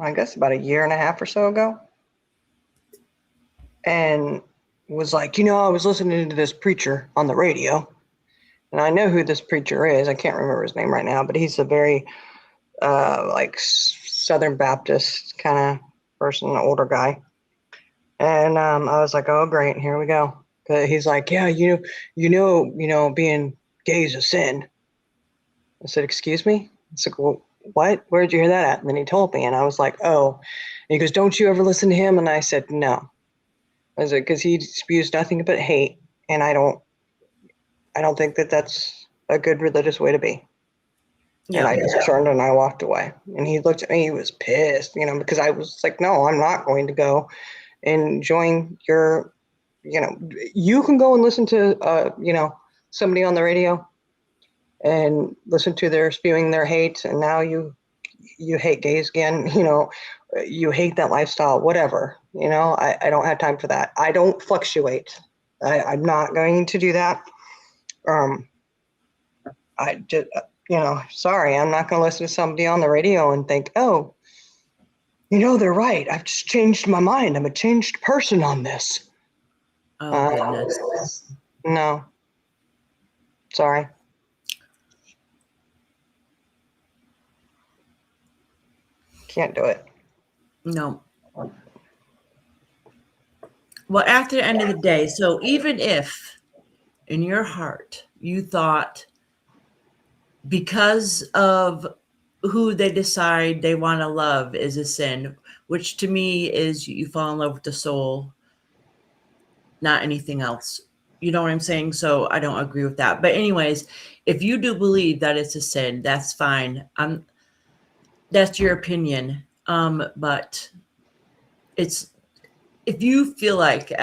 I guess about a year and a half or so ago, and was like, I was listening to this preacher on the radio. And I know who this preacher is. I can't remember his name right now, but he's a very like Southern Baptist kind of person, an older guy. And I was like, oh, great, here we go. He's like, yeah, being gay is a sin. I said, excuse me? I said, well, what? Where'd you hear that at? And then he told me, and I was like, oh. And he goes, don't you ever listen to him? And I said, no. I said, because he spews nothing but hate, and I don't think that that's a good religious way to be. And I just turned and I walked away. And he looked at me, he was pissed, because I was like, no, I'm not going to go and join your, you can go and listen to, somebody on the radio and listen to their spewing their hate. And now you hate gays again, you hate that lifestyle, whatever, I don't have time for that. I don't fluctuate. I'm not going to do that. I just, sorry, I'm not going to listen to somebody on the radio and think, oh, they're right. I've just changed my mind. I'm a changed person on this. Oh, goodness. No. Sorry. Can't do it. No. Well, after the end of the day, so even if in your heart you thought because of who they decide they want to love is a sin, which to me is you fall in love with the soul, not anything else. You know what I'm saying? So I don't agree with that. But anyways, if you do believe that it's a sin, that's fine. That's your opinion. But it's, if you feel like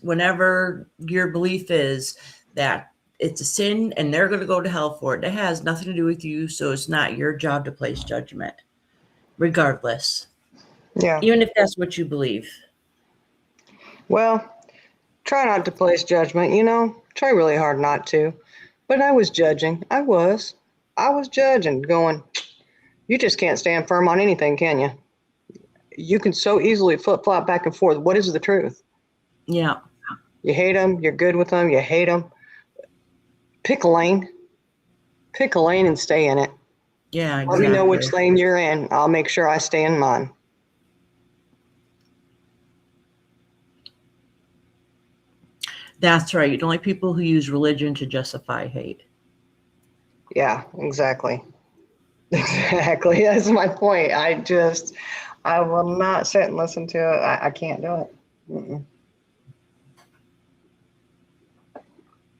whenever your belief is that it's a sin and they're going to go to hell for it, that has nothing to do with you. So it's not your job to place judgment, regardless. Yeah. Even if that's what you believe. Well, try not to place judgment, try really hard not to. But I was judging. I was judging, going, you just can't stand firm on anything, can you? You can so easily flip-flop back and forth. What is the truth? Yeah. You hate them, you're good with them, you hate them. Pick a lane. Pick a lane and stay in it. Yeah, exactly. Let me know which lane you're in. I'll make sure I stay in mine. That's right. You don't like people who use religion to justify hate. Yeah, exactly. Exactly. That's my point. I will not sit and listen to it. I can't do it. Mm-mm.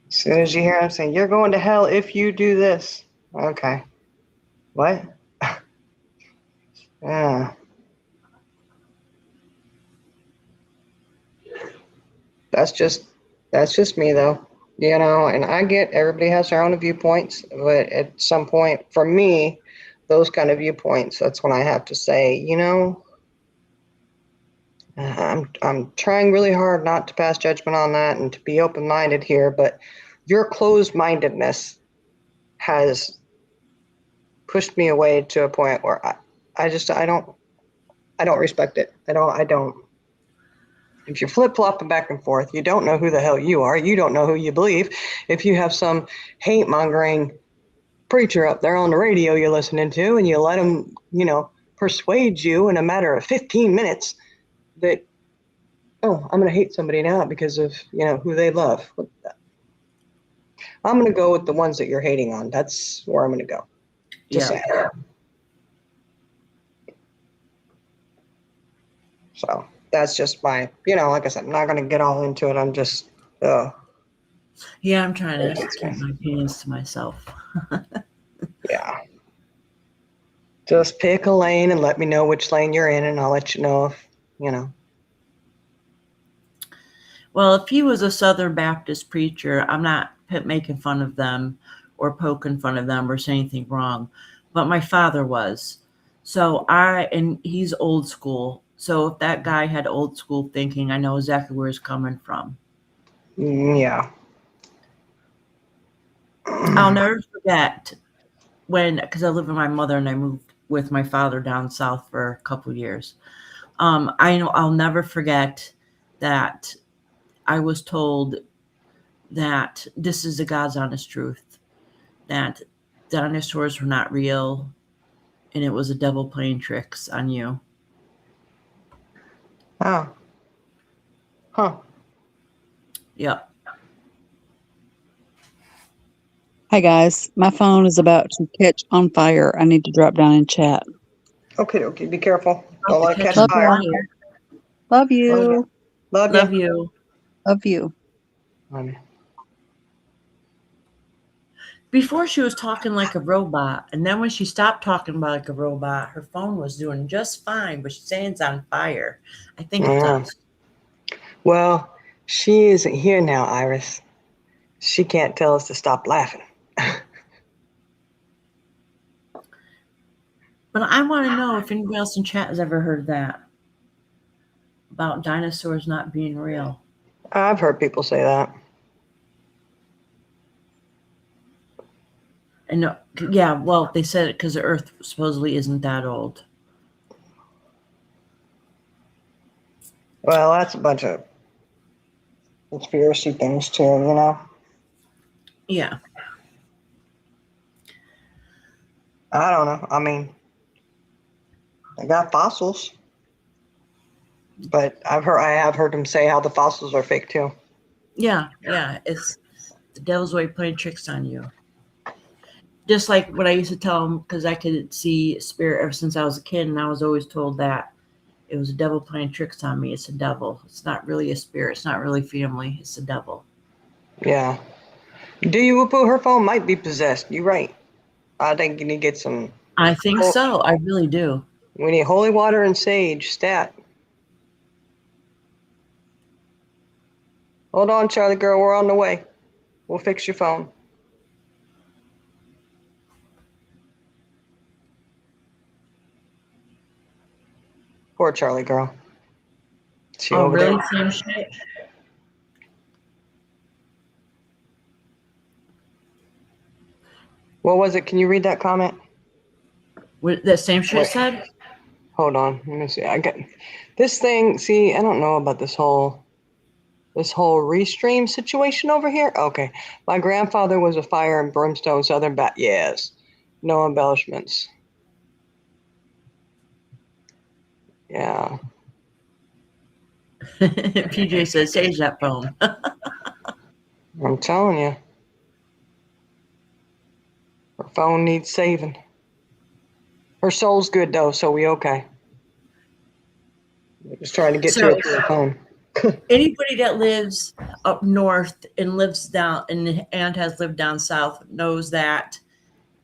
As soon as you hear him saying, you're going to hell if you do this. Okay. What? Yeah. That's just me though. And I get everybody has their own viewpoints, but at some point, for me, those kind of viewpoints, that's when I have to say, I'm trying really hard not to pass judgment on that and to be open-minded here, but your closed-mindedness has pushed me away to a point where I don't respect it. I don't. If you're flip-flopping back and forth, you don't know who the hell you are. You don't know who you believe. If you have some hate-mongering preacher up there on the radio you're listening to and you let him, persuade you in a matter of 15 minutes that, oh, I'm going to hate somebody now because of, who they love. I'm going to go with the ones that you're hating on. That's where I'm going to go. Just saying. So that's just my, like I said, I'm not going to get all into it. I'm just, yeah, I'm trying to keep my opinions to myself. Yeah. Just pick a lane and let me know which lane you're in, and I'll let you know if, you know. Well, if he was a Southern Baptist preacher, I'm not making fun of them or poking fun of them or saying anything wrong, but my father was. So and he's old school. So if that guy had old school thinking, I know exactly where he's coming from. Yeah. I'll never forget because I live with my mother and I moved with my father down south for a couple of years. I'll never forget that I was told that this is the God's honest truth, that dinosaurs were not real and it was a devil playing tricks on you. Oh. Huh. Yep. Hi guys, my phone is about to catch on fire. I need to drop down and chat. Okay. Be careful. Don't let it catch Love fire. you. Love you. Love you. Love you. Love you. Before she was talking like a robot, and then when she stopped talking like a robot, her phone was doing just fine, but she's saying it's on fire. I think it's Yeah. us. Well, she isn't here now, Iris. She can't tell us to stop laughing. But I want to know if anybody else in chat has ever heard that about dinosaurs not being real. I've heard people say that. And yeah, well, they said it because the Earth supposedly isn't that old. Well, that's a bunch of conspiracy things too, you know? Yeah. I don't know. I mean, they got fossils. But I have heard them say how the fossils are fake too. Yeah. It's the devil's way of playing tricks on you. Just like what I used to tell them, because I could see spirit ever since I was a kid, and I was always told that it was a devil playing tricks on me. It's a devil. It's not really a spirit. It's not really family. It's a devil. Yeah. Do you Upu? Her phone might be possessed. You're right. I think you need to get some. I think so. I really do. We need holy water and sage. Stat. Hold on, Charlie girl. We're on the way. We'll fix your phone. Poor Charlie girl. She Oh, over really? there. Same shit? What was it? Can you read that comment? What that same shit Wait. said? Hold on. Let me see. I got this thing. See, I don't know about this whole Restream situation over here. Okay. My grandfather was a fire and brimstone Southern Bat. Yes. No embellishments. Yeah. PJ says, sage that phone. I'm telling you. Her phone needs saving. Her soul's good though, so we okay. We're just trying to get to her through her phone. Anybody that lives up north and lives down and has lived down south knows that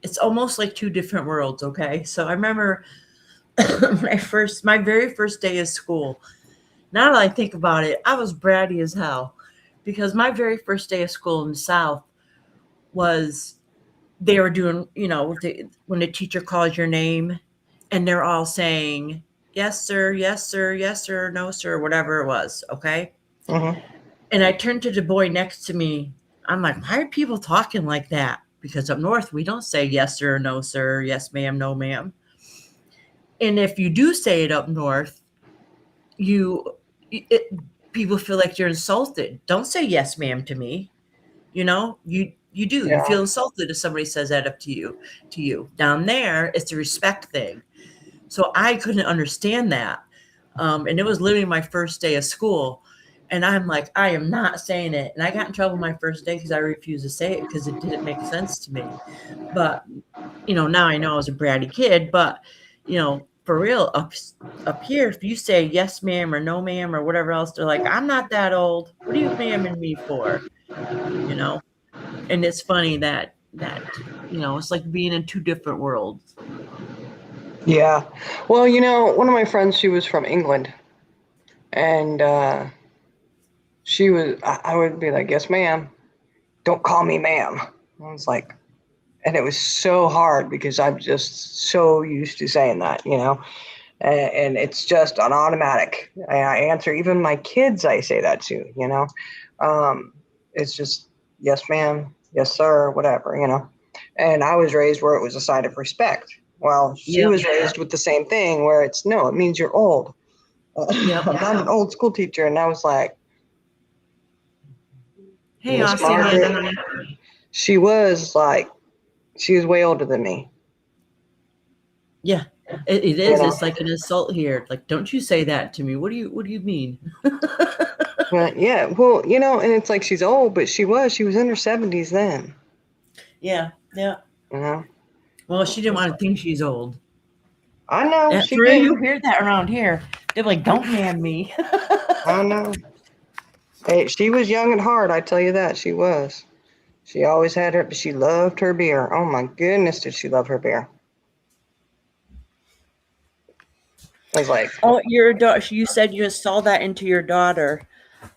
it's almost like two different worlds. Okay, so I remember my very first day of school. Now that I think about it, I was bratty as hell because my very first day of school in the South was they were doing, when the teacher calls your name and they're all saying, yes, sir, yes, sir, yes, sir, no, sir, whatever it was. Okay. Mm-hmm. And I turned to the boy next to me. I'm like, why are people talking like that? Because up north, we don't say yes, sir, no, sir, yes, ma'am, no, ma'am. And if you do say it up north, people feel like you're insulted. Don't say yes, ma'am to me. You do. Yeah. You feel insulted if somebody says that up to you. Down there, it's a respect thing. So I couldn't understand that. And it was literally my first day of school. And I'm like, I am not saying it. And I got in trouble my first day because I refused to say it because it didn't make sense to me. But, now I know I was a bratty kid. But, for real, up here, if you say yes, ma'am, or no, ma'am, or whatever else, they're like, I'm not that old. What are you ma'aming me for? And it's funny that it's like being in two different worlds. Yeah. Well, one of my friends, she was from England, and I would be like, yes, ma'am. Don't call me ma'am. I was like, and it was so hard because I'm just so used to saying that. And it's just an automatic. I answer, even my kids, I say that to. Um, it's just, yes, ma'am, yes, sir, whatever. And I was raised where it was a sign of respect. Well, she Yep. was raised with the same thing where it's, no, it means you're old. Yep. I'm not an old school teacher. And I was like, Hey, Miss Aussie, Amanda, Margaret, honey. she was way older than me. Yeah, it You is. know, It's like an insult here. Like, don't you say that to me. What do you mean? but yeah, well, and it's like she's old, but she was in her 70s then. Yeah, yeah. You know, Well, she didn't want to think she's old. I know That's she where you didn't. hear that around here. They're like, don't man me. I know. Hey, she was young at heart. I tell you that she was. She always had her. She loved her beer. Oh my goodness, did she love her beer? I was like, Oh, your daughter. You said you installed that into your daughter.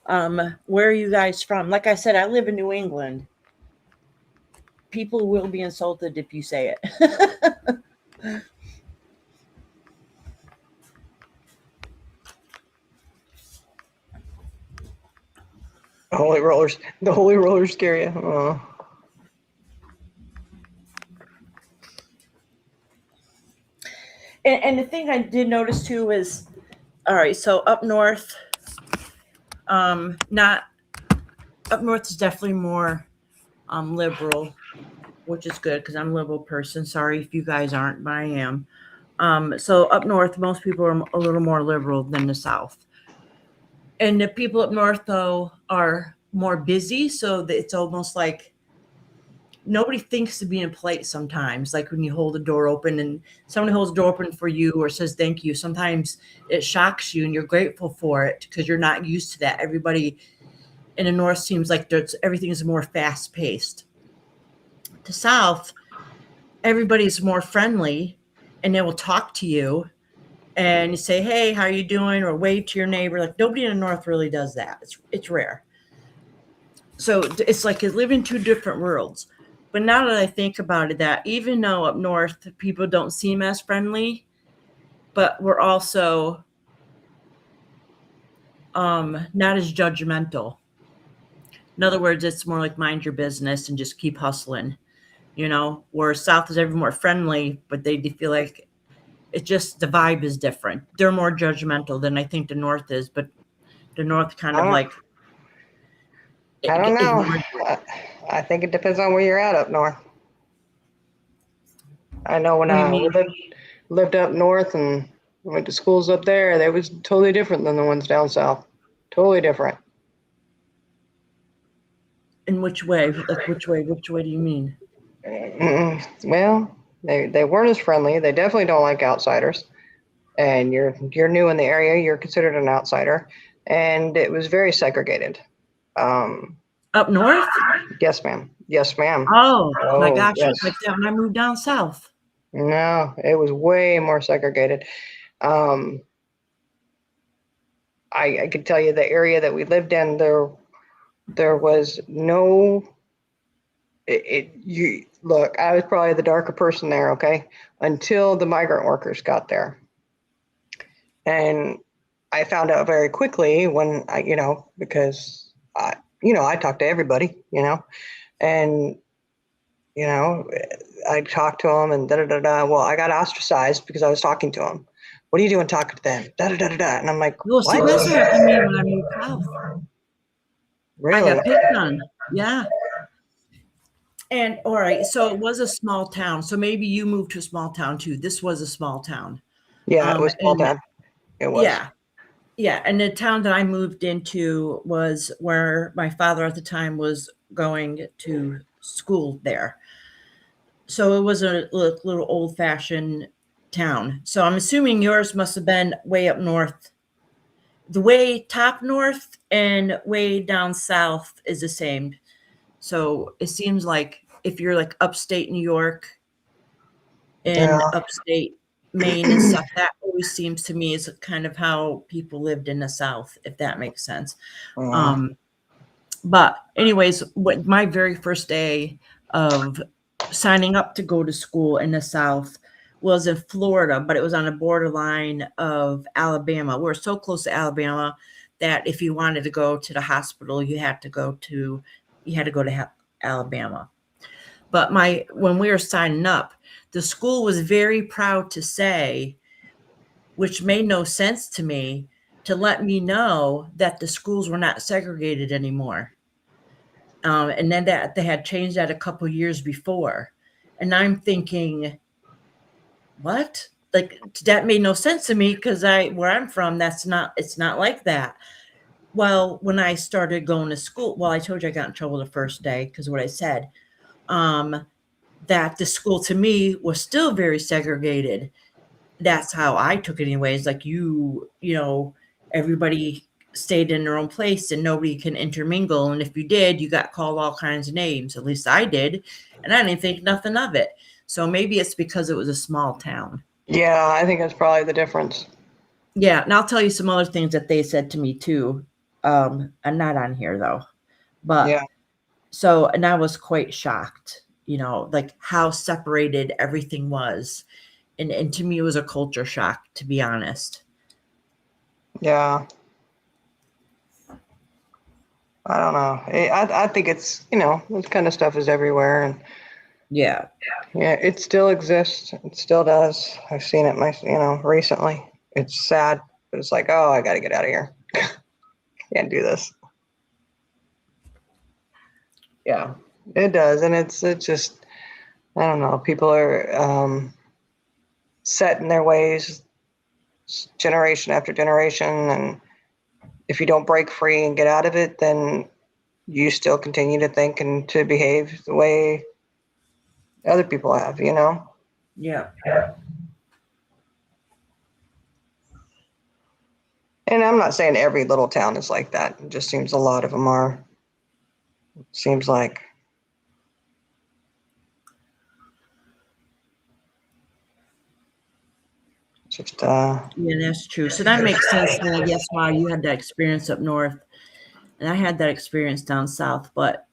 Where are you guys from? Like I said, I live in New England. People will be insulted if you say it. the holy rollers scare you. Oh. And the thing I did notice too is, all right, so up north, not up north is definitely more liberal, which is good because I'm a liberal person. Sorry if you guys aren't, but I am. So up north, most people are a little more liberal than the south. And the people up north, though, are more busy. So that it's almost like nobody thinks of being polite sometimes. Like when you hold the door open and somebody holds the door open for you or says thank you, sometimes it shocks you and you're grateful for it because you're not used to that. Everybody in the north seems like everything is more fast paced. The south, everybody's more friendly and they will talk to you and you say, hey, how are you doing? Or wave to your neighbor. Like nobody in the north really does that. It's rare. So it's like it's living two different worlds. But now that I think about it, that even though up north people don't seem as friendly, but we're also not as judgmental. In other words, it's more like mind your business and just keep hustling. Where south is everyone more friendly, but they feel like it's just the vibe is different. They're more judgmental than I think the north is, but the north kind I of don't, like I don't know. ignores. I think it depends on where you're at up north. I know when What do you we mean? lived up north and went to schools up there, they was totally different than the ones down south. Totally different. In which way? Like which way? Which way do you mean? Well, they weren't as friendly. They definitely don't like outsiders. And you're new in the area, you're considered an outsider. And it was very segregated. Um, Up north? yes, ma'am. Yes, ma'am. Oh my Oh, gosh, it yes. was like that when I moved down south. No, it was way more segregated. Um, I could tell you the area that we lived in, there was no you look, I was probably the darker person there, okay, until the migrant workers got there. And I found out very quickly when because I talked to everybody, and I talked to them and da da da da. Well, I got ostracized because I was talking to them. What are you doing talking to them? Da da da da da. And I'm like, Well, see, what? that's what happened to me when I moved south. I Really? got picked on. Yeah. And all right, so it was a small town. So maybe you moved to a small town too. This was a small town. Yeah, it was small And town. It was. yeah, yeah. And the town that I moved into was where my father at the time was going to school there. So it was a little old fashioned town. So I'm assuming yours must have been way up north. The way top north and way down south is the same. So it seems like if you're like upstate New York and Yeah. upstate Maine and stuff, that always seems to me is kind of how people lived in the South, if that makes sense. But anyways, what my very first day of signing up to go to school in the South was in Florida, but it was on the borderline of Alabama. We're so close to Alabama that if you wanted to go to the hospital, you had to go to Alabama. But when we were signing up, the school was very proud to say, which made no sense to me, to let me know that the schools were not segregated anymore. And then that they had changed that a couple years before. And I'm thinking, what? Like, that made no sense to me, because where I'm from, it's not like that. Well, when I started going to school, I told you I got in trouble the first day because of what I said, that the school to me was still very segregated. That's how I took it anyways. Like, you know, everybody stayed in their own place and nobody can intermingle. And if you did, you got called all kinds of names. At least I did. And I didn't think nothing of it. So maybe it's because it was a small town. Yeah, I think that's probably the difference. Yeah. And I'll tell you some other things that they said to me too. I'm not on here though. But Yeah. so, and I was quite shocked, like how separated everything was. And to me, it was a culture shock, to be honest. Yeah. I don't know. I think it's, this kind of stuff is everywhere. And Yeah. yeah, it still exists. It still does. I've seen it recently. It's sad, but it's like, oh, I got to get out of here. Can't do this. Yeah, it does. And it's just, I don't know. People are set in their ways generation after generation. And if you don't break free and get out of it, then you still continue to think and to behave the way other people have, Yeah. And I'm not saying every little town is like that. It just seems a lot of them are. It seems like. Just Yeah, that's true. So that makes sense then, I guess, why you had that experience up north and I had that experience down south, but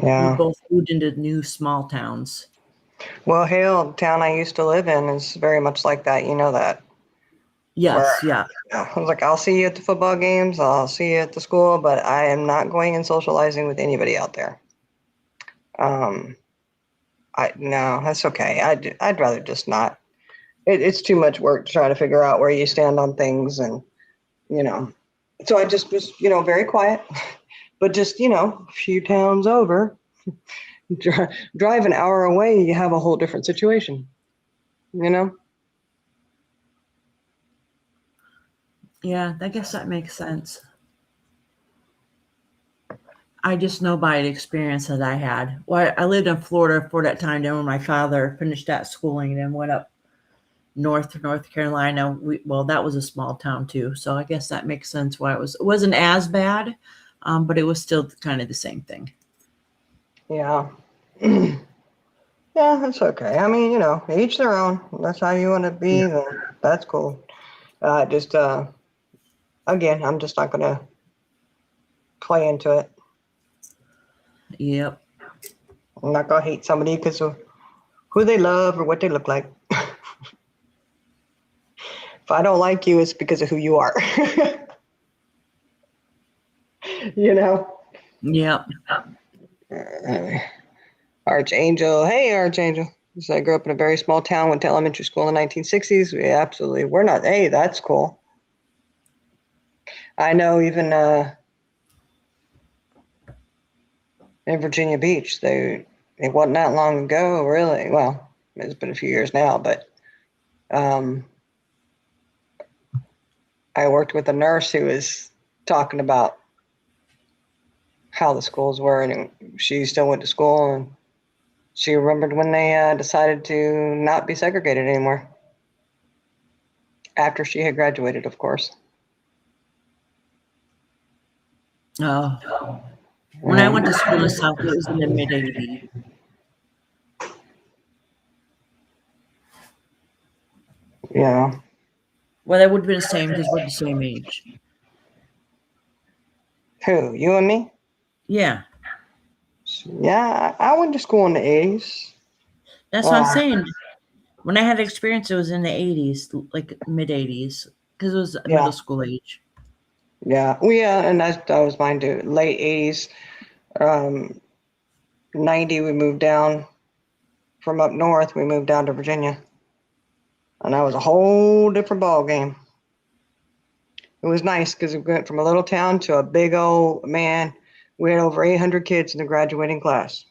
yeah. we both moved into new small towns. Well, Hale, the town I used to live in, is very much like that. You know that. Yes, yeah. I was like, I'll see you at the football games. I'll see you at the school, but I am not going and socializing with anybody out there. No, that's okay. I'd rather just not. It's too much work to try to figure out where you stand on things, and so I just was very quiet. But just a few towns over, drive an hour away, you have a whole different situation. Yeah, I guess that makes sense. I just know by the experience that I had. Well, I lived in Florida for that time. Then when my father finished that schooling and then went up north to North Carolina, that was a small town too. So I guess that makes sense why it wasn't as bad, but it was still kind of the same thing. Yeah. Yeah, that's okay. I mean, each their own. That's how you want to be. Yeah. Then that's cool. Again, I'm just not going to play into it. Yep. I'm not going to hate somebody because of who they love or what they look like. If I don't like you, it's because of who you are. Yep. Archangel. Hey, Archangel. So I grew up in a very small town, went to elementary school in the 1960s. We're not. Hey, that's cool. I know even in Virginia Beach, it wasn't that long ago, really. Well, it's been a few years now, but I worked with a nurse who was talking about how the schools were, and she still went to school, and she remembered when they decided to not be segregated anymore. After she had graduated, of course. Oh. When I went to school in the South, it was in the mid-'80s. Yeah. Well, that would have been the same because we're the same age. Who? You and me? Yeah, Yeah, I went to school in the 80s. that's what I'm saying. When I had experience, it was in the 80s, like mid 80s, because it was Yeah. middle school age. Yeah. Well, yeah, and that was mine too. Late 80s. 90, we moved down from up north. We moved down to Virginia. And that was a whole different ball game. It was nice because we went from a little town to a big old man. We had over 800 kids in the graduating class.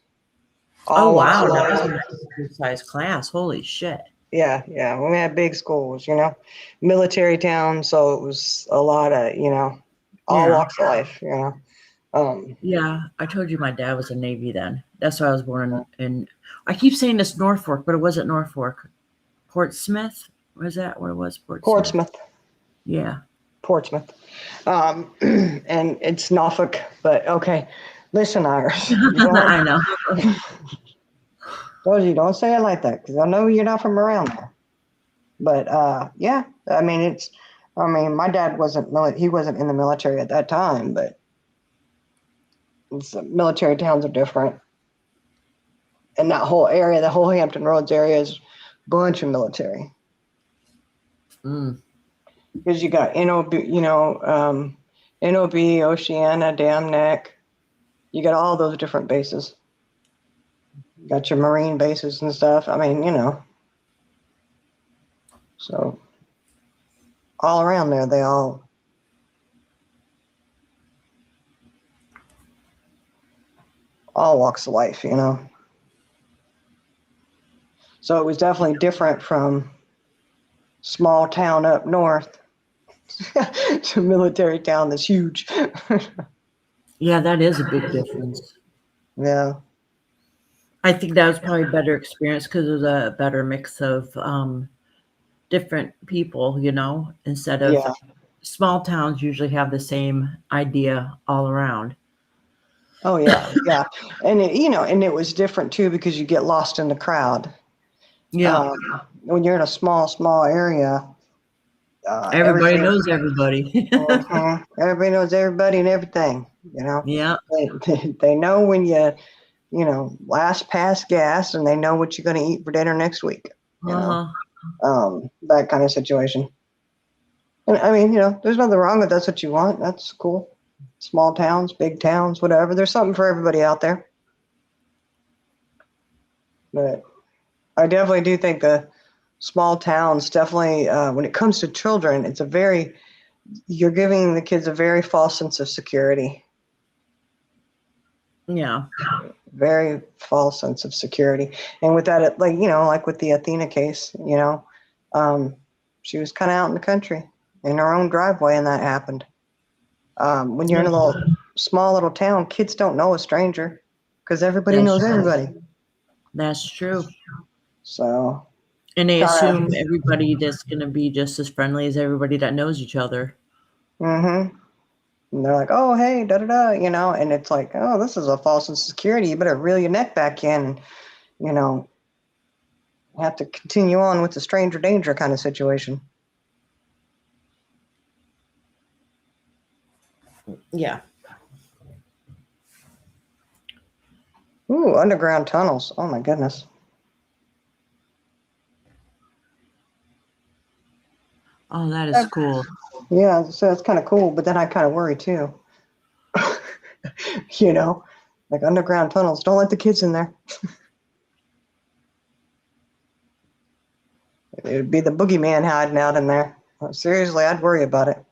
Oh All walks wow, of that was life. a good sized class. Holy shit. Yeah, yeah. We had big schools, military town. So it was a lot of, all Yeah. walks of life. Yeah, I told you my dad was in Navy then. That's why I was born in. I keep saying this Norfolk, but it wasn't Norfolk. Portsmouth? Was that what it was? Portsmouth. Yeah. Portsmouth. And it's Norfolk, but okay. Listen, Iris. I know. Told you, don't say it like that because I know you're not from around there. But yeah, I mean, my dad he wasn't in the military at that time, but military towns are different. And that whole area, the whole Hampton Roads area is a bunch of military. Mm. Because you got NOB, NOB, Oceana, Dam Neck. You got all those different bases. You got your Marine bases and stuff. I mean, so all around there, they all walks of life, So it was definitely different from small town up north to military town that's huge. Yeah, that is a big difference. Yeah. I think that was probably a better experience because it was a better mix of different people, instead of Yeah. small towns usually have the same idea all around. Oh yeah, yeah, and it was different too because you get lost in the crowd. Yeah. When you're in a small area, Everybody everything. knows everybody. Everybody knows everybody and everything. Yeah. They know when last pass gas, and they know what you're going to eat for dinner next week. Uh-huh. That kind of situation. And I mean, there's nothing wrong with that's what you want. That's cool. Small towns, big towns, whatever. There's something for everybody out there. But I definitely do think the small towns definitely, when it comes to children, you're giving the kids a very false sense of security. Yeah. Very false sense of security. And with that, like with the Athena case, she was kind of out in the country in her own driveway, and that happened. When you're in a small little town, kids don't know a stranger because everybody knows everybody. That's true. So. And they assume everybody that's going to be just as friendly as everybody that knows each other. Mm-hmm. And they're like, oh, hey, da-da-da, and it's like, oh, this is a false sense of security. You better reel your neck back in, have to continue on with the stranger danger kind of situation. Yeah. Ooh, underground tunnels. Oh, my goodness. Oh, that is cool. Yeah, so it's kind of cool, but then I kind of worry too. Like underground tunnels. Don't let the kids in there. It would be the boogeyman hiding out in there. Seriously, I'd worry about it.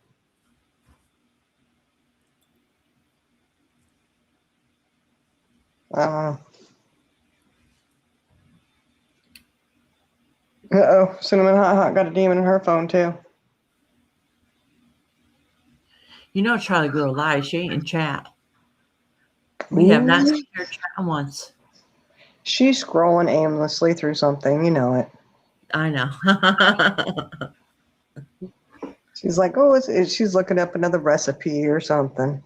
Uh-oh, Cinnamon Hot got a demon in her phone too. Charlie Girl lies. She ain't in chat. We have not seen her chat once. She's scrolling aimlessly through something. You know it. I know. She's like, she's looking up another recipe or something.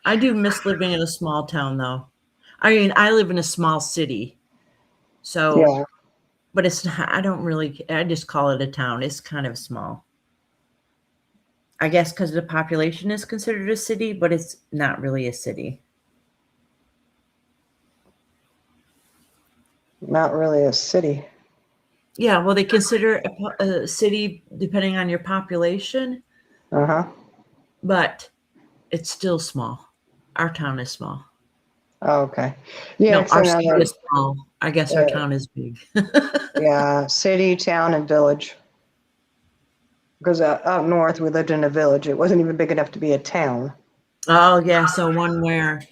I do miss living in a small town, though. I mean, I live in a small city. So, Yeah. but it's not, I just call it a town. It's kind of small. I guess because the population is considered a city, but it's not really a city. Not really a city. Yeah, well, they consider a city depending on your population, Uh-huh. but it's still small. Our town is small. Oh, okay. Yeah, No, 'cause our I know city is small. I guess our that, town is big. yeah, city, town, and village. Because up north, we lived in a village. It wasn't even big enough to be a town. Oh, yeah. So one where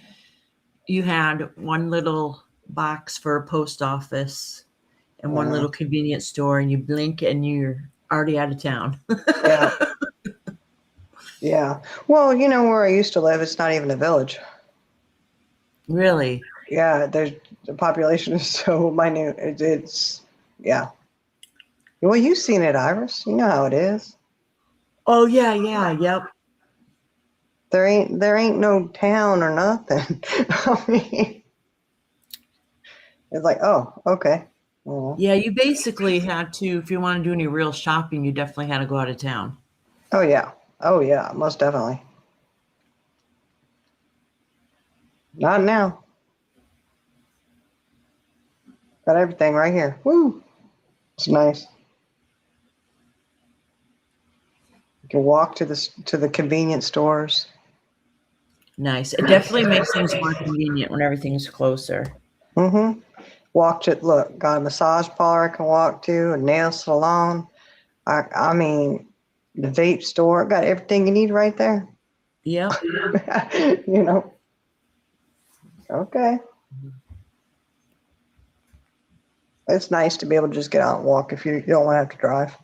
you had one little box for a post office and one little convenience store, and you blink and you're already out of town. Yeah. Yeah. Well, you know where I used to live, it's not even a village. Really? Yeah, the population is so minute. It's yeah. Well, you've seen it, Iris. You know how it is. Oh, yeah, yep. There ain't no town or nothing. I mean, it's like, oh, okay. Well, Yeah, you basically had to, if you want to do any real shopping, you definitely had to go out of town. oh yeah. Oh yeah, most definitely. Not now. Got everything right here. Woo. It's nice. You can walk to the convenience stores. Nice. It definitely makes things more convenient when everything's closer. Mm-hmm. Walk to look, got a massage parlor I can walk to, a nail salon. I mean, the vape store, got everything you need right there. Yep. You know. Okay. It's nice to be able to just get out and walk if you don't want to have to drive.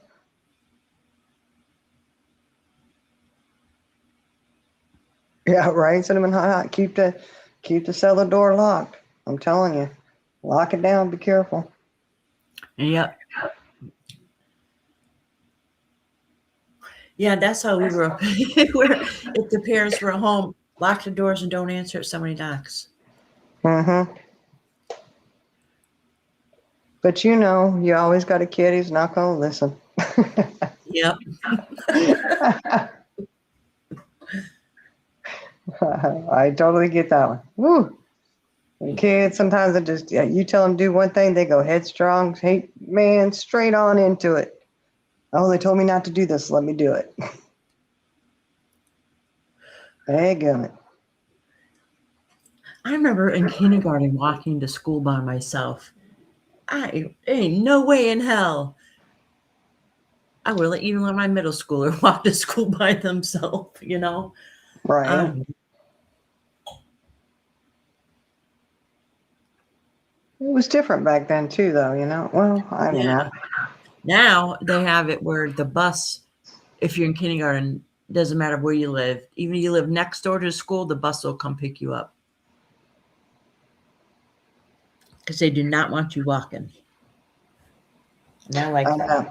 Yeah, right. Cinnamon hot. Keep the cellar door locked. I'm telling you, lock it down. Be careful. Yep. Yeah, that's how we grew up. If the parents were at home, lock the doors and don't answer if somebody knocks. Mm-hmm. But you know, you always got a kid who's not gonna listen. Yep. I totally get that one. Woo. And kids, sometimes they just, yeah, you tell them do one thing, they go headstrong, hey, man, straight on into it. Oh, they told me not to do this. Let me do it. Daggum. I remember in kindergarten walking to school by myself. I ain't no way in hell. I will even let my middle schooler walk to school by themselves, you know? Right. It was different back then too, though, you know. Well, I don't know. Now they have it where the bus, if you're in kindergarten, doesn't matter where you live. Even if you live next door to the school, the bus will come pick you up. Because they do not want you walking. And I like that.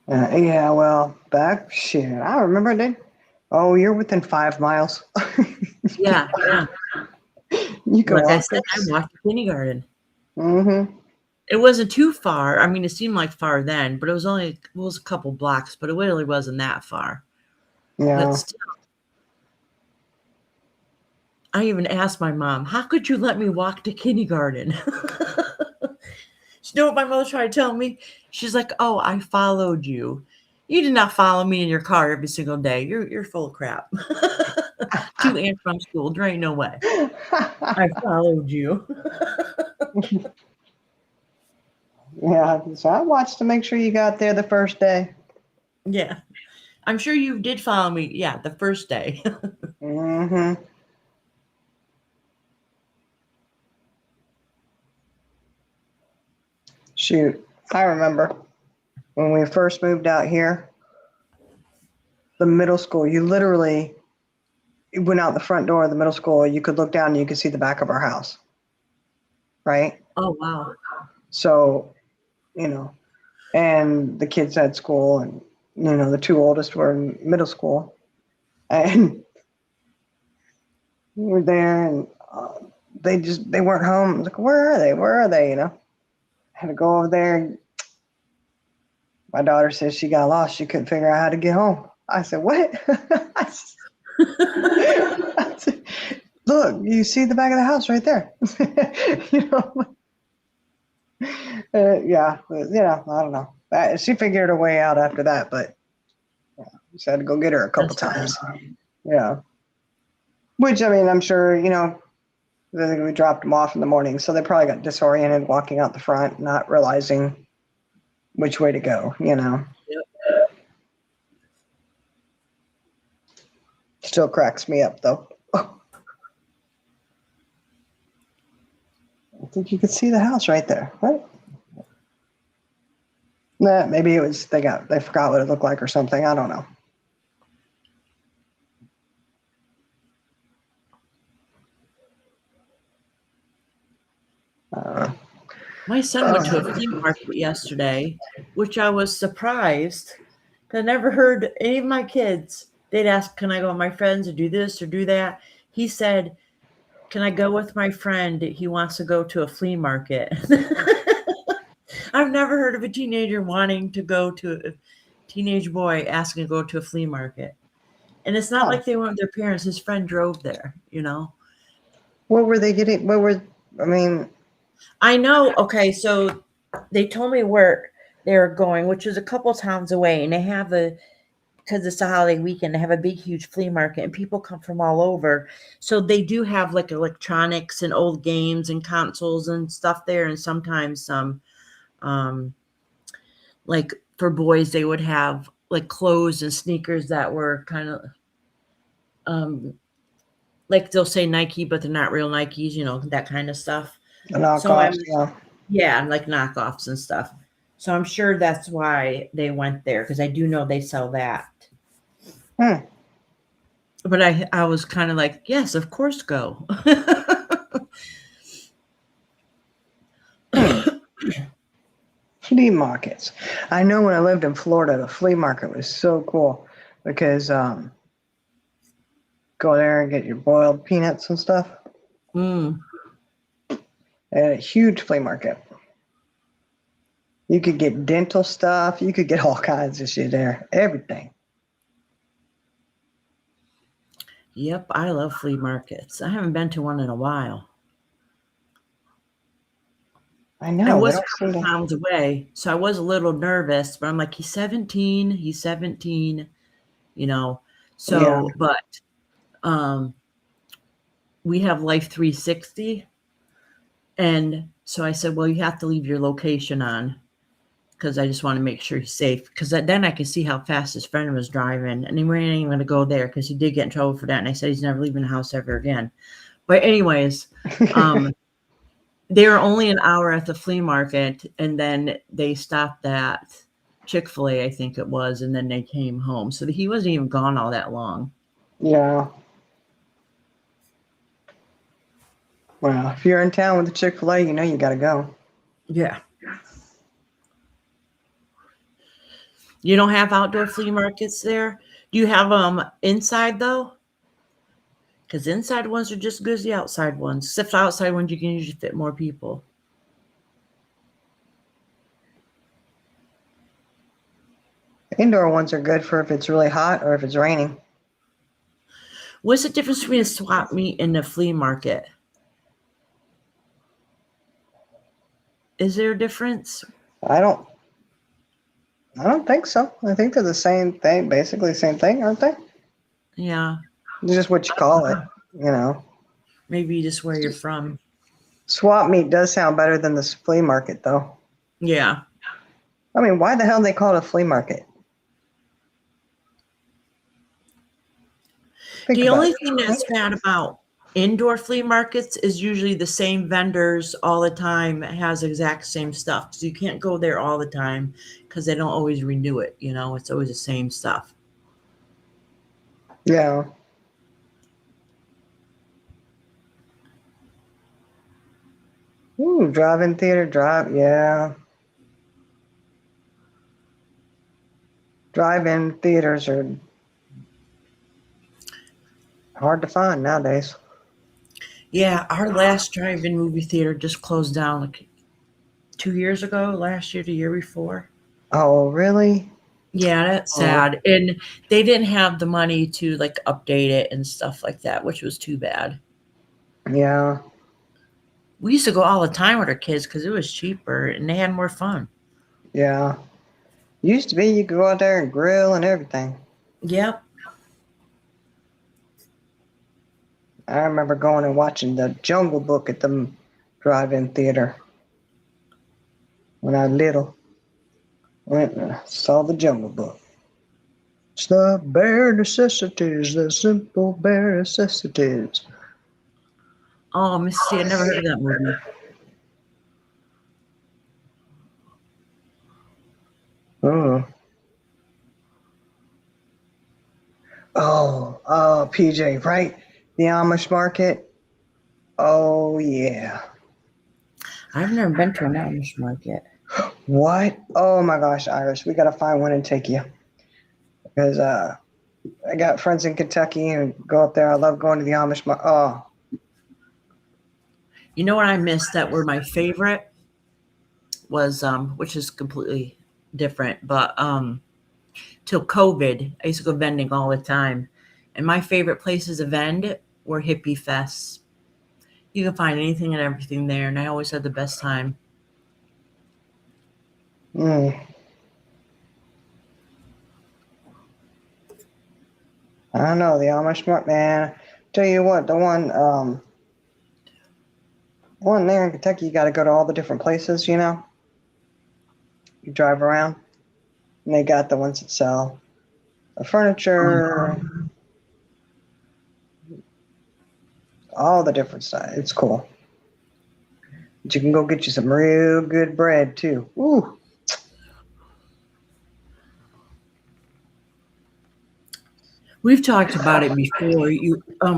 Yeah, well, back shit. I remember that. Oh, you're within 5 miles. Yeah. You can Like walk. I said, I walked to kindergarten. Mm-hmm. It wasn't too far. I mean, it seemed like far then, but it was a couple blocks, but it really wasn't that far. Yeah. But still, I even asked my mom, how could you let me walk to kindergarten? You know what my mother tried to tell me? She's like, oh, I followed you. You did not follow me in your car every single day. You're full of crap. To and from school. There ain't no way. I followed you. Yeah, so I watched to make sure you got there the first day. Yeah. I'm sure you did follow me. Yeah, the first day. Mm-hmm. Shoot, I remember when we first moved out here, the middle school, you literally went out the front door of the middle school, you could look down and you could see the back of our house. Right? Oh, wow. So, you know, and the kids had school and, you know, the two oldest were in middle school. And we were there and they weren't home. I was like, where are they? Where are they? You know, I had to go over there and My daughter says she got lost. She couldn't figure out how to get home. I said, what? I said, look, you see the back of the house right there. You know, yeah, but, I don't know. She figured her way out after that, but just had to go get her a couple times. Yeah. Which, I mean, I'm sure, we dropped them off in the morning, so they probably got disoriented walking out the front, not realizing which way to go, Yep. Still cracks me up, though. I think you could see the house right there, right? Nah, maybe it was they forgot what it looked like or something. I don't know. My son went to a flea market yesterday, which I was surprised. I never heard any of my kids. They'd ask, "Can I go with my friends or do this or do that?" He said, "Can I go with my friend? He wants to go to a flea market." I've never heard of a teenager wanting to go to a teenage boy asking to go to a flea market. And it's not like they went with their parents. His friend drove there, What were they getting? I know. Okay, so they told me where they were going, which is a couple towns away, and they have because it's a holiday weekend, they have a big, huge flea market, and people come from all over. So they do have like electronics and old games and consoles and stuff there, and sometimes some, like for boys, they would have like clothes and sneakers that were kind of, like they'll say Nike, but they're not real Nikes, that kind of stuff. Knockoffs, Yeah, like knockoffs and stuff. So I'm sure that's why they went there, because I do know they sell that. But I was kind of like, yes, of course, go. Flea markets. I know when I lived in Florida, the flea market was so cool because go there and get your boiled peanuts and stuff. Mm. They had a huge flea market. You could get dental stuff. You could get all kinds of shit there. Everything. Yep, I love flea markets. I haven't been to one in a while. I know. I was a couple pounds away, so I was a little nervous, but I'm like, he's 17. So, Yeah. but we have Life 360. And so I said, well, you have to leave your location on because I just want to make sure he's safe. Because then I could see how fast his friend was driving. And he wasn't even going to go there because he did get in trouble for that. And I said he's never leaving the house ever again. But anyways, they were only an hour at the flea market. And then they stopped at Chick-fil-A, I think it was. And then they came home. So he wasn't even gone all that long. Yeah. Well, if you're in town with the Chick-fil-A, you got to go. Yeah. You don't have outdoor flea markets there? Do you have them inside, though? Because inside ones are just good as the outside ones. Except the outside ones, you can usually fit more people. Indoor ones are good for if it's really hot or if it's raining. What's the difference between a swap meet and a flea market? Is there a difference? I don't think so. I think they're the same thing, basically the same thing, aren't they? Yeah. It's just what you call it, Maybe just where you're from. Swap meet does sound better than the flea market, though. Yeah. I mean, why the hell do they call it a flea market? The only thing that's bad about indoor flea markets is usually the same vendors all the time. It has exact same stuff. So you can't go there all the time because they don't always renew it. It's always the same stuff. Yeah. Ooh, drive-in theater, yeah. Drive-in theaters are hard to find nowadays. Yeah, our last drive-in movie theater just closed down like 2 years ago, last year, the year before. Oh, really? Yeah, that's Oh, sad. And they didn't have the money to like update it and stuff like that, which was too bad. yeah, We used to go all the time with our kids because it was cheaper and they had more fun. yeah. Used to be you could go out there and grill and everything. Yep. I remember going and watching the Jungle Book at the drive-in theater when I was little. Went and saw the Jungle Book. It's the bare necessities, the simple bare necessities. Oh, Missy, I never heard of that movie. Oh, PJ, right? The Amish market. Oh yeah. I've never been to an Amish market. What? Oh my gosh, Iris, we gotta find one and take you because I got friends in Kentucky and go up there. I love going to the Amish market. Oh, You know what I missed that were my favorite was which is completely different, but till COVID, I used to go vending all the time. And my favorite places to vend were hippie fests. You can find anything and everything there, and I always had the best time. mm, I don't know the Amish market, man. Tell you what, the one there in Kentucky, you got to go to all the different places. You drive around, and they got the ones that sell the furniture, all the different stuff. It's cool. But you can go get you some real good bread too. Ooh. We've talked about it before.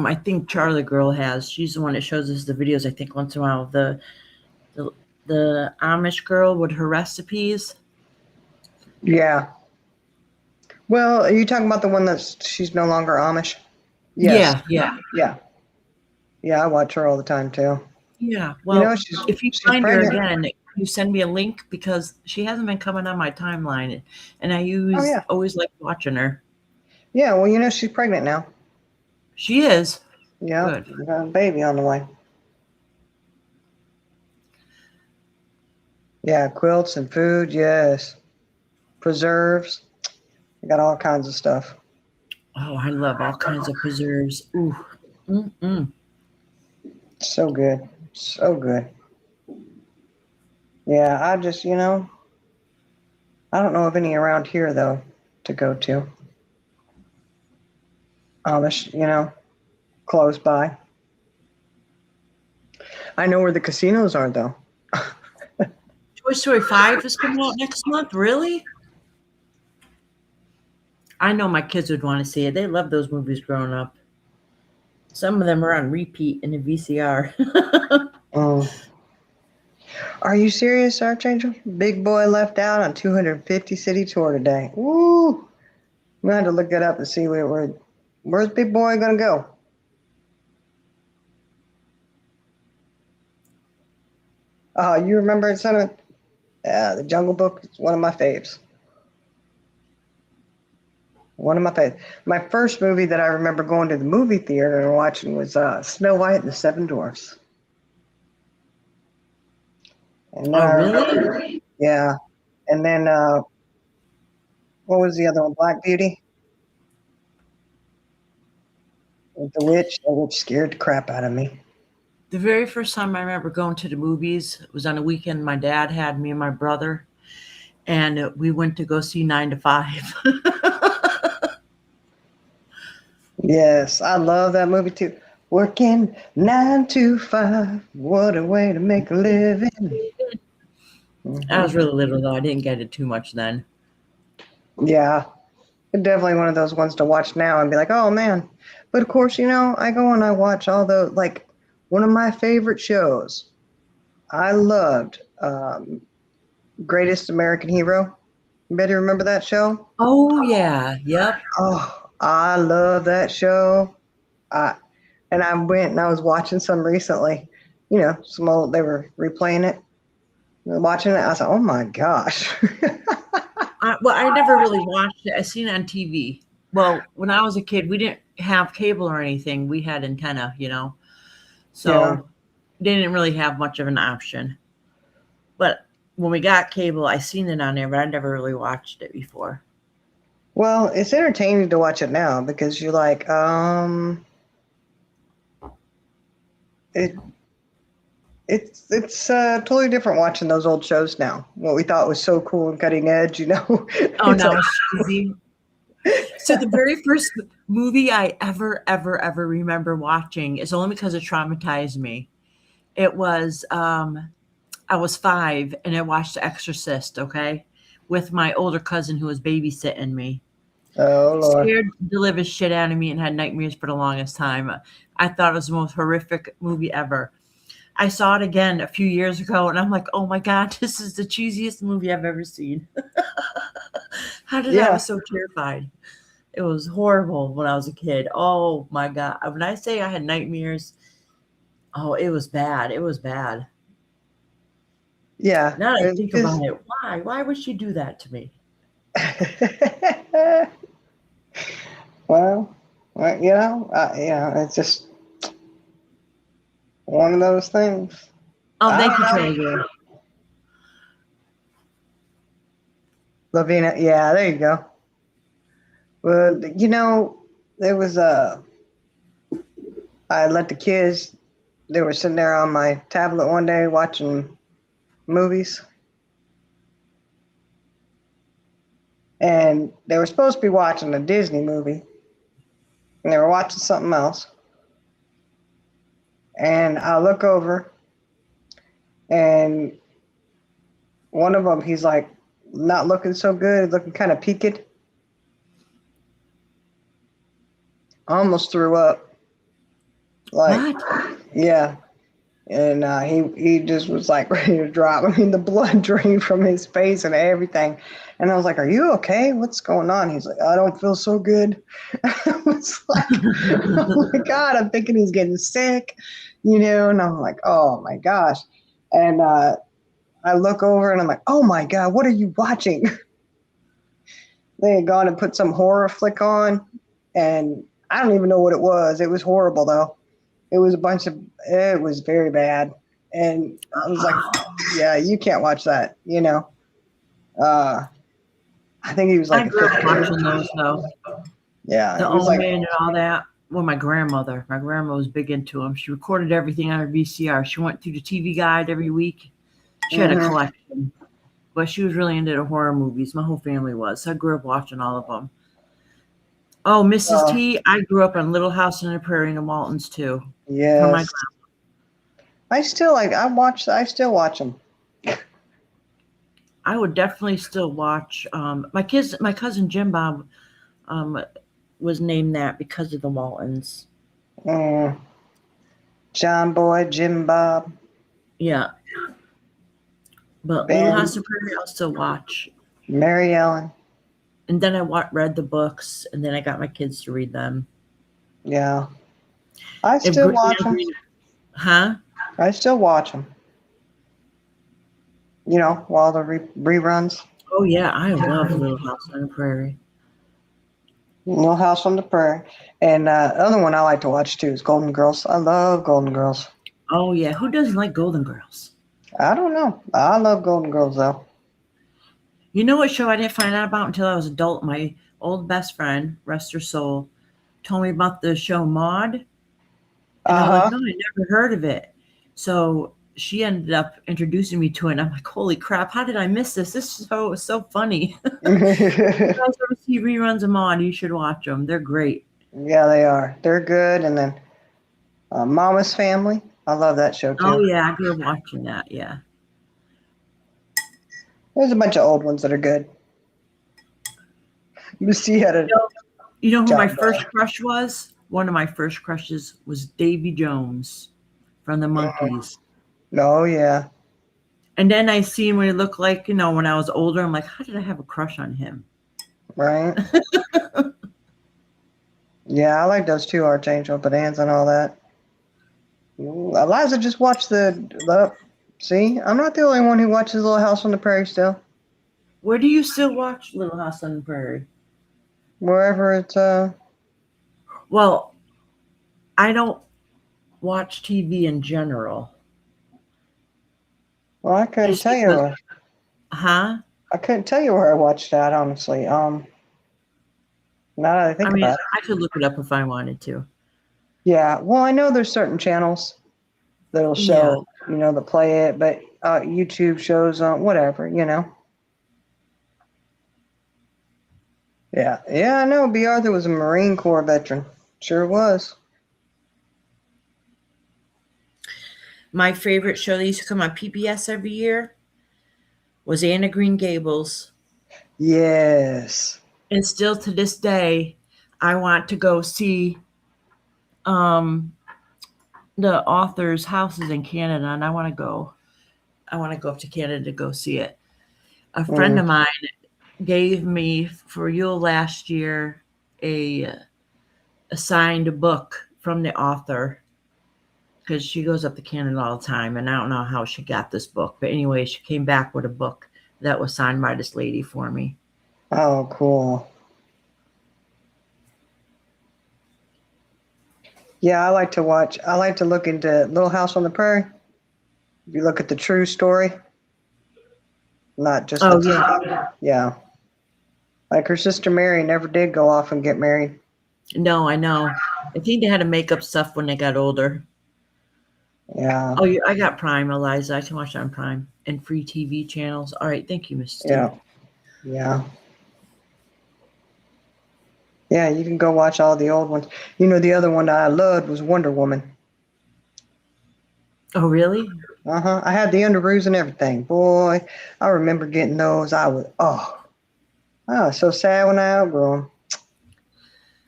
I think Charlie Girl has. She's the one that shows us the videos. I think once in a while. The, the Amish girl with her recipes. Yeah. Well, are you talking about the one she's no longer Amish? Yes. Yeah, yeah, Yeah. Yeah, I watch her all the time too. yeah. Well, She's if you she's find her pregnant. again, you send me a link because she hasn't been coming on my timeline, and I Oh yeah. always like watching her. Yeah, well, she's pregnant now. She is Yeah, good. we got a baby on the way. Yeah, quilts and food, yes. Preserves. We got all kinds of stuff. Oh, I love all kinds of preserves. Ooh, mm-mm. So good. So good. Yeah, I don't know of any around here though to go to. Amish, close by. I know where the casinos are though. Toy Story 5 is coming out next month. Really? I know my kids would want to see it. They love those movies growing up. Some of them are on repeat in a VCR. Mm. Are you serious, Archangel? Big boy left out on 250 city tour today. Woo! We had to look it up and see where's Big Boy gonna go. You remember some of the Jungle Book is one of my faves. One of my faves. My first movie that I remember going to the movie theater and watching was Snow White and the Seven Dwarfs. And then Oh, really? yeah. And then what was the other one? Black Beauty with the witch. The witch scared the crap out of me. The very first time I remember going to the movies was on a weekend. My dad had me and my brother, and we went to go see 9 to 5. Yes, I love that movie too. Working 9 to 5. What a way to make a living. I was really little, though. I didn't get it too much then. Yeah, definitely one of those ones to watch now and be like, oh man. But of course, I go and I watch all the, like, one of my favorite shows. I loved Greatest American Hero. You better remember that show? Oh, yeah. Yep. Oh, I love that show. And I went and I was watching some recently. Some old, they were replaying it. Watching it, I was like, oh my gosh. Well, I never really watched it. I seen it on TV. Well, when I was a kid, we didn't have cable or anything. We had antenna, Yeah. so they didn't really have much of an option. But when we got cable, I seen it on there, but I never really watched it before. Well, it's entertaining to watch it now because you're like, it it's totally different watching those old shows now. What we thought was so cool and cutting edge, Oh, it's no, like, it's cheesy. So the very first movie I ever remember watching is only because it traumatized me. It was I was 5 and I watched The Exorcist, okay, with my older cousin who was babysitting me. oh Lord. Scared the living shit out of me and had nightmares for the longest time. I thought it was the most horrific movie ever. I saw it again a few years ago and I'm like, oh my God, this is the cheesiest movie I've ever seen. How did I Yeah. was so terrified? It was horrible when I was a kid. Oh my God. When I say I had nightmares, oh, it was bad. It was bad. Yeah. Now that I It's think just, about it, why? Why would she do that to me? well, it's just one of those things. Oh, I thank you, don't know. Treasure. Lavina, yeah, there you go. Well, there was I let the kids, they were sitting there on my tablet one day watching movies, and they were supposed to be watching a Disney movie, and they were watching something else. And I look over, and one of them, he's like not looking so good, looking kind of peaked. I almost threw up. Like, What? yeah. And he just was like ready to drop. I mean, the blood drained from his face and everything. And I was like, "Are you okay? What's going on?" He's like, "I don't feel so good." I was like, "Oh my God!" I'm thinking he's getting sick, And I'm like, "Oh my gosh!" And I look over and I'm like, "Oh my God, what are you watching?" They had gone and put some horror flick on, and I don't even know what it was. It was horrible though. It was it was very bad. And I was like, yeah, you can't watch that, I think he was I like a grew fifth up grader. watching those though. Yeah, The it was like, Omen and all that. Well, my grandmother. My grandma was big into them. She recorded everything on her VCR. She went through the TV guide every week. She had a mhm. collection, but she was really into the horror movies. My whole family was. So I grew up watching all of them. Oh, Mrs. Uh, T. I grew up on Little House on the Prairie in the Waltons too. From my yes. I still watch them. I would definitely still watch. My cousin Jim Bob, um, was named that because of the Waltons. Mm. John Boy, Jim Bob, Yeah, but Little Ben, House on the Prairie I'll still watch. Mary Ellen. And then I read the books, and then I got my kids to read them. Yeah. I If still watch them. Huh? I still watch them. While the reruns. Oh yeah, I love Little House on the Prairie. Little House on the Prairie. And the other one I like to watch too is Golden Girls. I love Golden Girls. Oh yeah, who doesn't like Golden Girls? I don't know. I love Golden Girls though. You know what show I didn't find out about until I was adult? My old best friend, rest her soul, told me about the show Maude. And I'm like, Uh no, I never heard of it. So she ended up introducing me to it. And I'm like, holy crap, how did I miss this? This show is so funny. If you huh. guys ever see reruns of Maude, you should watch them. They're great. Yeah, they are. They're good. And then Mama's Family. I love that show Oh too. yeah, I grew up watching that. Yeah. There's a bunch of old ones that are good. Missy had a You know who my John first Boy. crush was? One of my first crushes was Davy Jones from the Monkees. Oh yeah. And then I seen what he looked like, when I was older. I'm like, how did I have a crush on him? Right. Yeah, I like those two, Archangel, Bonanza and all that. Ooh, Eliza just watched the. See, I'm not the only one who watches Little House on the Prairie still. Where do you still watch Little House on the Prairie? Wherever it's Well, I don't watch TV in general. well, I couldn't Just tell because, you. huh? I couldn't tell you where I watched that, honestly. Now that I I think mean, about it. I could look it up if I wanted to. Yeah. Well, I know there's certain channels that'll Yeah. show, that play it, but YouTube shows whatever, Yeah. Yeah, I know. B. Arthur was a Marine Corps veteran. Sure was. My favorite show that used to come on PBS every year was Anne of Green Gables. Yes. And still to this day, I want to go see um, the author's houses in Canada, and I want to go. I want to go up to Canada to go see it. A friend Mm. of mine gave me for Yule last year a signed book from the author because she goes up to Canada all the time, and I don't know how she got this book, but anyway, she came back with a book that was signed by this lady for me. Oh, cool. Yeah, I like to look into Little House on the Prairie. If you look at the true story, not just the Oh yeah, TV. Yeah. Like her sister Mary never did go off and get married. no, I know. I think they had to make up stuff when they got older. Yeah. Oh, I got Prime, Eliza. I can watch it on Prime and free TV channels. All right, thank you, Mrs. T. Yeah. Yeah. Yeah, you can go watch all the old ones. The other one that I loved was Wonder Woman. Oh, really? Uh-huh. I had the underoos and everything. Boy, I remember getting those. I was so sad when I outgrew them.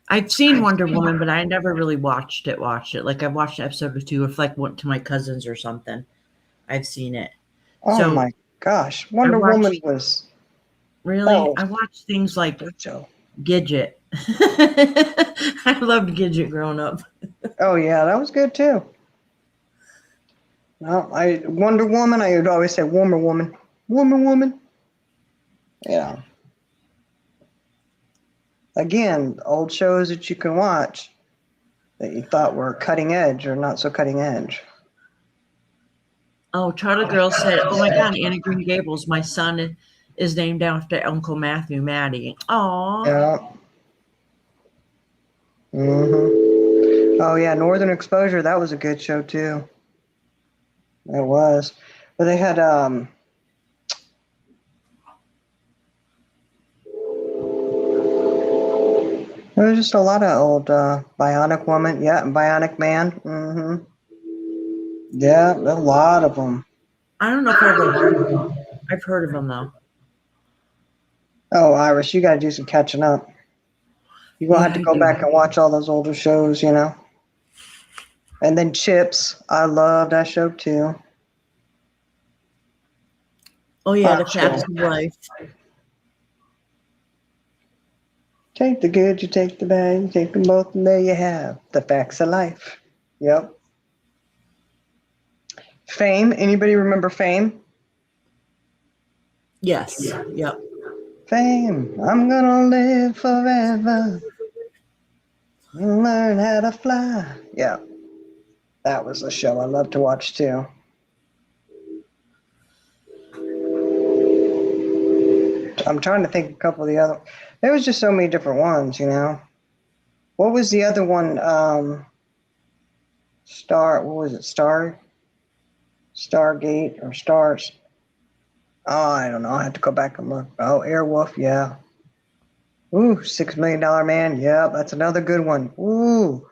I've seen Wonder Woman, but I never really watched it. Like I watched an episode or two, if like went to my cousins or something. I've seen it. Oh So my gosh. I Wonder Woman watched was really. oh I watched things like good show. Gidget. I loved Gidget growing up. Oh yeah, that was good too. No, Wonder Woman, I would always say Woman Woman. Woman Woman. Yeah. Again, old shows that you can watch that you thought were cutting edge or not so cutting edge. Oh, Charlie Girl said, "Oh my God, Anna Green Gables. My son is named after Uncle Matthew, Maddie." Aw. Yeah. Oh yeah, Northern Exposure, that was a good show too. It was. But they had there was just a lot of old Bionic Woman, yeah, and Bionic Man. Yeah, a lot of them. I don't know if I ever watched them. I've heard of them though. Oh, Iris, you got to do some catching up. You're going to Yeah, have to I go do. back and watch all those older shows, And then Chips. I love that show too. Oh yeah, the Pop facts show. of life. Take the good, you take the bad, you take them both, and there you have the facts of life. Yep. Fame. Anybody remember Fame? Yes. Yep. Fame. I'm going to live forever and learn how to fly. Yeah. That was a show I love to watch too. I'm trying to think of a couple of the other. There was just so many different ones, What was the other one? What was it? Stargate or Stars? Oh, I don't know. I have to go back and look. Oh, Airwolf, yeah. Ooh, $6 Million Man. Yeah, that's another good one. Ooh.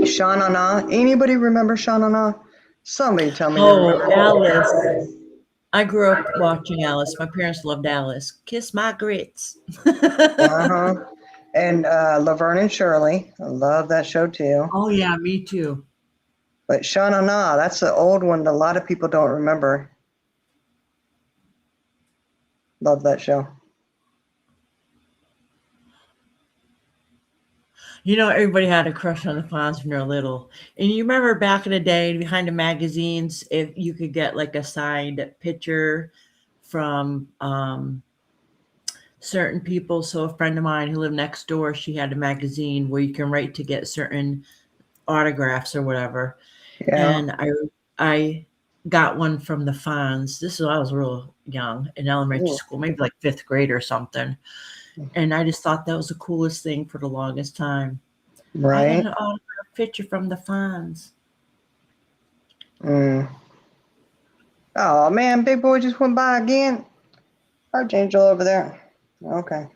Sha Na. Anybody remember Sha Na? Somebody tell me they Oh, remember. Alice. I grew up watching Alice. My parents loved Alice. Kiss my grits. Uh-huh. And Laverne and Shirley. I love that show too. Oh yeah, me too. But Sha Na, that's the old one that a lot of people don't remember. Love that show. You know, everybody had a crush on the Fonz when they were little. And you remember back in the day, behind the magazines, if you could get like a signed picture from certain people. So a friend of mine who lived next door, she had a magazine where you can write to get certain autographs or whatever. Yeah. And I got one from the Fonz. This is I was real young in elementary Ooh, school, maybe like fifth grade or something. And I just thought that was the coolest thing for the longest time. I got right. an autographed picture from the Fonz. Mm. Oh man, big boy just went by again. Archangel over there. Okay.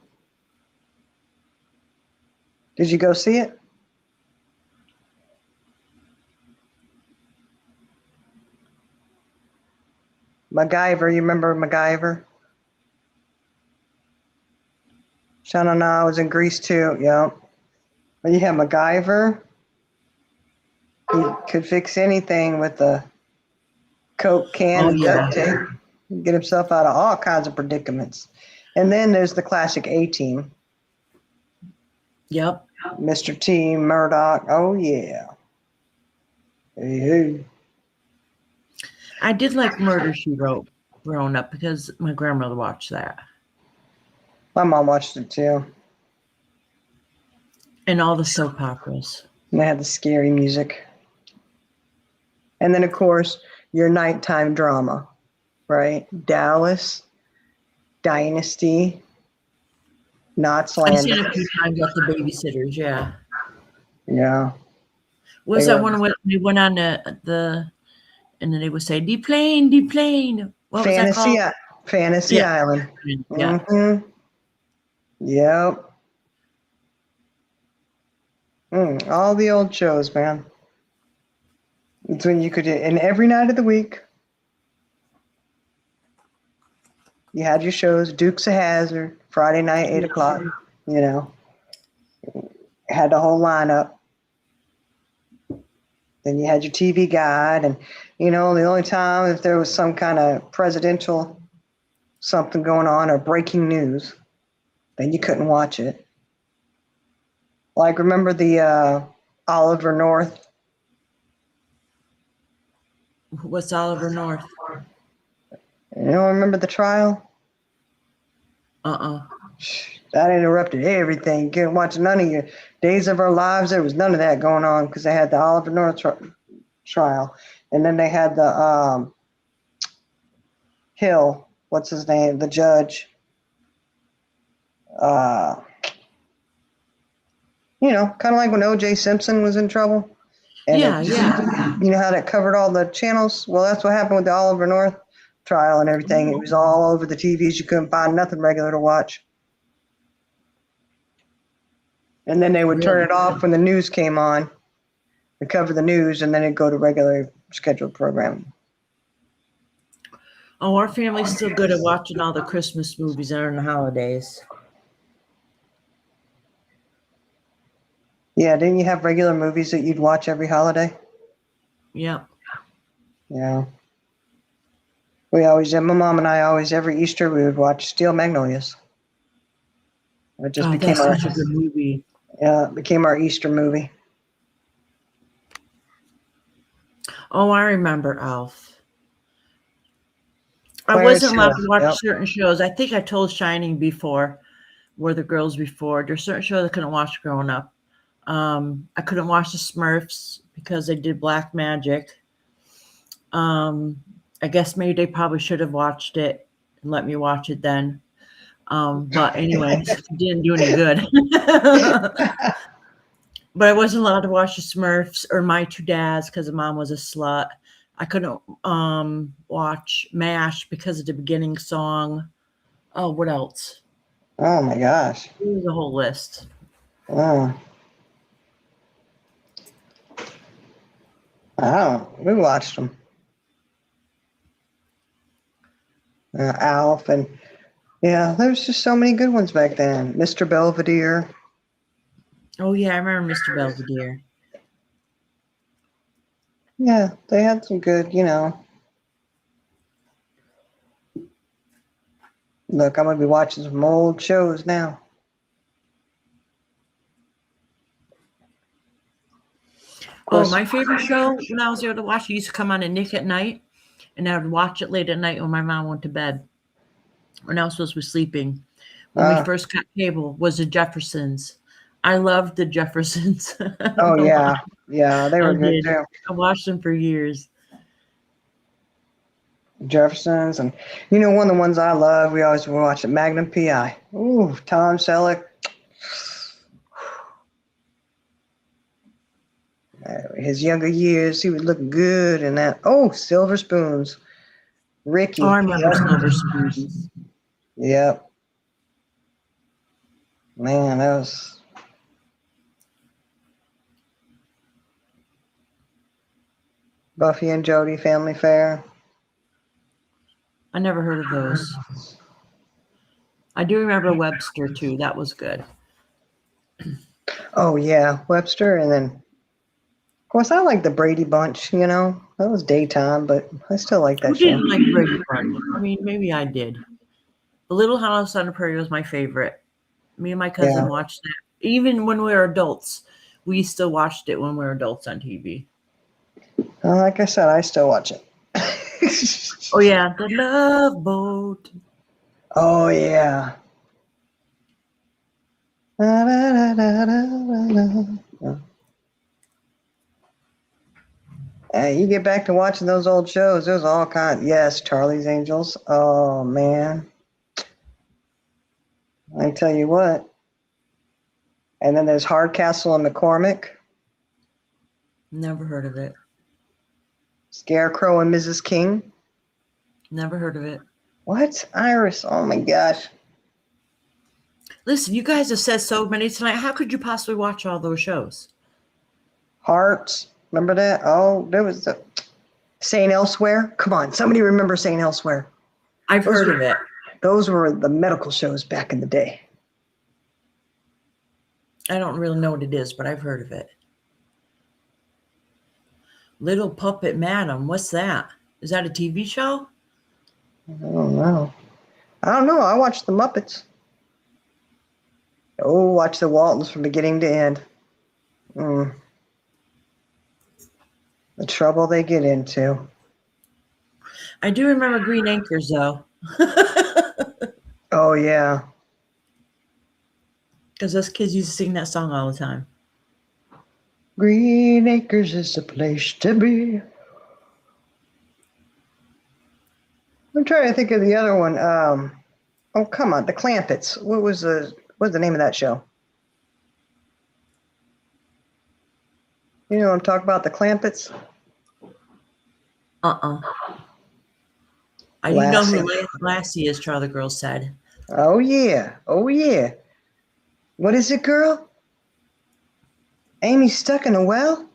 Did you go see it? MacGyver, you remember MacGyver? Shannon and I was in Greece too. Yeah. But you had MacGyver. He could fix anything with a Coke can Oh and yeah. duct tape. Get himself out of all kinds of predicaments. And then there's the classic A-Team. Yep. Mr. T, Murdoch. Oh yeah. Hey, hey. I did like Murder She Wrote growing up because my grandmother watched that. My mom watched it too. And all the soap operas. And they had the scary music. And then of course your nighttime drama, right? Dallas, Dynasty, Knots I've seen Landing. it a few times at the babysitters, yeah. Yeah. Was They that were one when they went on the and then they would say, the plane. What was that Fantasy, called? Fantasy Yeah. Island. Yeah. Mm-hmm. Yep. All the old shows, man. It's when you could, and every night of the week, you had your shows. Dukes of Hazzard, Friday night, 8 o'clock. You know, had the whole lineup. Then you had your TV guide, and the only time if there was some kind of presidential something going on or breaking news, then you couldn't watch it. Like remember the Oliver North. What's Oliver North? Remember the trial? Uh-uh. That interrupted everything. You couldn't watch none of your Days of Our Lives. There was none of that going on because they had the Oliver North trial, and then they had the Hill. What's his name? The judge. Kind of like when O.J. Simpson was in trouble, and Yeah, yeah. you know how that covered all the channels. Well, that's what happened with the Oliver North trial and everything. It was all over the TVs. You couldn't find nothing regular to watch. And then they would turn Really? it off when the news came on to cover the news, and then it'd go to regular scheduled programming. Oh, our family's still good at watching all the Christmas movies during the holidays. Yeah, didn't you have regular movies that you'd watch every holiday? Yep. Yeah. My mom and I always, every Easter, we would watch Steel Magnolias. It just Oh, became that's such a good movie. became our Easter movie. Oh, I remember Alf. I Clarence wasn't allowed Hill. to watch Yep. certain shows. I think I told Shining before, were the girls before. There's certain shows I couldn't watch growing up. I couldn't watch the Smurfs because they did black magic. I guess maybe they probably should have watched it and let me watch it then. But anyway, it didn't do any good. But I wasn't allowed to watch the Smurfs or My Two Dads because mom was a slut. I couldn't watch MASH because of the beginning song. Oh, what else? Oh my gosh. It was a whole list. Oh. We watched them. Alf, and yeah, there's just so many good ones back then. Mr. Belvedere. Oh yeah, I remember Mr. Belvedere. Yeah, they had some good, Look, I'm gonna be watching some old shows now. Oh, course, my favorite show when I was able to watch, it used to come on at Nick at night, and I would watch it late at night when my mom went to bed, when I was supposed to be sleeping. When we uh, first got cable, was the Jeffersons. I loved the Jeffersons. I oh don't know why. yeah, yeah, they I were good did. too. I watched them for years. Jeffersons, and one of the ones I love. We always watch it. Magnum PI. Ooh, Tom Selleck. His younger years, he would look good in that. Oh, Silver Spoons. Oh, I Ricky. remember Silver Spoons. Yep. Man, that was Buffy and Jody Family Fair. I never heard of those. I do remember Webster too. That was good. Oh yeah, Webster, and then of course I like the Brady Bunch. That was daytime, but I still like Who that show. didn't like Brady Bunch? I mean, maybe I did. The Little House on the Prairie was my favorite. Me and my cousin Yeah. watched that. Even when we were adults, we still watched it when we were adults on TV. Like I said, I still watch it. Oh yeah, The Love Boat. Oh yeah. Da, da, da, da, da, da. You get back to watching those old shows. There's all kinds. Yes, Charlie's Angels. Oh man, I tell you what. And then there's Hardcastle and McCormick, Never heard of it. Scarecrow and Mrs. King. Never heard of it. What? Iris? Oh my gosh. Listen, you guys have said so many tonight. How could you possibly watch all those shows? Hearts. Remember that? Oh, there was the Saint Elsewhere. Come on, somebody remember Saint Elsewhere? I've heard of it. Those were the medical shows back in the day. I don't really know what it is, but I've heard of it. Little Puppet Madam. What's that? Is that a TV show? I don't know. I watched the Muppets. Oh, watch the Waltons from beginning to end. The trouble they get into. I do remember Green Acres, though. Oh, yeah. Because us kids used to sing that song all the time. Green Acres is the place to be. I'm trying to think of the other one. Oh, come on. The Clampets. What's the name of that show? You know what I'm talking about? The Clampets? I do know who Lassie is, Charlie Girl said. Oh, yeah. Oh, yeah. What is it, girl? Amy's stuck in a well?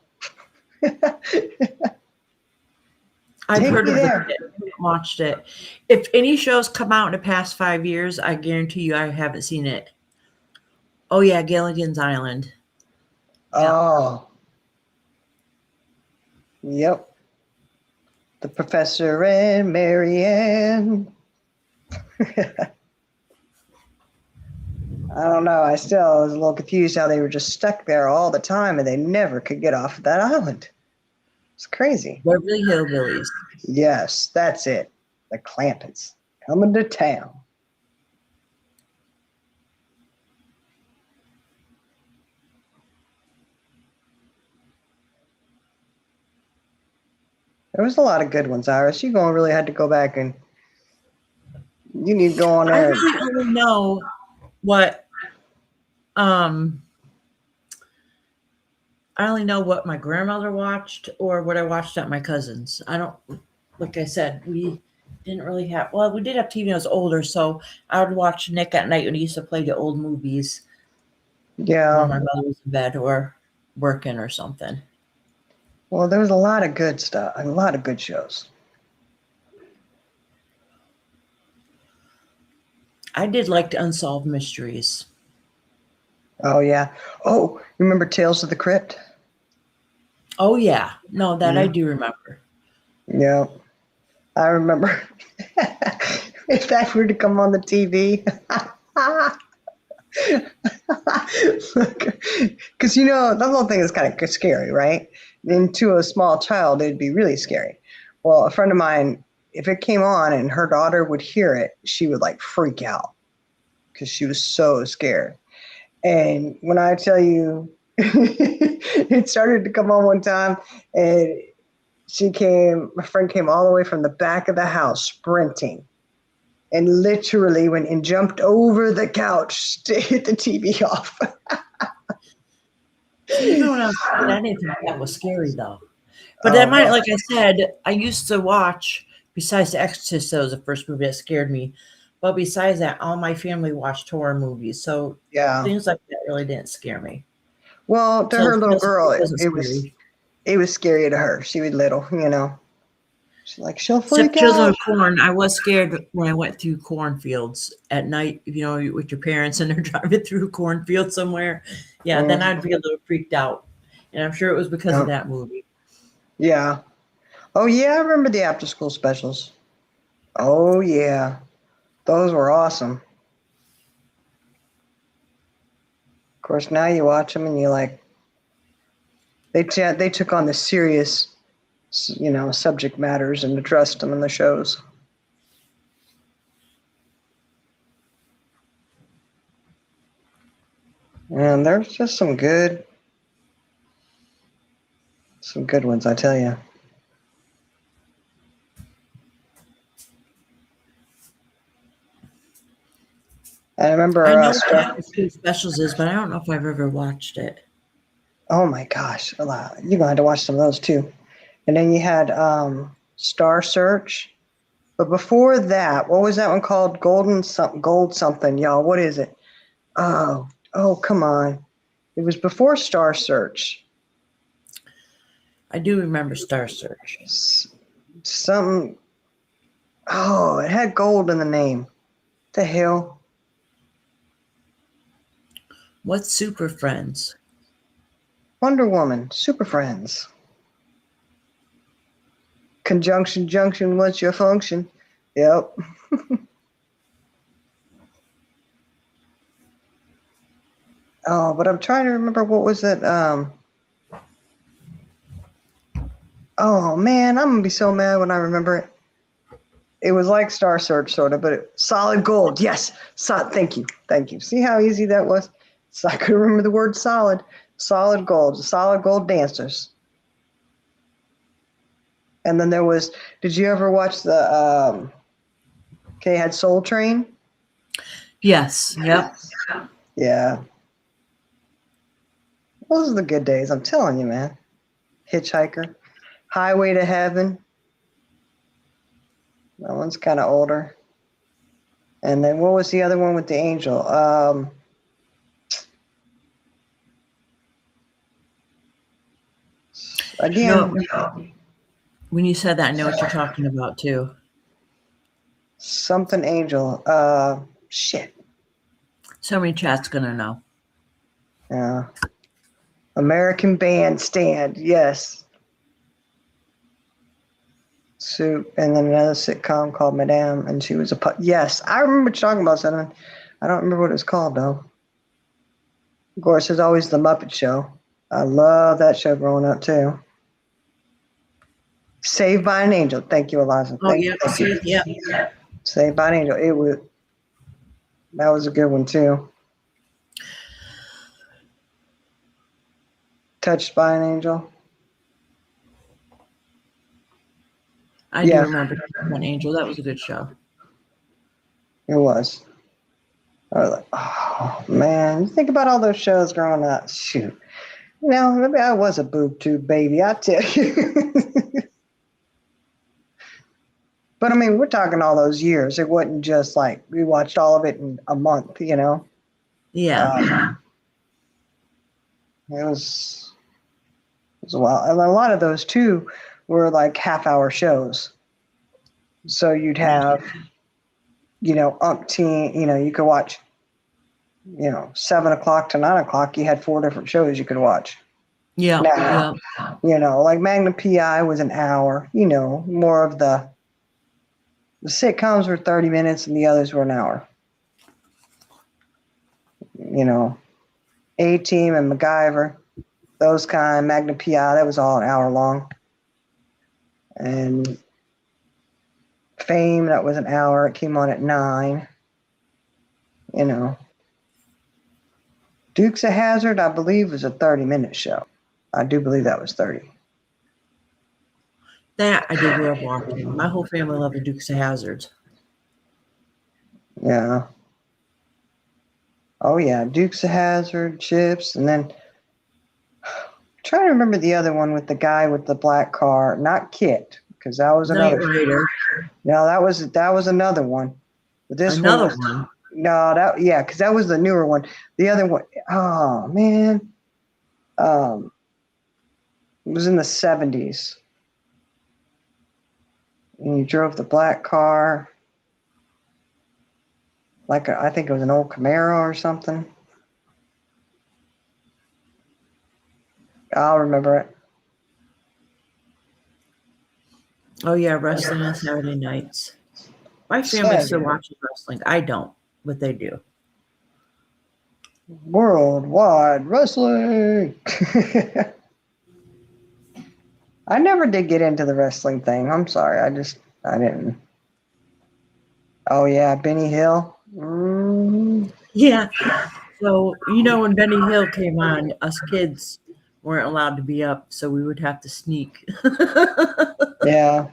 I've Take heard me of it. there. I haven't watched it. If any shows come out in the past 5 years, I guarantee you I haven't seen it. Oh, yeah, Gilligan's Island. Oh. Yep. The Professor and Marianne. I don't know. I was a little confused how they were just stuck there all the time and they never could get off of that island. It's crazy. Beverly Hillbillies. Yes, that's it. The Clampets coming to town. There was a lot of good ones, Iris. You're going to really have to go back and you need to go on I there. really only know what I only know what my grandmother watched or what I watched at my cousin's. I don't, like I said, we didn't really have, well, we did have TV when I was older, so I would watch Nick at night when he used to play the old movies Yeah. when my mother was in bed or working or something. Well, there was a lot of good stuff, a lot of good shows. I did like the Unsolved Mysteries. Oh, yeah. Oh, you remember Tales of the Crypt? Oh, yeah. No, that I do remember. Yeah. I remember if that were to come on the TV, Because the whole thing is kind of scary, right? And to a small child, it'd be really scary. Well, a friend of mine, if it came on and her daughter would hear it, she would like freak out because she was so scared. And when I tell you, it started to come on one time, and my friend came all the way from the back of the house sprinting, and literally went and jumped over the couch to hit the TV off. Even when I was a kid, I didn't think that was scary though. But that might, like I said, I used to watch, besides The Exorcist, that was the first movie that scared me. But besides that, all my family watched horror movies. So Yeah. things like that really didn't scare me. Well, to So her little girl, wasn't it was scary. it was scary to her. She was little, She's like, she'll freak Except Children out. of Corn, I was scared when I went through cornfields at night, with your parents and they're driving through a cornfield somewhere. Yeah, then I'd be a little freaked out. And I'm sure it was because of that movie. Yeah. Oh, yeah, I remember the after-school specials. Oh, yeah. Those were awesome. Of course, now you watch them and you're like, they took on the serious, subject matters and addressed them in the shows. And there's just some good ones, I tell you. I remember. I know what after school specials is, but I don't know if I've ever watched it. Oh my gosh, you're gonna have to watch some of those too. And then you had Star Search. But before that, what was that one called? Gold something, y'all. What is it? Oh, come on. It was before Star Search. I do remember Star Search. Something. Oh, it had gold in the name. What the hell? What's Super Friends? Wonder Woman, Super Friends. Conjunction junction, what's your function? Yep. Oh, but I'm trying to remember what was it. Oh man, I'm gonna be so mad when I remember it. It was like Star Search, sort of, but Solid Gold. Yes, thank you. See how easy that was? So I could remember the word solid. Solid Gold, Solid Gold Dancers. And then there was. Did you ever watch the? Had Soul Train. Yes. Yep. Yeah. Those are the good days. I'm telling you, man. Hitchhiker, Highway to Heaven. That one's kind of older. And then what was the other one with the angel? Again, when you said that, I know what you're talking about too. Something angel. Shit. Somebody in chat's gonna know. Yeah. American Bandstand. Yes. Soup, and then another sitcom called Madame, and she was a yes, I remember talking about something. I don't remember what it was called though. Of course, there's always the Muppet Show. I love that show growing up too. Saved by an Angel. Thank you, Eliza. Oh yeah, yeah. Saved by an Angel. That was a good one too. Touched by an Angel. I do remember One Angel. That was a good show. It was. I was like, oh man, you think about all those shows growing up. Shoot. Maybe I was a boob tube baby, I tell you. But I mean, we're talking all those years. It wasn't just like we watched all of it in a month, Yeah. It was a while. And a lot of those too were like half-hour shows. So you'd have, umpteen, you could watch, 7 o'clock to 9 o'clock. You had 4 different shows you could watch. Yeah. Now, like Magnum PI was an hour, more of the sitcoms were 30 minutes and the others were an hour. you know, A-Team and MacGyver, those kind, Magna Pi, that was all an hour long. And Fame, that was an hour. It came on at 9. You know, Dukes of Hazzard, I believe, was a 30-minute show. I do believe that was 30. That I did grow up watching. My whole family loved the Dukes of Hazzard. Yeah. Oh yeah, Dukes of Hazzard, Chips, and then trying to remember the other one with the guy with the black car. Not Kit, because that was Knight another. Rider. No, that was another one. But this Another one. one. No, because that was the newer one. The other one, oh man, it was in the 70s. And you drove the black car, I think it was an old Camaro or something. I'll remember it. Oh yeah, wrestling on Saturday nights. My family still watches wrestling. I don't, but they do. Worldwide wrestling. I never did get into the wrestling thing. I'm sorry. I didn't. Oh yeah, Benny Hill. Yeah. So, when Benny Hill came on, us kids weren't allowed to be up, so we would have to sneak. Yeah.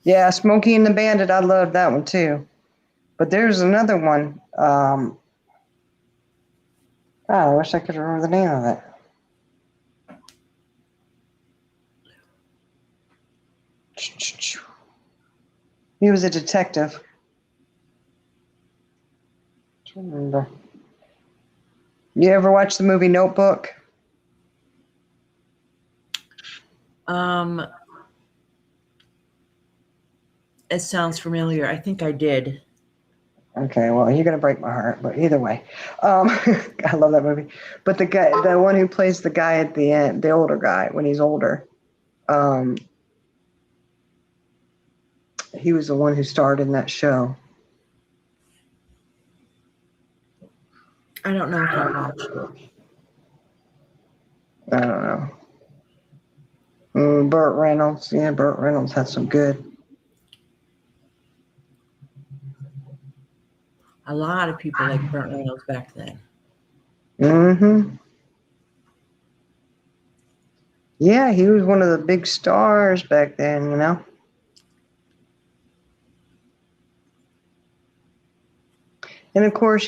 Yeah, Smokey and the Bandit. I loved that one too. But there's another one. I wish I could remember the name of it. He was a detective. I don't remember. You ever watch the movie Notebook? It sounds familiar. I think I did. Okay, well, you're gonna break my heart, but either way, I love that movie. But the one who plays the guy at the end, the older guy when he's older, he was the one who starred in that show. I don't know if I watched it. I don't know. Burt Reynolds. Yeah, Burt Reynolds had some good. A lot of people like Burt Reynolds back then. Mm-hmm. Yeah, he was one of the big stars back then, you know. And of course,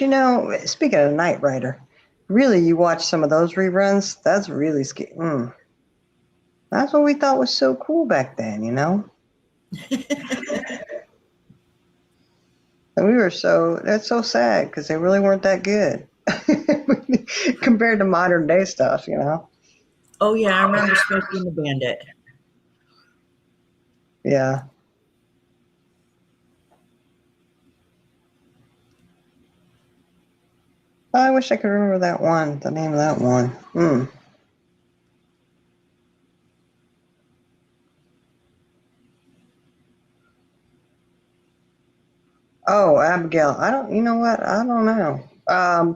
speaking of Knight Rider, really, you watch some of those reruns. That's really scary. That's what we thought was so cool back then, you know. And that's so sad because they really weren't that good compared to modern day stuff, you know? Oh, yeah, I remember Smokey and the Bandit. Yeah. I wish I could remember the name of that one. Oh, Abigail. You know what? I don't know. I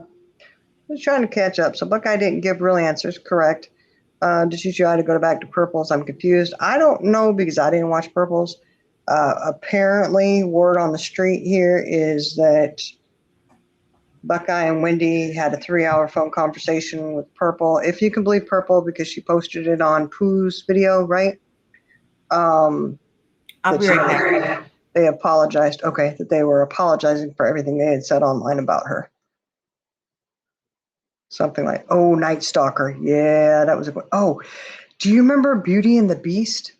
was trying to catch up. So Buckeye didn't give real answers. Correct. Did she try to go back to Purples? I'm confused. I don't know because I didn't watch Purples. Apparently, word on the street here is that Buckeye and Wendy had a 3-hour phone conversation with Purple. If you can believe Purple, because she posted it on Pooh's video, right? I'll be right back. They apologized. Okay, that they were apologizing for everything they had said online about her. Something like, "Oh, Night Stalker." Yeah, that was a good. Oh, do you remember Beauty and the Beast?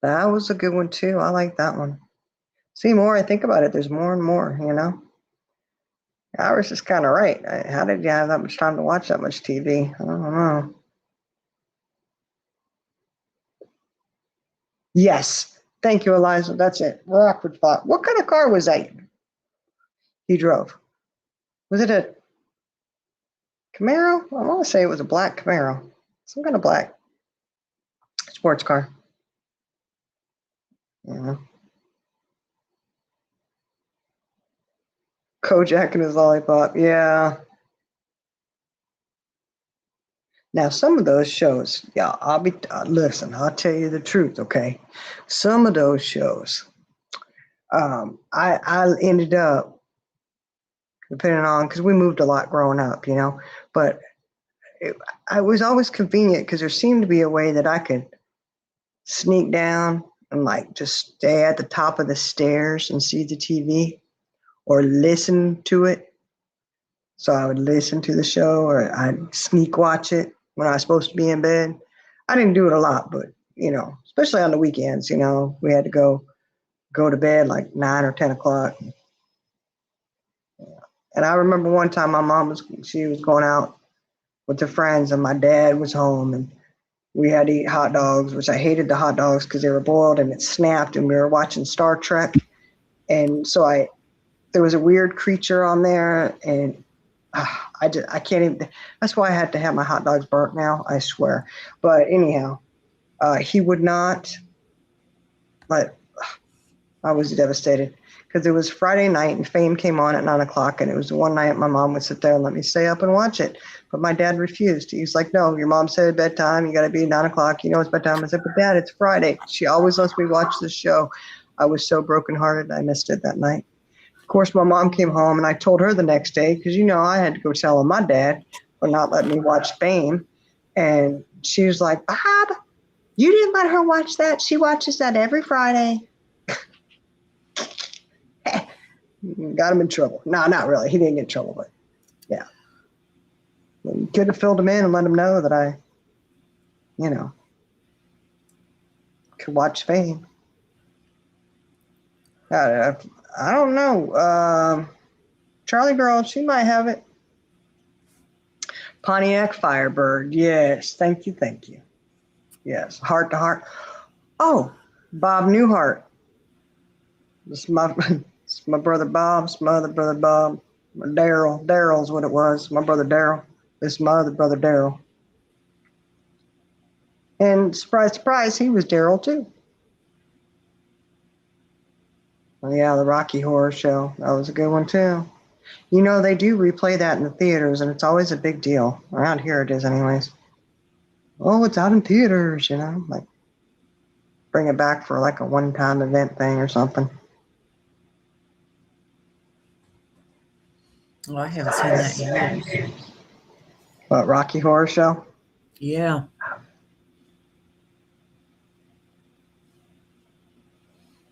That was a good one too. I like that one. See, more I think about it, there's more and more, you know. I was just kind of right. How did you have that much time to watch that much TV? I don't know. Yes. Thank you, Eliza. That's it. Rockford Fox. What kind of car was that he drove? Was it a Camaro? I want to say it was a black Camaro. Some kind of black sports car. Yeah. Kojak and his lollipop. Yeah. Now, some of those shows, yeah, listen, I'll tell you the truth, okay? Some of those shows, I ended up, depending on, because we moved a lot growing up, but I was always convenient because there seemed to be a way that I could sneak down and like just stay at the top of the stairs and see the TV or listen to it. So I would listen to the show or I'd sneak watch it when I was supposed to be in bed. I didn't do it a lot, but especially on the weekends, we had to go to bed like 9 or 10 o'clock. And I remember one time my mom she was going out with her friends and my dad was home and we had to eat hot dogs, which I hated the hot dogs because they were boiled and it snapped and we were watching Star Trek. And so there was a weird creature on there and I can't even, that's why I had to have my hot dogs burnt now, I swear. But anyhow, he would not, but I was devastated because it was Friday night and Fame came on at 9 o'clock and it was the one night my mom would sit there and let me stay up and watch it. But my dad refused. He was like, no, your mom said bedtime. You got to be 9 o'clock. You know it's bedtime. I said, but Dad, it's Friday. She always lets me watch the show. I was so brokenhearted. I missed it that night. Of course, my mom came home and I told her the next day because, I had to go tell my dad for not letting me watch Fame. And she was like, Bob, you didn't let her watch that. She watches that every Friday. Got him in trouble. No, not really. He didn't get in trouble, but yeah. You could have filled him in and let him know that I, could watch Fame. I don't know. Charlie Girl, she might have it. Pontiac Firebird. Yes. Thank you. Thank you. Yes. Heart to Heart. Oh, Bob Newhart. It's my brother Bob. It's my other brother Bob. Daryl. Daryl's what it was. My brother Daryl. This is my other brother Daryl. And surprise, surprise, he was Daryl too. Oh, yeah, the Rocky Horror Show. That was a good one too. They do replay that in the theaters, and it's always a big deal. Around here it is anyways. Oh, it's out in theaters, like bring it back for like a one-time event thing or something. Oh, I haven't seen that in years. What, Rocky Horror Show? Yeah.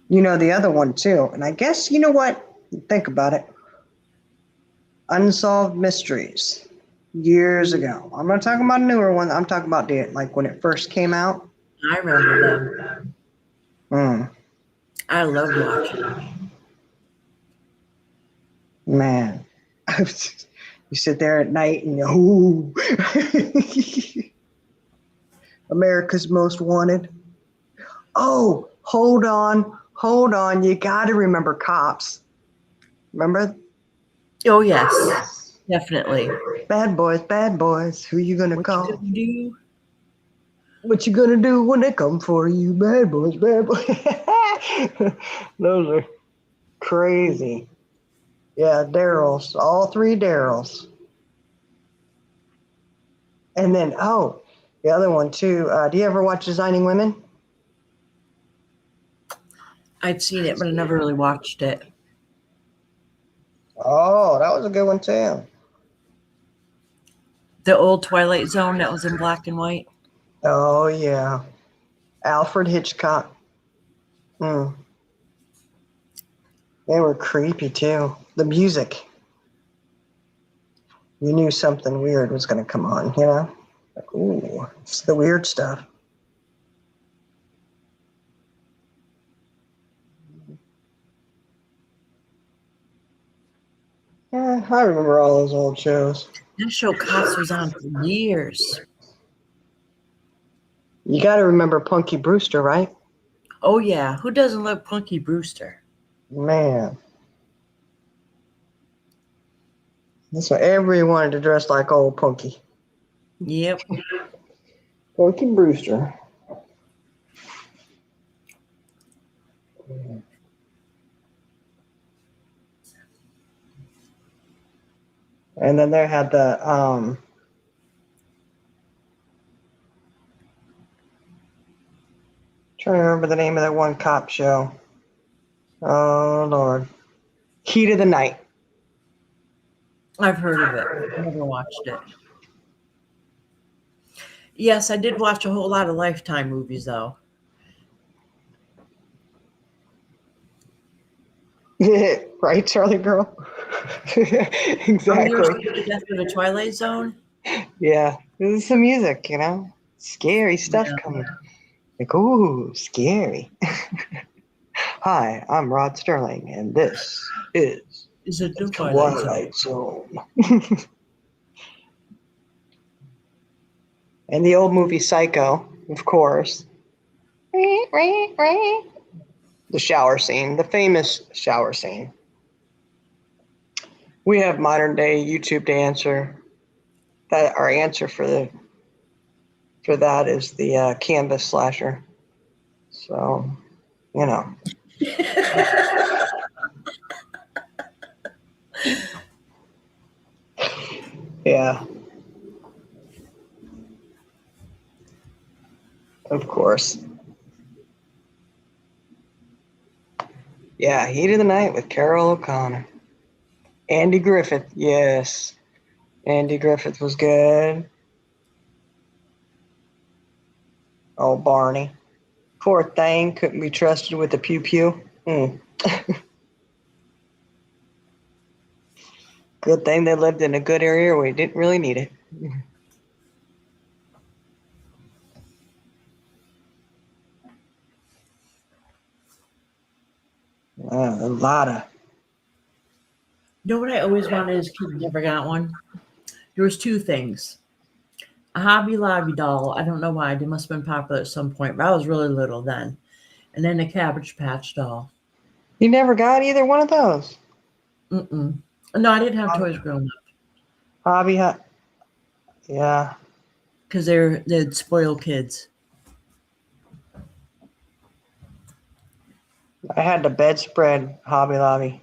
The other one too, and I guess you know what? Think about it. Unsolved Mysteries. Years ago. I'm not talking about a newer one. I'm talking about like when it first came out. I remember them. I loved watching them. Man. You sit there at night and ooh. America's Most Wanted. Oh, hold on. You got to remember Cops. Remember? Oh, yes. Definitely. Bad boys. Who you going to call? What you gonna do? What you going to do when they come for you? Bad boys. Those are crazy. Yeah, Daryls. All three Daryls. And then, the other one too. Do you ever watch Designing Women? I'd seen it, but I never really watched it. Oh, that was a good one too. The old Twilight Zone that was in black and white. Oh yeah, Alfred Hitchcock. They were creepy too. The music. You knew something weird was going to come on, Like, ooh, it's the weird stuff. Yeah, I remember all those old shows. That show Cops was on for years. You got to remember Punky Brewster, right? Oh, yeah. Who doesn't love Punky Brewster? Man. That's why everyone wanted to dress like old Punky. Yep. Punky Brewster. And then they had the Trying to remember the name of that one cop show. Oh Lord. Heat of the Night. I've heard of it. Never watched it. Yes, I did watch a whole lot of Lifetime movies, though. Right, Charlie girl? Oh, you were Exactly. scared to death of the Twilight Zone? Yeah. This is some music, you know? Scary stuff Yeah. coming. Like, ooh, scary. Hi, I'm Rod Sterling, and this is Is it the the Twilight Zone? Twilight Zone. And the old movie Psycho, of course. The shower scene, the famous shower scene. We have modern day YouTube to answer. That our answer for that is the canvas slasher. So, you know. Yeah. Of course. Yeah, Heat of the Night with Carol O'Connor. Andy Griffith, yes. Andy Griffith was good. Oh, Barney. Poor thing, couldn't be trusted with the pew pew. Good thing they lived in a good area where he didn't really need it. A lot of. You know what I always wanted as a kid and never got one? There was two things. A Hobby Lobby doll. I don't know why. They must have been popular at some point, but I was really little then. And then a Cabbage Patch doll. You never got either one of those. Mm-mm. No, I didn't have toys growing up Hobby, yeah. because they'd spoil kids. I had the bedspread Hobby Lobby.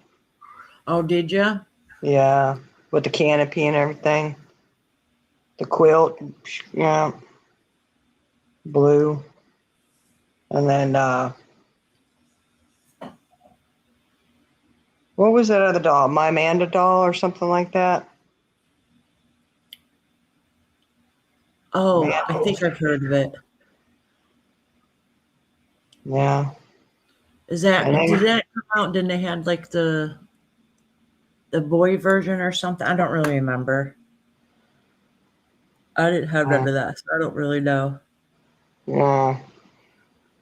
Oh, did ya? Yeah, with the canopy and everything. The quilt, yeah, blue. And then, what was that other doll? My Amanda doll or something like that? Oh, Man. I think I've heard of it. Yeah. Is that And did then, that come out? Didn't they had like the boy version or something? I don't really remember. I didn't have none of that, so I don't really know. yeah.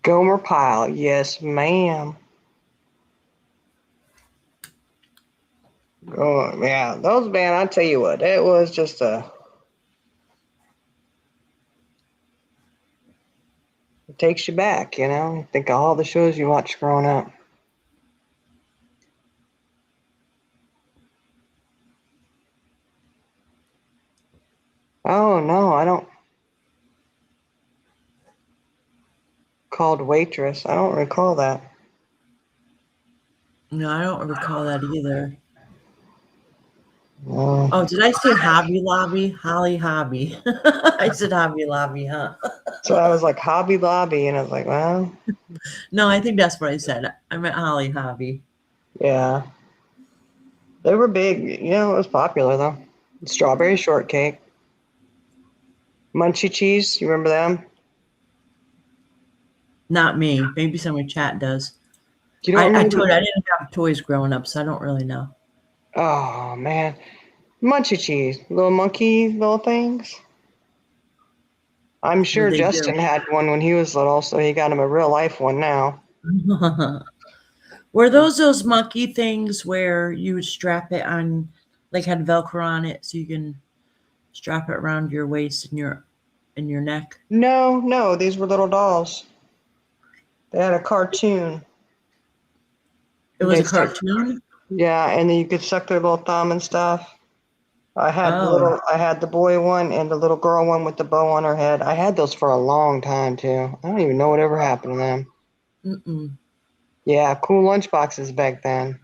Gomer Pyle, yes, ma'am. Oh, yeah, those man, I tell you what, it was just it takes you back, you know. Think of all the shows you watched growing up. Oh no, I don't. Called Waitress. I don't recall that. No, I don't recall that either. No. Oh, did I say Hobby Lobby? Holly Hobby. I said Hobby Lobby, huh? So I was like Hobby Lobby, and I was like, well, No, I think that's what I said. I meant Holly Hobby. yeah. They were big. You know, it was popular though. Strawberry shortcake. Munchie cheese. You remember them? Not me. Maybe someone in chat does. You don't I remember? told you I didn't have toys growing up, so I don't really know. Oh man, Munchie cheese. Little monkey, little things. I'm What sure they do. Justin had one when he was little, so he got him a real life one now. Were those monkey things where you would strap it on, like had Velcro on it, so you can strap it around your waist and your neck? No, these were little dolls. They had a cartoon. It was a They'd suck, cartoon. yeah, and then you could suck their little thumb and stuff. I Oh, had the boy one and the little girl one with the bow on her head. I had those for a long time too. I don't even know whatever happened to them. mm-mm. Yeah, cool lunchboxes back then.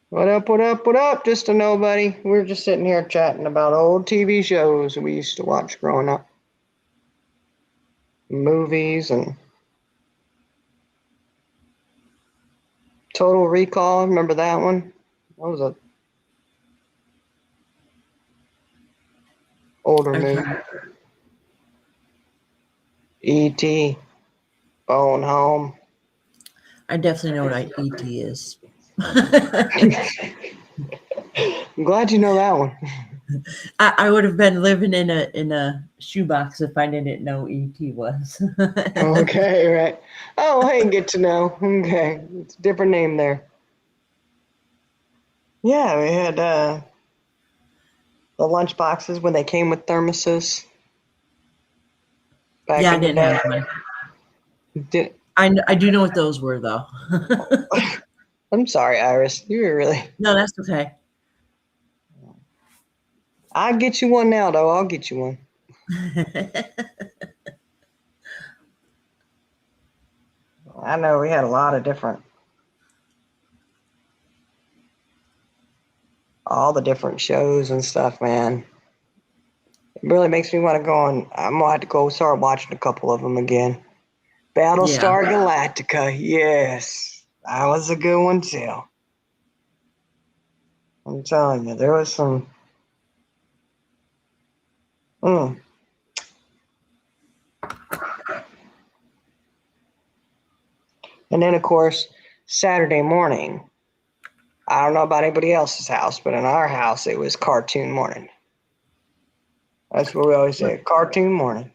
What up, what up, what up? Just a nobody. We're just sitting here chatting about old TV shows we used to watch growing up. movies and Total Recall. Remember that one? That was a older I'm movie. trying. E.T. Phone Home. I definitely know what ET is. I'm glad you know that one. I would have been living in a shoebox if I didn't know ET was. Okay, right. Oh, hey, get to know. Okay, it's a different name there. Yeah, we had the lunch boxes when they came with thermoses back Yeah, I in the didn't day. have one. Did, I do know what those were though. I'm sorry, Iris. You were really. No, that's okay. I'll get you one now, though. I'll get you one. I know we had a lot of different, all the different shows and stuff, man. It really makes me want to go on. I'm gonna have to go start watching a couple of them again. Yeah. Battlestar Galactica, yes, that was a good one too. I'm telling you, there was some. Mm. And then, of course, Saturday morning. I don't know about anybody else's house, but in our house, it was cartoon morning. That's what we always say, cartoon morning.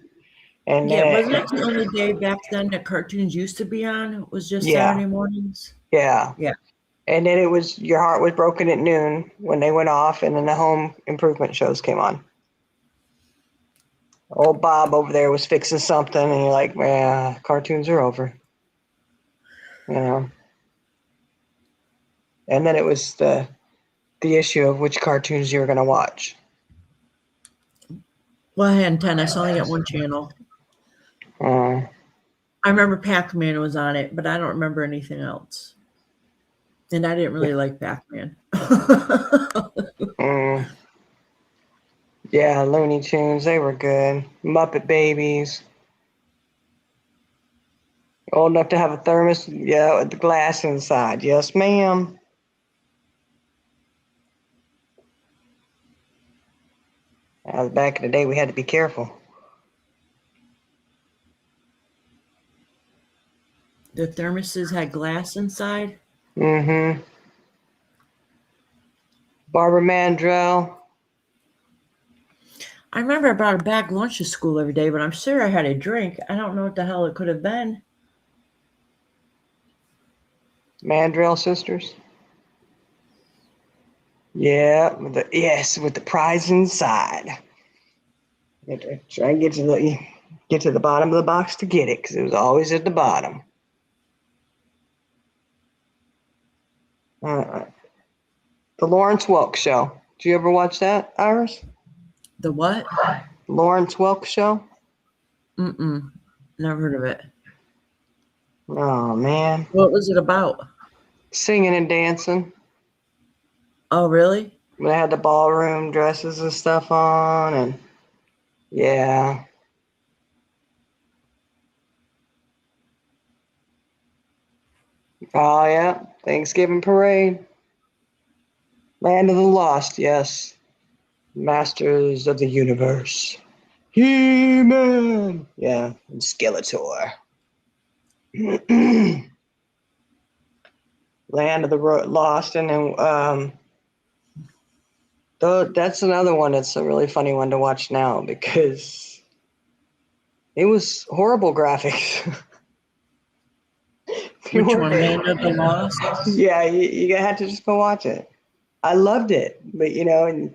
And Yeah, then, wasn't it the only day back then that cartoons used to be on? It was just yeah, Saturday mornings. yeah. Yeah. And then it was Your Heart Was Broken at noon when they went off, and then the home improvement shows came on. Old Bob over there was fixing something, and you're like, man, cartoons are over. You know. And then it was the issue of which cartoons you were going to watch. Well, I had antenna, so I only got one channel. Uh, I remember Pac-Man was on it, but I don't remember anything else. And I didn't really like Pac-Man. mm, yeah, Looney Tunes, they were good. Muppet Babies. Old enough to have a thermos, yeah, with the glass inside. Yes, ma'am. Back in the day, we had to be careful. The thermoses had glass inside. Mm-hmm. Barbara Mandrell. I remember I brought a bag lunch to school every day, but I'm sure I had a drink. I don't know what the hell it could have been. Mandrell sisters. Yeah, with the prize inside. You have to try and get to the bottom of the box to get it, because it was always at the bottom. Uh, the Lawrence Welk Show. Did you ever watch that, Iris? The what? Lawrence Welk Show? Mm-mm. Never heard of it. Oh, man. What was it about? Singing and dancing. Oh, really? They had the ballroom dresses and stuff on, and yeah. Oh, yeah. Thanksgiving parade. Land of the Lost, yes. Masters of the Universe. He-Man. Yeah, and Skeletor. Land of the Lost, and then that's another one that's a really funny one to watch now because it was horrible graphics. Which one? Land of the Lost? Yeah, you had to just go watch it. I loved it, but and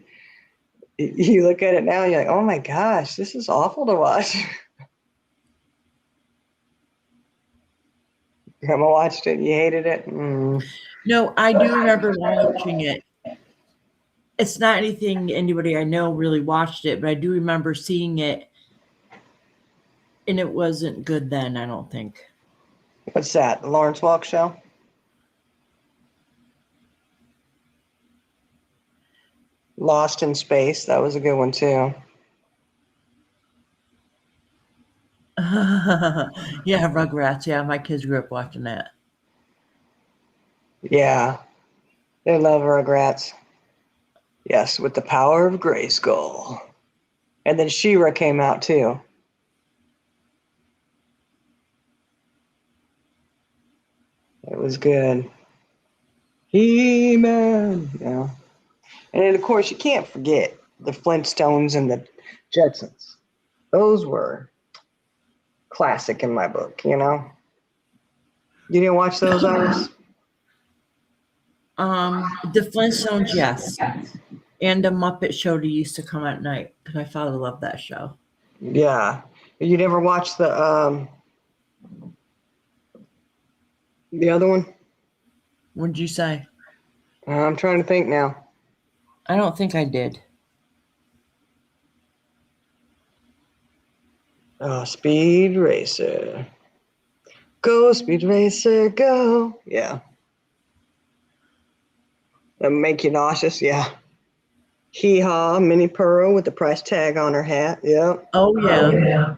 you look at it now and you're like, oh my gosh, this is awful to watch. Grandma watched it and you hated it. No, I do remember watching it. It's not anything anybody I know really watched it, but I do remember seeing it, and it wasn't good then, I don't think. What's that? The Lawrence Welk Show? Lost in Space. That was a good one too. Yeah, Rugrats. Yeah, my kids grew up watching that. Yeah, they love Rugrats. Yes, with the power of Grayskull. And then She-Ra came out too. It was good. He-Man. Yeah. And then, of course, you can't forget the Flintstones and the Jetsons. Those were classic in my book, you know? You didn't watch those, Iris? The Flintstones, yes. And the Muppet Show that used to come at night because my father loved that show. Yeah. You never watched the other one? What did you say? I'm trying to think now. I don't think I did. Speed Racer. Go, Speed Racer, go. Yeah. That make you nauseous, yeah. Hee-haw, Minnie Pearl with the price tag on her hat. Yep. Oh, yeah.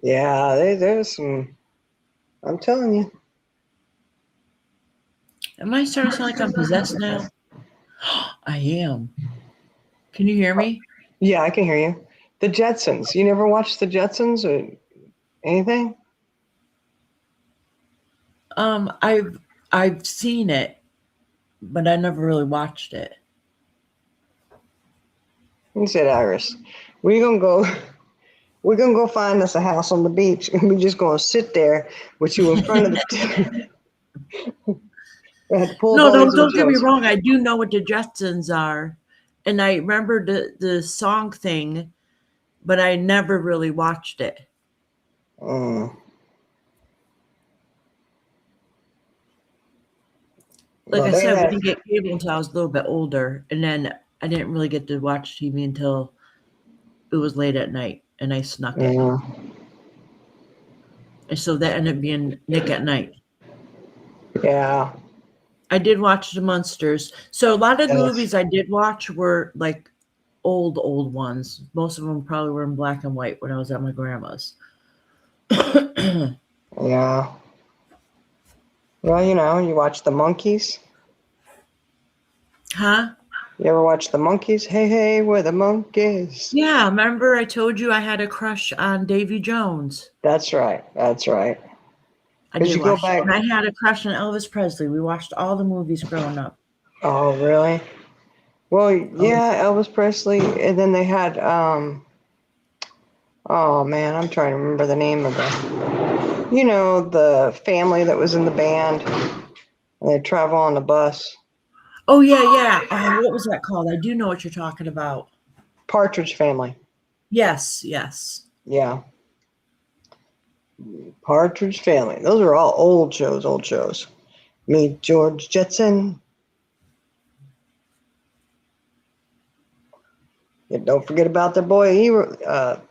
Yeah, there's some, I'm telling you. Am I starting to sound like I'm possessed now? I am. Can you hear me? Yeah, I can hear you. The Jetsons. You never watched the Jetsons or anything? I've seen it, but I never really watched it. You said, Iris, we're gonna go find us a house on the beach and we're just gonna sit there with you in front of the I had to pull No, boys and don't get me Joes. wrong. I do know what the Jetsons are, and I remember the song thing, but I never really watched it. Like Well, I they said, we had, didn't get cable until I was a little bit older, and then I didn't really get to watch TV until it was late at night, and I snuck it. And so that ended up being Nick at Night. yeah. I did watch the Munsters. So a lot of the Yes. movies I did watch were like old ones. Most of them probably were in black and white when I was at my grandma's. Yeah. Well, you know, you watch the Monkeys. Huh? You ever watch the Monkeys? Hey, hey, we're the Monkeys. Yeah, remember I told you I had a crush on Davy Jones. That's right. That's right. I 'Cause did you go watch back- and I had a crush on Elvis Presley. We watched all the movies growing up. Oh, really? Well, yeah, Elvis Presley, and then they had oh man, I'm trying to remember the name of the family that was in the band. They travel on the bus. Oh yeah. What was that called? I do know what you're talking about. Partridge Family. Yes. Yeah. Partridge Family. Those are all old shows. Meet George Jetson. And don't forget about the boy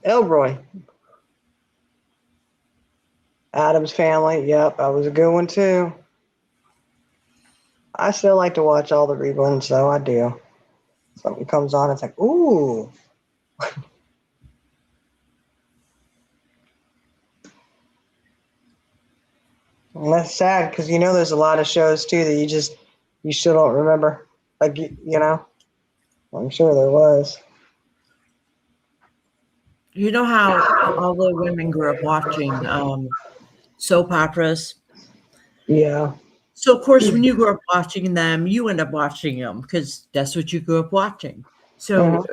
Elroy. Adam's Family. Yep, that was a good one too. I still like to watch all the reruns, though. I do. Something comes on, it's like, ooh. And that's sad because there's a lot of shows too that you still don't remember. Like I'm sure there was. You know how all the women grew up watching soap operas? Yeah. So, of course, when you grew up watching them, you end up watching them because that's what you grew up watching. So,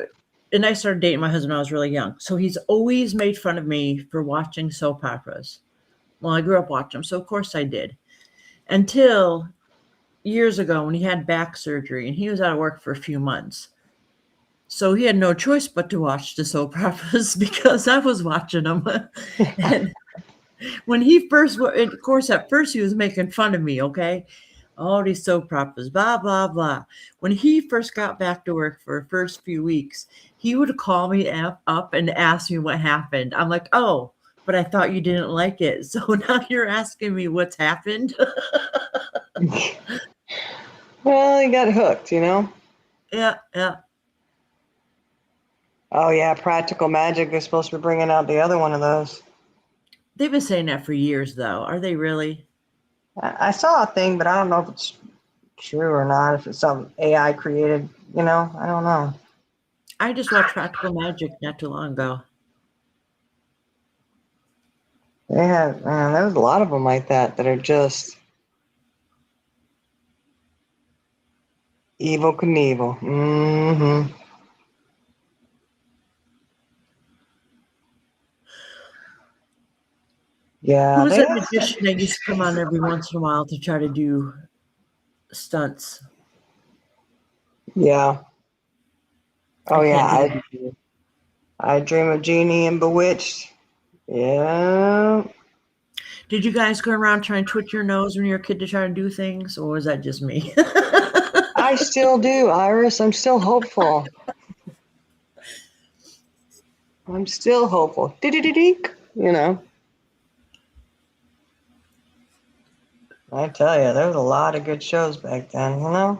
and I started dating my husband when I was really young. So he's always made fun of me for watching soap operas. Well, I grew up watching them. So, of course, I did. Until years ago when he had back surgery and he was out of work for a few months. So he had no choice but to watch the soap operas because I was watching them. And when he first, of course, at first he was making fun of me, okay? All these soap operas, blah, blah, blah. When he first got back to work for the first few weeks, he would call me up and ask me what happened. I'm like, oh, but I thought you didn't like it. So now you're asking me what's happened? Well, he got hooked, Yeah. Oh, yeah, Practical Magic. They're supposed to be bringing out the other one of those. They've been saying that for years, though. Are they really? I saw a thing, but I don't know if it's true or not. If it's some AI created, I don't know. I just watched Practical Magic not too long ago. They have, man, there's a lot of them like that are just evil Knievel. Mm-hmm. Yeah, Who's they that have. magician that used to come on every once in a while to try to do stunts? Yeah. Oh I yeah, can't think of it. I Dream of Jeannie and Bewitched. Yeah. Did you guys go around trying to twitch your nose when you were a kid to try to do things, or was that just me? I still do, Iris. I'm still hopeful. I'm still hopeful. Dee-dee-dee-deek. I tell you, there was a lot of good shows back then.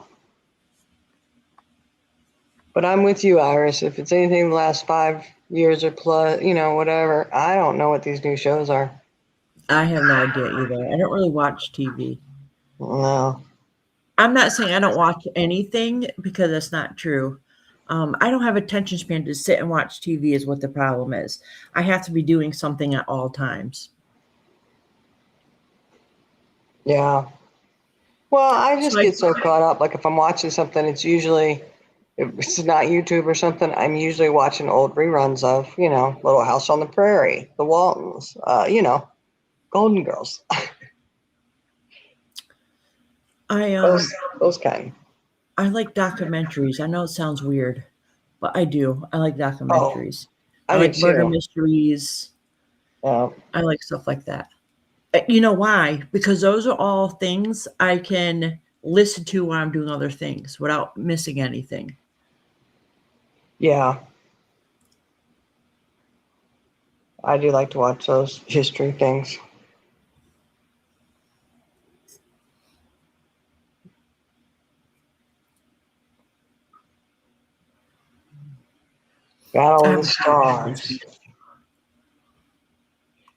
But I'm with you, Iris. If it's anything the last 5 years or plus, whatever, I don't know what these new shows are. I have no idea either. I don't really watch TV. No. I'm not saying I don't watch anything because that's not true. I don't have attention span to sit and watch TV is what the problem is. I have to be doing something at all times. Yeah. Well, I just So get so caught up. Like if I'm watching something, it's usually, if it's not YouTube or something, I'm usually watching old reruns of, Little House on the Prairie, The Waltons, Golden Girls. I Those kind. I like documentaries. I know it sounds weird, but I do. I like Oh, documentaries. I I do like murder too. mysteries. Yeah. I like stuff like that. You know why? Because those are all things I can listen to while I'm doing other things without missing anything. Yeah. I do like to watch those history things. Battle I of have the a few Stars.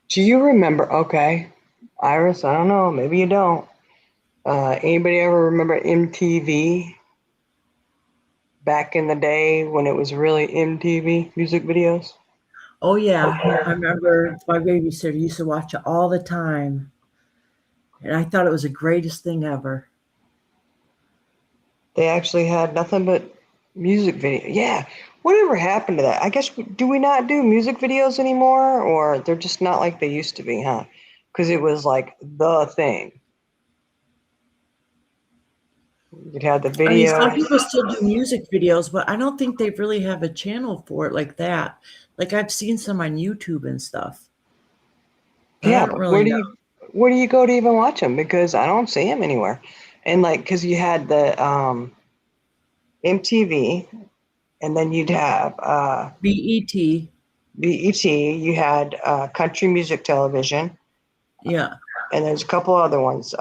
Do you remember? Okay, Iris, I don't know. Maybe you don't. Anybody ever remember MTV back in the day when it was really MTV music videos? Oh yeah, I remember my babysitter used to watch it all the time, and I thought it was the greatest thing ever. They actually had nothing but music video. Yeah. Whatever happened to that? I guess do we not do music videos anymore, or they're just not like they used to be, huh? Because it was like the thing. You'd have the I mean, some video. people still do music videos, but I don't think they really have a channel for it like that. Like I've seen some on YouTube and stuff, but I Yeah, don't but really know. where do you go to even watch them? Because I don't see them anywhere. And like, because you had the MTV, and then you'd have BET, BET. You had country music television, yeah, and there's a couple other ones.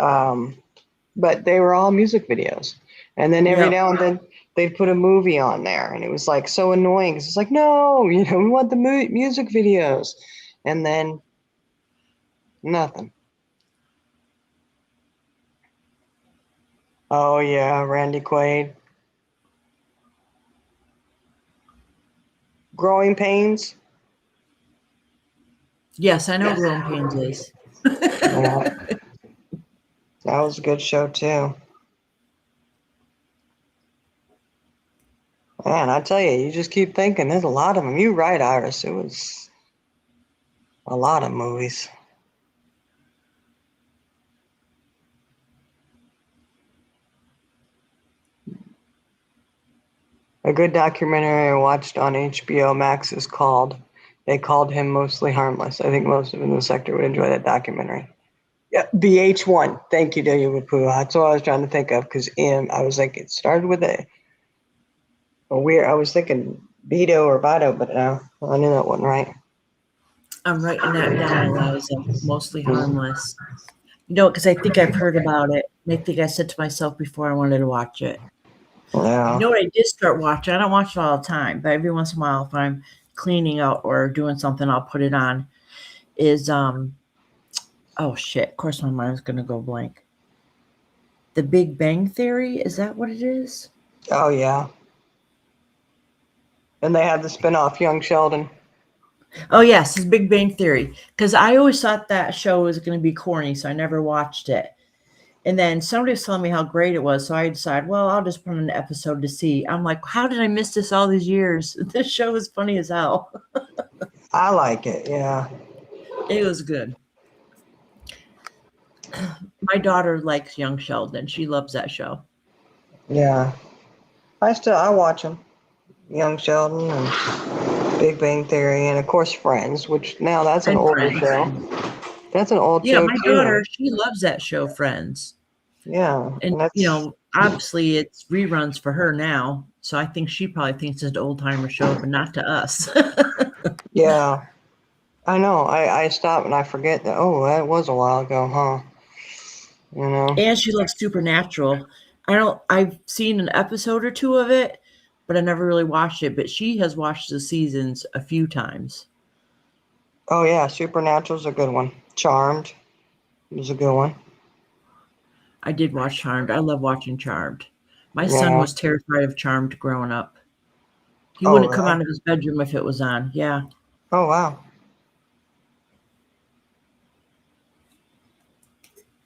But they were all music videos. And then every yeah. now and then they'd put a movie on there, and it was like so annoying because it's like, no, we want the music videos, and then nothing. Oh yeah, Randy Quaid. Growing Pains. Yes, I know Growing Pains is. Yeah, that was a good show too. Man, I tell you, you just keep thinking. There's a lot of them. You're right, Iris. It was a lot of movies. A good documentary I watched on HBO Max is called They Called Him Mostly Harmless. I think most of in the sector would enjoy that documentary. Yeah, VH1. Thank you, David Pooh. That's what I was trying to think of because I was like, it started with a weird. I was thinking Vito or Vito, but no, I knew that wasn't right. I'm writing that down, Eliza. Mostly harmless. You know, because I think I've heard about it. And I think I said to myself before I wanted to watch it. You Yeah. know what I did start watching? I don't watch it all the time, but every once in a while, if I'm cleaning out or doing something, I'll put it on. Is Oh shit! Of course, my mind's gonna go blank. The Big Bang Theory, is that what it is? Oh yeah. And they had the spinoff, Young Sheldon. Oh yes, it's Big Bang Theory. Because I always thought that show was going to be corny, so I never watched it. And then somebody was telling me how great it was, so I decided, well, I'll just put on an episode to see. I'm like, how did I miss this all these years? This show is funny as hell. I like it. Yeah. It was good. My daughter likes Young Sheldon. She loves that show. Yeah. I watch them. Young Sheldon and Big Bang Theory, and of course Friends, which now that's an And older Friends. show. That's an old Yeah, show my too. daughter, she loves that show, Friends. Yeah, And, and that's obviously it's reruns for her now. So I think she probably thinks it's an old timer show, but not to us. yeah. I know. I stop and I forget that. Oh, that was a while ago, huh? You know. And she loves Supernatural. I've seen an episode or two of it, but I never really watched it. But she has watched the seasons a few times. Oh yeah, Supernatural's a good one. Charmed is a good one. I did watch Charmed. I love watching Charmed. My son Yeah. was terrified of Charmed growing up. He Oh wouldn't come really? out of his bedroom if it was on. Yeah. Oh wow.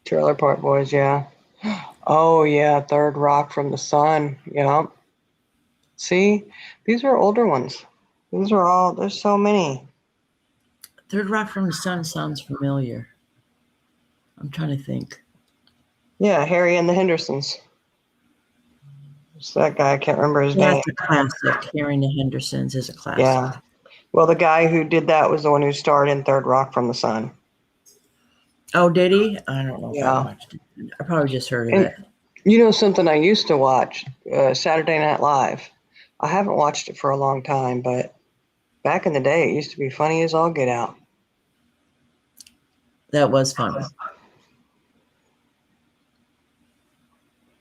Trailer Park Boys, yeah. Oh yeah, Third Rock from the Sun. Yeah. See, these are older ones. These are all. There's so many. Third Rock from the Sun sounds familiar. I'm trying to think. Yeah, Harry and the Hendersons. It's that guy. I can't remember his name. That's a classic. Hearing the Hendersons is a classic. Yeah. Well, the guy who did that was the one who starred in Third Rock from the Sun. Oh, did he? I don't know if I Yeah. watched it. I probably just heard of And it. you know something I used to watch? Saturday Night Live. I haven't watched it for a long time, but back in the day, it used to be funny as all get out. That was funny.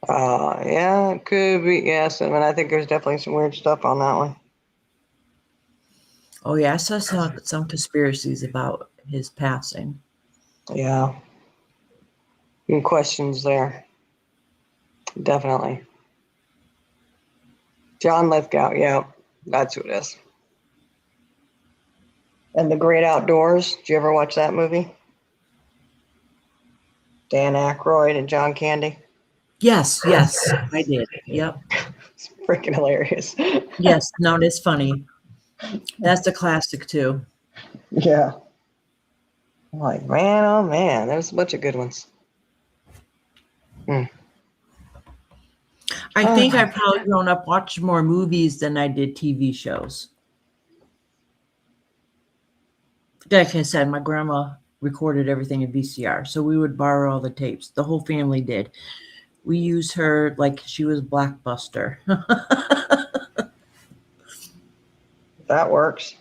Yeah, it could be. Yes, I mean, I think there's definitely some weird stuff on that one. Oh yeah, I saw some conspiracies about his passing. Yeah. Some questions there. Definitely. John Lithgow. Yeah, that's who it is. And The Great Outdoors. Did you ever watch that movie? Dan Aykroyd and John Candy. Yes, I did. Yep. It's freaking hilarious. Yes, no, it's funny. That's a classic too. Yeah. I'm like, man, oh man, there's a bunch of good ones. I think I've probably grown up watching more movies than I did TV shows. Like I said, my grandma recorded everything in VCR, so we would borrow all the tapes. The whole family did. We used her like she was Blockbuster. That works.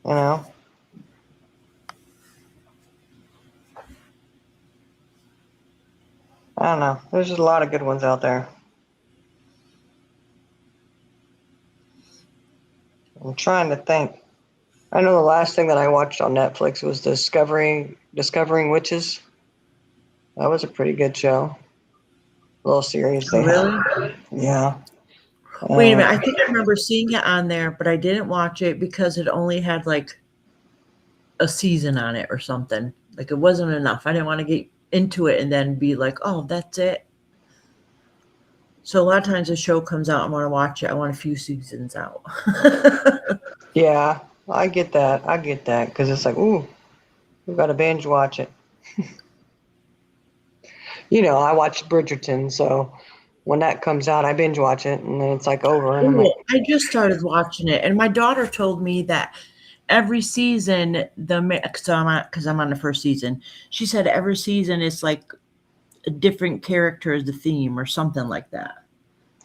You know. I don't know. There's just a lot of good ones out there. I'm trying to think. I know the last thing that I watched on Netflix was Discovering Witches. That was a pretty good show. Little series they Really? had. Yeah. Wait a minute. I think I remember seeing it on there, but I didn't watch it because it only had like a season on it or something. Like it wasn't enough. I didn't want to get into it and then be like, oh, that's it. So a lot of times a show comes out, I want to watch it. I want a few seasons out. Yeah, I get that. Because it's like, ooh, we've got to binge watch it. You know, I watched Bridgerton, so when that comes out, I binge watch it, and then it's like over. And I'm like, I just started watching it, and my daughter told me that every season, because I'm on the first season, she said every season is like a different character as the theme or something like that.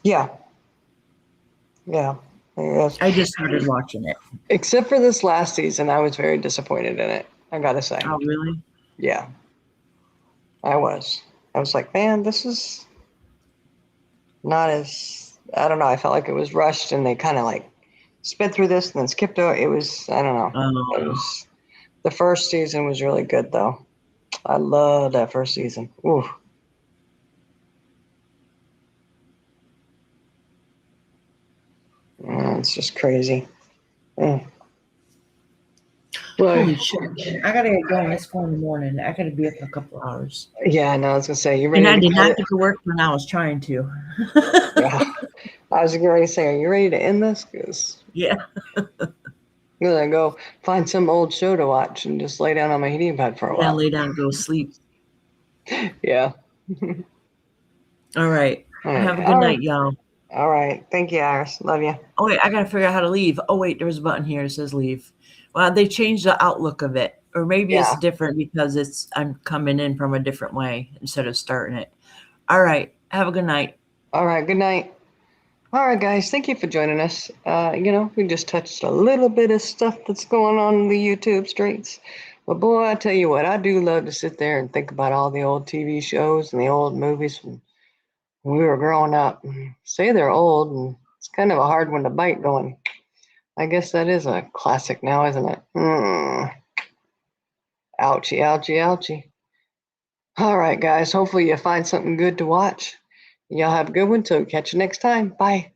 yeah. Yes. I just started watching it. Except for this last season, I was very disappointed in it. I gotta say. Oh, really? Yeah, I was. I was like, man, this is not as. I don't know. I felt like it was rushed, and they kind of like sped through this and then skipped over. It was. I don't know. It was. The first season was really good, though. I love that first season. Ooh. It's just crazy. Mm. Well, Holy shit. I gotta get going. It's 4 in the morning. I gotta be up in a couple hours. yeah, I know. I was gonna say, you And ready I to did cut not it? get to work when I was trying to. Yeah. I was getting ready to say, are you ready to end this? Because Yeah. I'm gonna go find some old show to watch and just lay down on my heating pad for a Yeah, while. lay down and go to sleep. Yeah. All right. All right. Have a good night, y'all. All right. Thank you, Iris. Love you. Oh, wait, I gotta figure out how to leave. Oh, wait, there's a button here that says leave. Well, they changed the outlook of it. Or maybe it's Yeah. different because I'm coming in from a different way instead of starting it. All right. Have a good night. All right. Good night. All right, guys. Thank you for joining us. We just touched a little bit of stuff that's going on in the YouTube streets. But boy, I tell you what, I do love to sit there and think about all the old TV shows and the old movies from when we were growing up. Say they're old, and it's kind of a hard one to bite going. I guess that is a classic now, isn't it? Ouchie, ouchie, ouchie. All right, guys. Hopefully you find something good to watch. Y'all have a good one. So catch you next time. Bye.